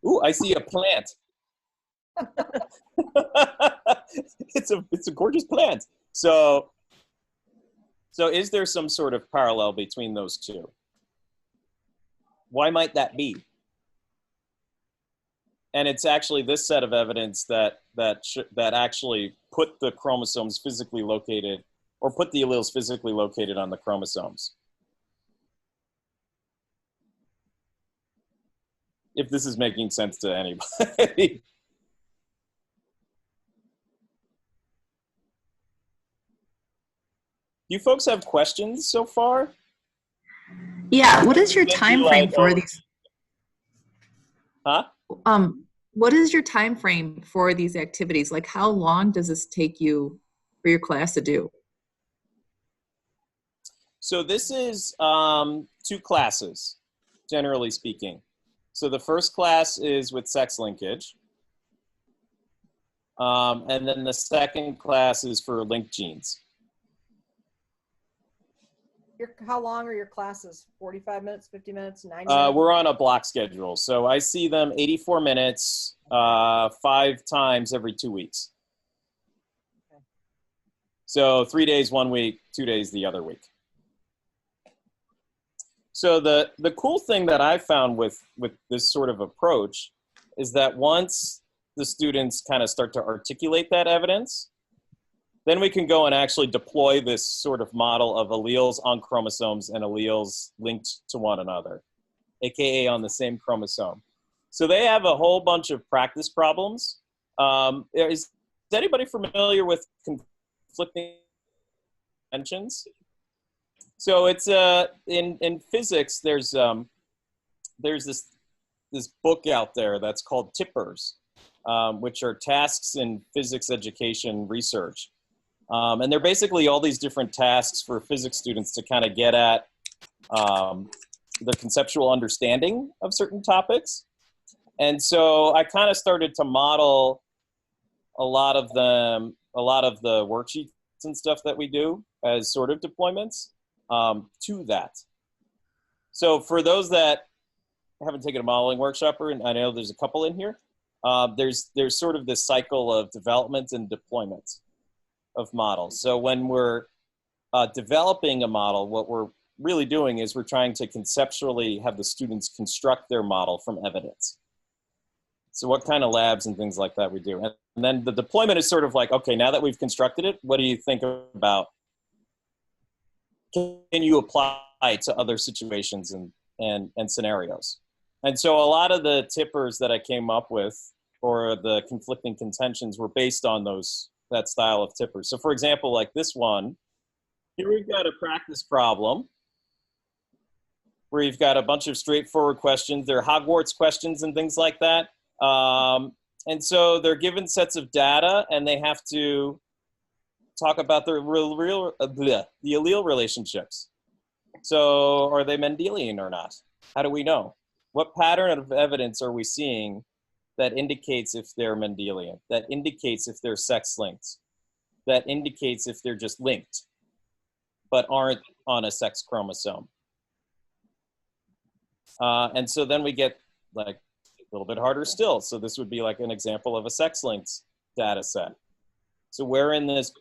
Speaker 1: Ooh, I see a plant. It's a gorgeous plant. So is there some sort of parallel between those two? Why might that be? And it's actually this set of evidence that actually put the chromosomes physically located, or put the alleles physically located on the chromosomes. If this is making sense to anybody. You folks have questions so far?
Speaker 15: Yeah, what is your time frame for these?
Speaker 1: Huh?
Speaker 15: What is your time frame for these activities? Like, how long does this take you for your class to do?
Speaker 1: So this is 2 classes, generally speaking. So the first class is with sex linkage. And then the second class is for linked genes.
Speaker 7: How long are your classes? 45 minutes, 50 minutes, 90 minutes?
Speaker 1: We're on a block schedule. So I see them 84 minutes, 5 times every 2 weeks.
Speaker 7: Okay.
Speaker 1: So 3 days 1 week, 2 days the other week. So the cool thing that I found with this sort of approach is that once the students kind of start to articulate that evidence, then we can go and actually deploy this sort of model of alleles on chromosomes and alleles linked to one another, AKA on the same chromosome. So they have a whole bunch of practice problems. Is anybody familiar with conflicting contentions? So it's in physics. There's this book out there that's called TIPPERS, which are tasks in physics education research. And they're basically all these different tasks for physics students to kind of get at the conceptual understanding of certain topics. And so I kind of started to model a lot of the worksheets and stuff that we do as sort of deployments to that. So for those that haven't taken a modeling workshop, and I know there's a couple in here, there's sort of this cycle of development and deployment of models. So when we're developing a model, what we're really doing is we're trying to conceptually have the students construct their model from evidence. So what kind of labs and things like that we do. And then the deployment is sort of like, okay, now that we've constructed it, what do you think about, can you apply it to other situations and scenarios? And so a lot of the tippers that I came up with, or the conflicting contentions, were based on that style of tipper. So for example, like this one, here we've got a practice problem where you've got a bunch of straightforward questions. They're Hogwarts questions and things like that. And so they're given sets of data and they have to talk about the allele relationships. So are they Mendelian or not? How do we know? What pattern of evidence are we seeing that indicates if they're Mendelian, that indicates if they're sex linked, that indicates if they're just linked? but aren't on a sex chromosome. And so then we get like a little bit harder still. So this would be like an example of a sex-linked data set. So where in this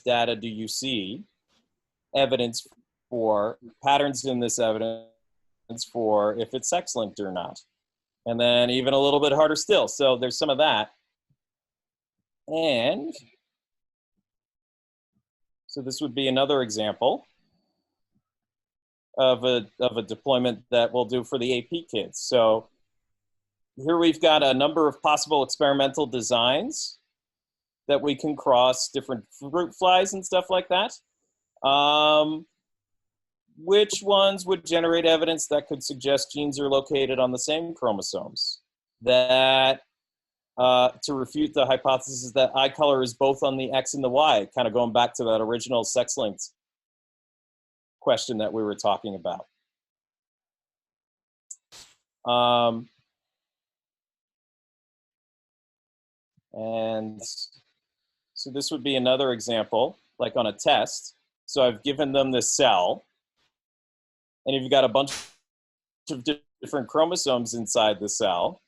Speaker 1: data do you see evidence for patterns in this evidence for if it's sex-linked or not? And then even a little bit harder still. So there's some of that. And so this would be another example of a deployment that we'll do for the AP kids. So here we've got a number of possible experimental designs that we can cross different fruit flies and stuff like that. Which ones would generate evidence that could suggest genes are located on the same chromosomes? That to refute the hypothesis that eye color is both on the X and the Y, kind of going back to that original sex-linked question that we were talking about. And so this would be another example, like on a test. So I've given them this cell, and you've got a bunch of different chromosomes inside the cell.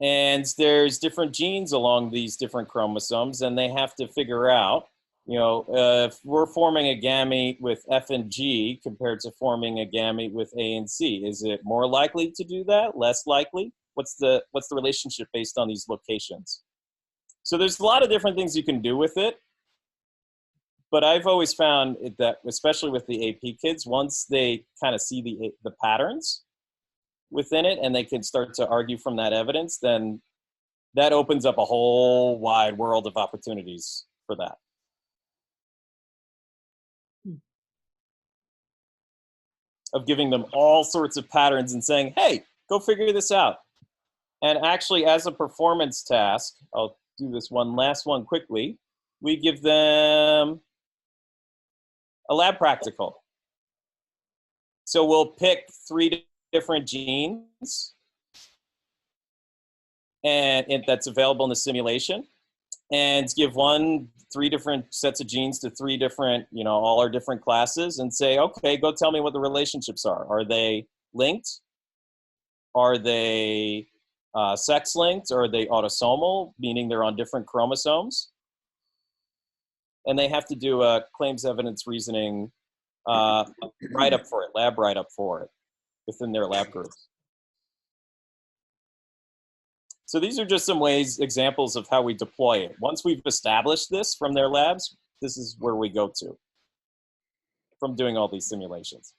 Speaker 1: And there's different genes along these different chromosomes, and they have to figure out, you know, if we're forming a gamete with F and G compared to forming a gamete with A and C, is it more likely to do that, less likely? What's the relationship based on these locations? So there's a lot of different things you can do with it. But I've always found that, especially with the AP kids, once they kind of see the patterns within it and they can start to argue from that evidence, then that opens up a whole wide world of opportunities for that. Of giving them all sorts of patterns and saying, hey, go figure this out. And actually, as a performance task, I'll do this last one quickly. We give them a lab practical. So we'll pick 3 different genes and that's available in the simulation, and give 3 different sets of genes to 3 different, you know, all our different classes, and say, okay, go tell me what the relationships are. Are they linked? Are they sex-linked? Or are they autosomal, meaning they're on different chromosomes? And they have to do a claims evidence reasoning write-up for it, lab write-up for it within their lab groups. So these are just some examples of how we deploy it. Once we've established this from their labs, this is where we go to from doing all these simulations.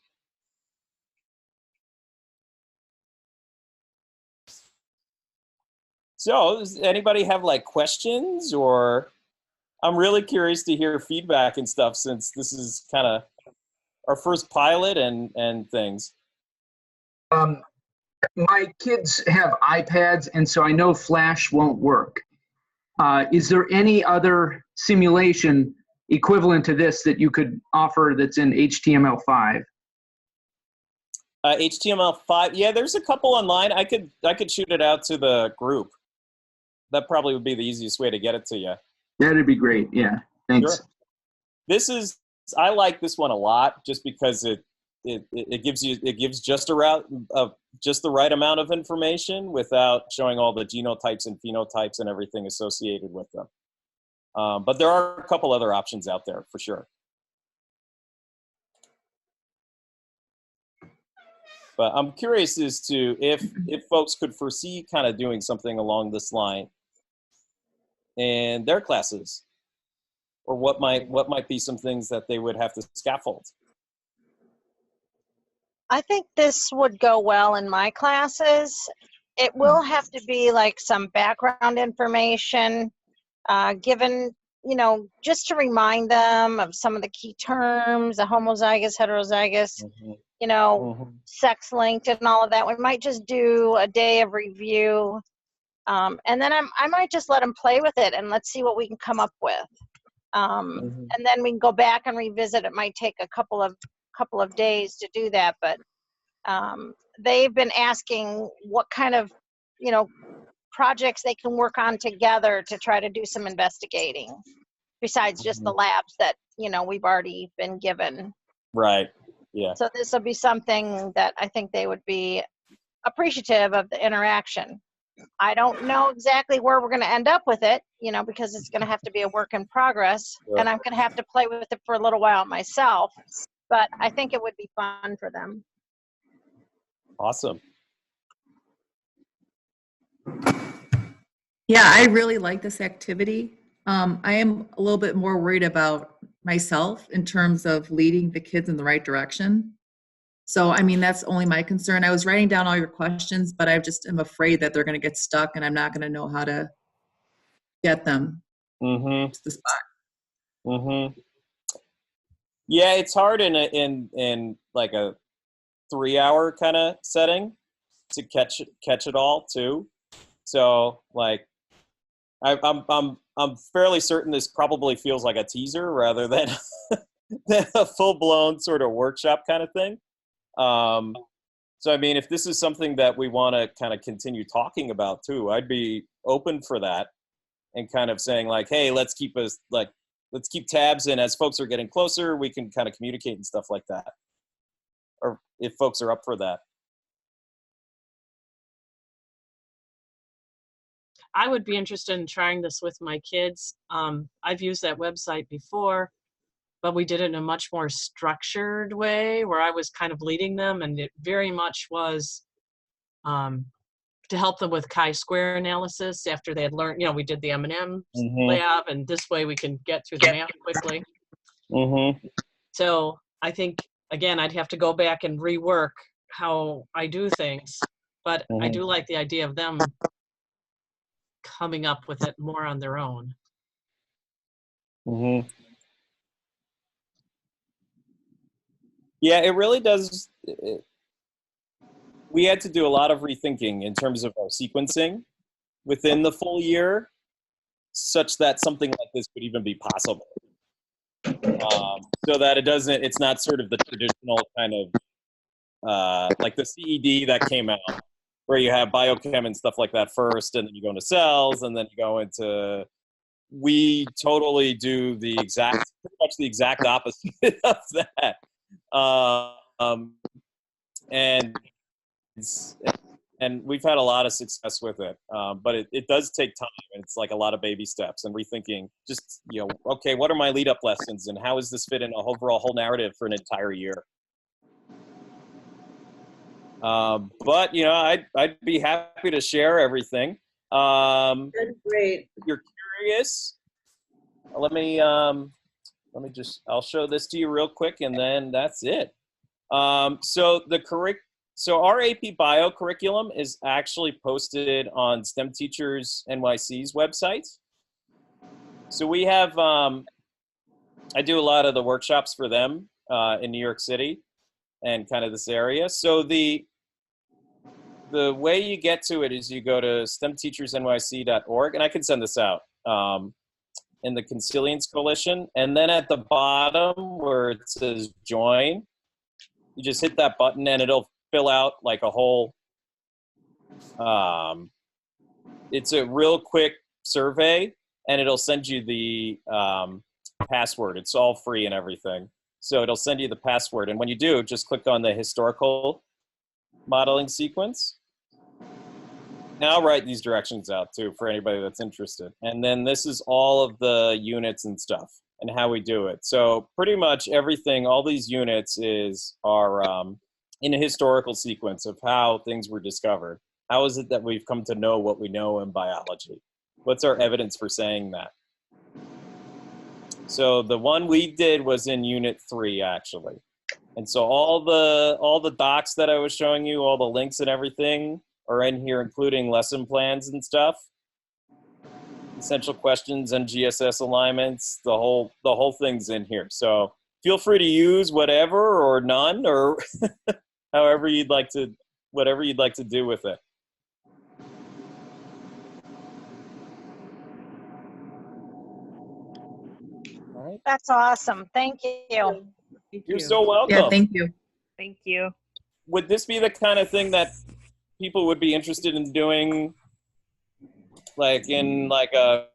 Speaker 1: So does anybody have like questions, or I'm really curious to hear feedback and stuff, since this is kind of our first pilot and things.
Speaker 9: My kids have iPads, and so I know Flash won't work. Is there any other simulation equivalent to this that you could offer that's in HTML5?
Speaker 1: HTML5, yeah, there's a couple online. I could shoot it out to the group. That probably would be the easiest way to get it to you.
Speaker 9: That'd be great. Yeah, thanks.
Speaker 1: Sure. I like this one a lot, just because it gives just the right amount of information without showing all the genotypes and phenotypes and everything associated with them. But there are a couple other options out there for sure. But I'm curious as to if folks could foresee kind of doing something along this line in their classes, or what might be some things that they would have to scaffold.
Speaker 5: I think this would go well in my classes. It will have to be like some background information given, you know, just to remind them of some of the key terms, the homozygous, heterozygous, you know, sex-linked and all of that. We might just do a day of review. And then I might just let them play with it and let's see what we can come up with. And then we can go back and revisit. It might take a couple of days to do that, but they've been asking what kind of, you know, projects they can work on together to try to do some investigating, besides just the labs that, we've already been given.
Speaker 1: Right. Yeah.
Speaker 5: So this will be something that I think they would be appreciative of the interaction. I don't know exactly where we're going to end up with it, because it's going to have to be a work in progress, and I'm going to have to play with it for a little while myself, but I think it would be fun for them.
Speaker 1: Awesome.
Speaker 15: Yeah, I really like this activity. I am a little bit more worried about myself in terms of leading the kids in the right direction. So, I mean, that's only my concern. I was writing down all your questions, but I just am afraid that they're going to get stuck and I'm not going to know how to get them to the spot.
Speaker 1: Yeah, it's hard in like a 3-hour kind of setting to catch it all too. So like, I'm fairly certain this probably feels like a teaser rather than than a full-blown sort of workshop kind of thing. So I mean, if this is something that we want to kind of continue talking about too, I'd be open for that, and kind of saying like, hey, let's keep tabs, and as folks are getting closer, we can kind of communicate and stuff like that. Or if folks are up for that.
Speaker 4: I would be interested in trying this with my kids. I've used that website before, but we did it in a much more structured way where I was kind of leading them, and it very much was to help them with chi-square analysis after they had learned, we did the M&M lab, and this way we can get through the math quickly. So I think, again, I'd have to go back and rework how I do things, but I do like the idea of them coming up with it more on their own.
Speaker 1: Yeah, it really does. We had to do a lot of rethinking in terms of our sequencing within the full year, such that something like this could even be possible. So that it's not sort of the traditional kind of, like the CED that came out, where you have biochem and stuff like that first, and then you go into cells, and then you go into, we totally do pretty much the exact opposite of that. And we've had a lot of success with it, but it does take time, and it's like a lot of baby steps and rethinking just, okay, what are my lead up lessons, and how does this fit in a whole narrative for an entire year? But I'd be happy to share everything.
Speaker 2: That's great.
Speaker 1: If you're curious, I'll show this to you real quick, and then that's it. So our AP Bio curriculum is actually posted on STEM Teachers NYC's website. So we have, I do a lot of the workshops for them in New York City and kind of this area. So the way you get to it is you go to stemteachersnyc.org, and I can send this out, in the Consilience Coalition. And then at the bottom where it says join, you just hit that button and it'll fill out like a whole, it's a real quick survey, and it'll send you the password. It's all free and everything. So it'll send you the password. And when you do, just click on the historical modeling sequence. Now I'll write these directions out too for anybody that's interested. And then this is all of the units and stuff and how we do it. So pretty much everything, all these units are in a historical sequence of how things were discovered. How is it that we've come to know what we know in biology? What's our evidence for saying that? So the one we did was in Unit 3, actually. And so all the docs that I was showing you, all the links and everything are in here, including lesson plans and stuff, essential questions and GSS alignments. The whole thing's in here. So feel free to use whatever or none or however you'd like to, whatever you'd like to do with it. All right.
Speaker 5: That's awesome. Thank you.
Speaker 1: You're so welcome.
Speaker 15: Yeah, thank you.
Speaker 11: Thank you.
Speaker 1: Would this be the kind of thing that people would be interested in doing, like in like a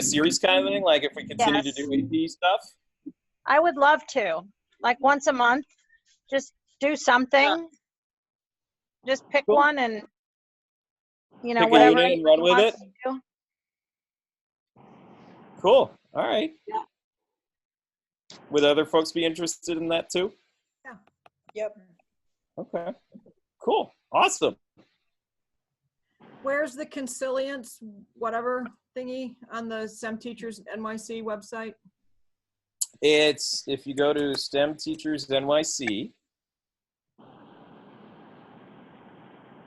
Speaker 1: series kind of thing? Like if we continue to do AP stuff?
Speaker 5: I would love to, like once a month, just do something. Just pick one and, you know,
Speaker 1: Pick a
Speaker 5: whatever
Speaker 1: unit and run with
Speaker 5: wants
Speaker 1: it.
Speaker 5: to do.
Speaker 1: Cool. All right. Would other folks be interested in that too?
Speaker 7: Yep.
Speaker 1: Okay. Cool. Awesome.
Speaker 7: Where's the Consilience, whatever thingy on the STEM Teachers NYC website?
Speaker 1: It's, if you go to STEM Teachers NYC,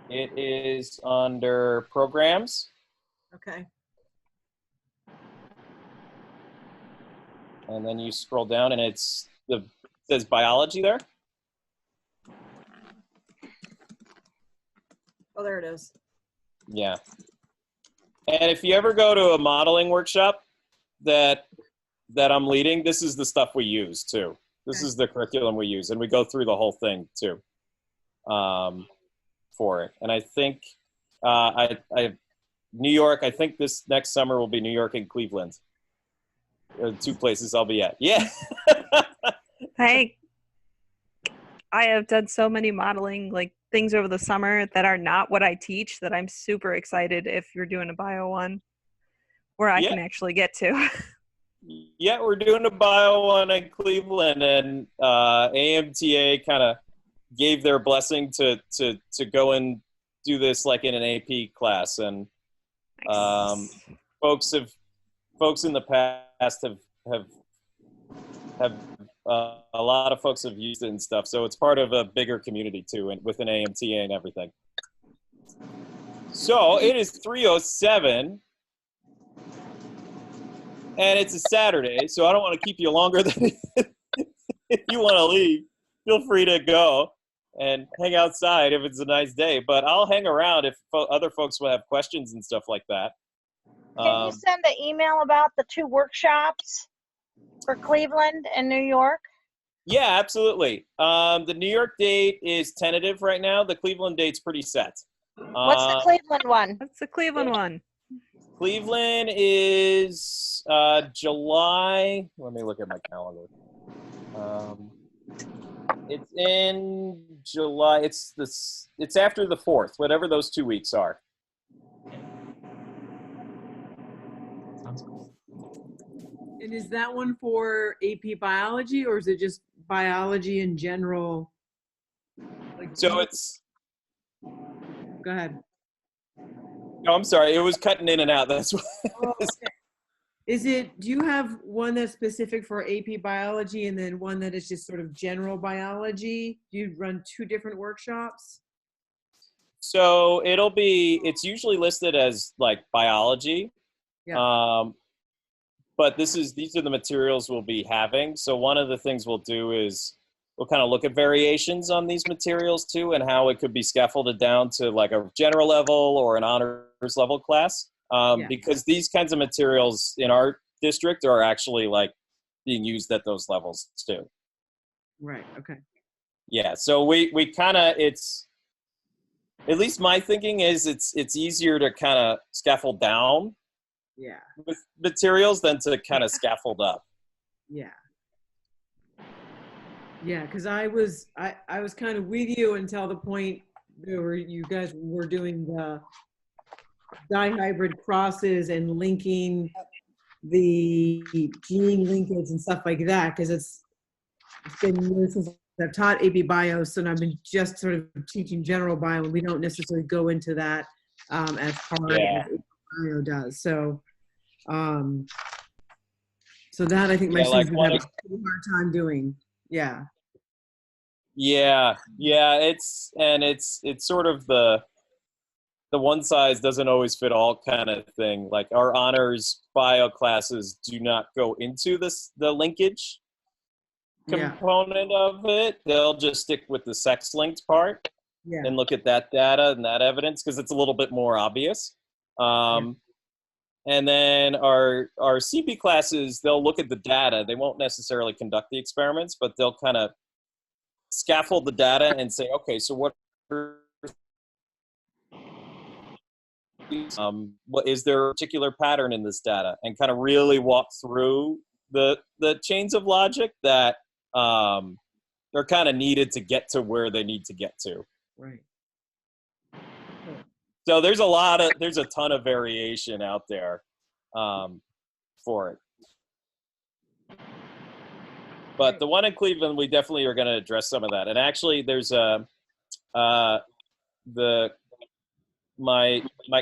Speaker 1: it is under programs,
Speaker 7: Okay.
Speaker 1: and then you scroll down and it says biology there.
Speaker 7: Oh, there it is.
Speaker 1: Yeah. And if you ever go to a modeling workshop that I'm leading, this is the stuff we use too. This is the curriculum we use, and we go through the whole thing too for it. And I think New York, I think this next summer will be New York and Cleveland. Two places I'll be at. Yeah.
Speaker 11: I have done so many modeling like things over the summer that are not what I teach that I'm super excited if you're doing a bio one where I can actually get to.
Speaker 1: Yeah, we're doing a bio one in Cleveland, and AMTA kind of gave their blessing to go and do this like in an AP class, and folks in the past have a lot of folks have used it and stuff, so it's part of a bigger community too, and within AMTA and everything. So it is 3:07. And it's a Saturday, so I don't want to keep you longer than if you want to leave. Feel free to go and hang outside if it's a nice day. But I'll hang around if other folks will have questions and stuff like that.
Speaker 5: Can you send an email about the 2 workshops for Cleveland and New York?
Speaker 1: Yeah, absolutely. The New York date is tentative right now. The Cleveland date's pretty set.
Speaker 5: What's the Cleveland one?
Speaker 11: What's the Cleveland one?
Speaker 1: Cleveland is July. Let me look at my calendar. It's in July. It's after the 4th, whatever those 2 weeks are.
Speaker 16: And is that one for AP biology, or is it just biology in general? Like,
Speaker 1: so it's.
Speaker 16: Go ahead.
Speaker 1: No, I'm sorry. It was cutting in and out. That's what.
Speaker 16: Oh, okay. Is it? Do you have one that's specific for AP biology, and then one that is just sort of general biology? Do you run 2 different workshops?
Speaker 1: So it's usually listed as like biology.
Speaker 16: Yeah.
Speaker 1: But these are the materials we'll be having. So one of the things we'll do is we'll kind of look at variations on these materials too, and how it could be scaffolded down to like a general level or an honors level class. Because these kinds of materials in our district are actually like being used at those levels too.
Speaker 16: Right. Okay.
Speaker 1: Yeah. So we kind of, it's, at least my thinking is it's easier to kind of scaffold down with materials than to kind of scaffold up.
Speaker 16: Yeah. Yeah, because I was kind of with you until the point where you guys were doing the dihybrid crosses and linking the gene linkage and stuff like that, because it's been years since I've taught AP Bio, so I've been just sort of teaching general bio, and we don't necessarily go into that as hard as AP Bio does. So, so that I think my students would have a pretty hard time doing. Yeah.
Speaker 1: Yeah. It's sort of the one size doesn't always fit all kind of thing. Like our honors bio classes do not go into the linkage component of it. They'll just stick with the sex linked part and look at that data and that evidence because it's a little bit more obvious. And then our CP classes, they'll look at the data. They won't necessarily conduct the experiments, but they'll kind of scaffold the data and say, okay, so what is there a particular pattern in this data, and kind of really walk through the chains of logic that are kind of needed to get to where they need to get to.
Speaker 16: Right.
Speaker 1: So there's a ton of variation out there for it. But the one in Cleveland, we definitely are going to address some of that. And actually, there's my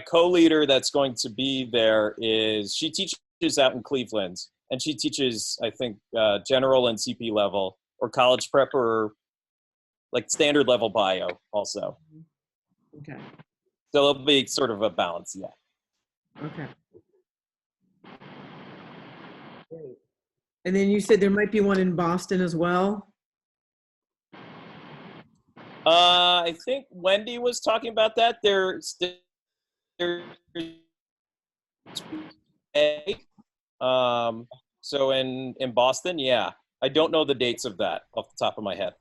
Speaker 1: co-leader that's going to be there she teaches out in Cleveland, and she teaches, I think, general and CP level, or college prep, or like standard level bio also.
Speaker 16: Okay.
Speaker 1: So it'll be sort of a balance, yeah.
Speaker 16: Okay. Great. And then you said there might be one in Boston as well.
Speaker 1: I think Wendy was talking about that. So in Boston, yeah. I don't know the dates of that off the top of my head.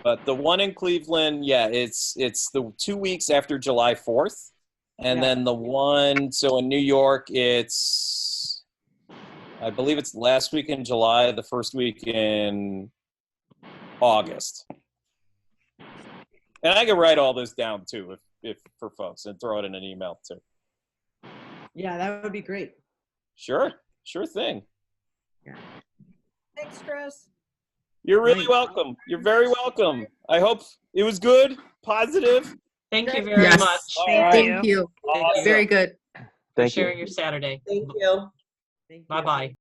Speaker 1: But the one in Cleveland, yeah, it's the 2 weeks after July 4th. And then the one, so in New York, I believe it's last week in July, the first week in August. And I can write all this down too, if for folks, and throw it in an email too.
Speaker 16: Yeah, that would be great.
Speaker 1: Sure thing.
Speaker 16: Yeah.
Speaker 7: Thanks, Chris.
Speaker 1: You're really welcome. You're very welcome. I hope it was good, positive.
Speaker 4: Thank you very
Speaker 15: Yes.
Speaker 4: much.
Speaker 15: Thank you.
Speaker 1: Awesome.
Speaker 15: Very good.
Speaker 4: For
Speaker 10: Thank you.
Speaker 4: sharing your Saturday.
Speaker 2: Thank you.
Speaker 4: Bye-bye.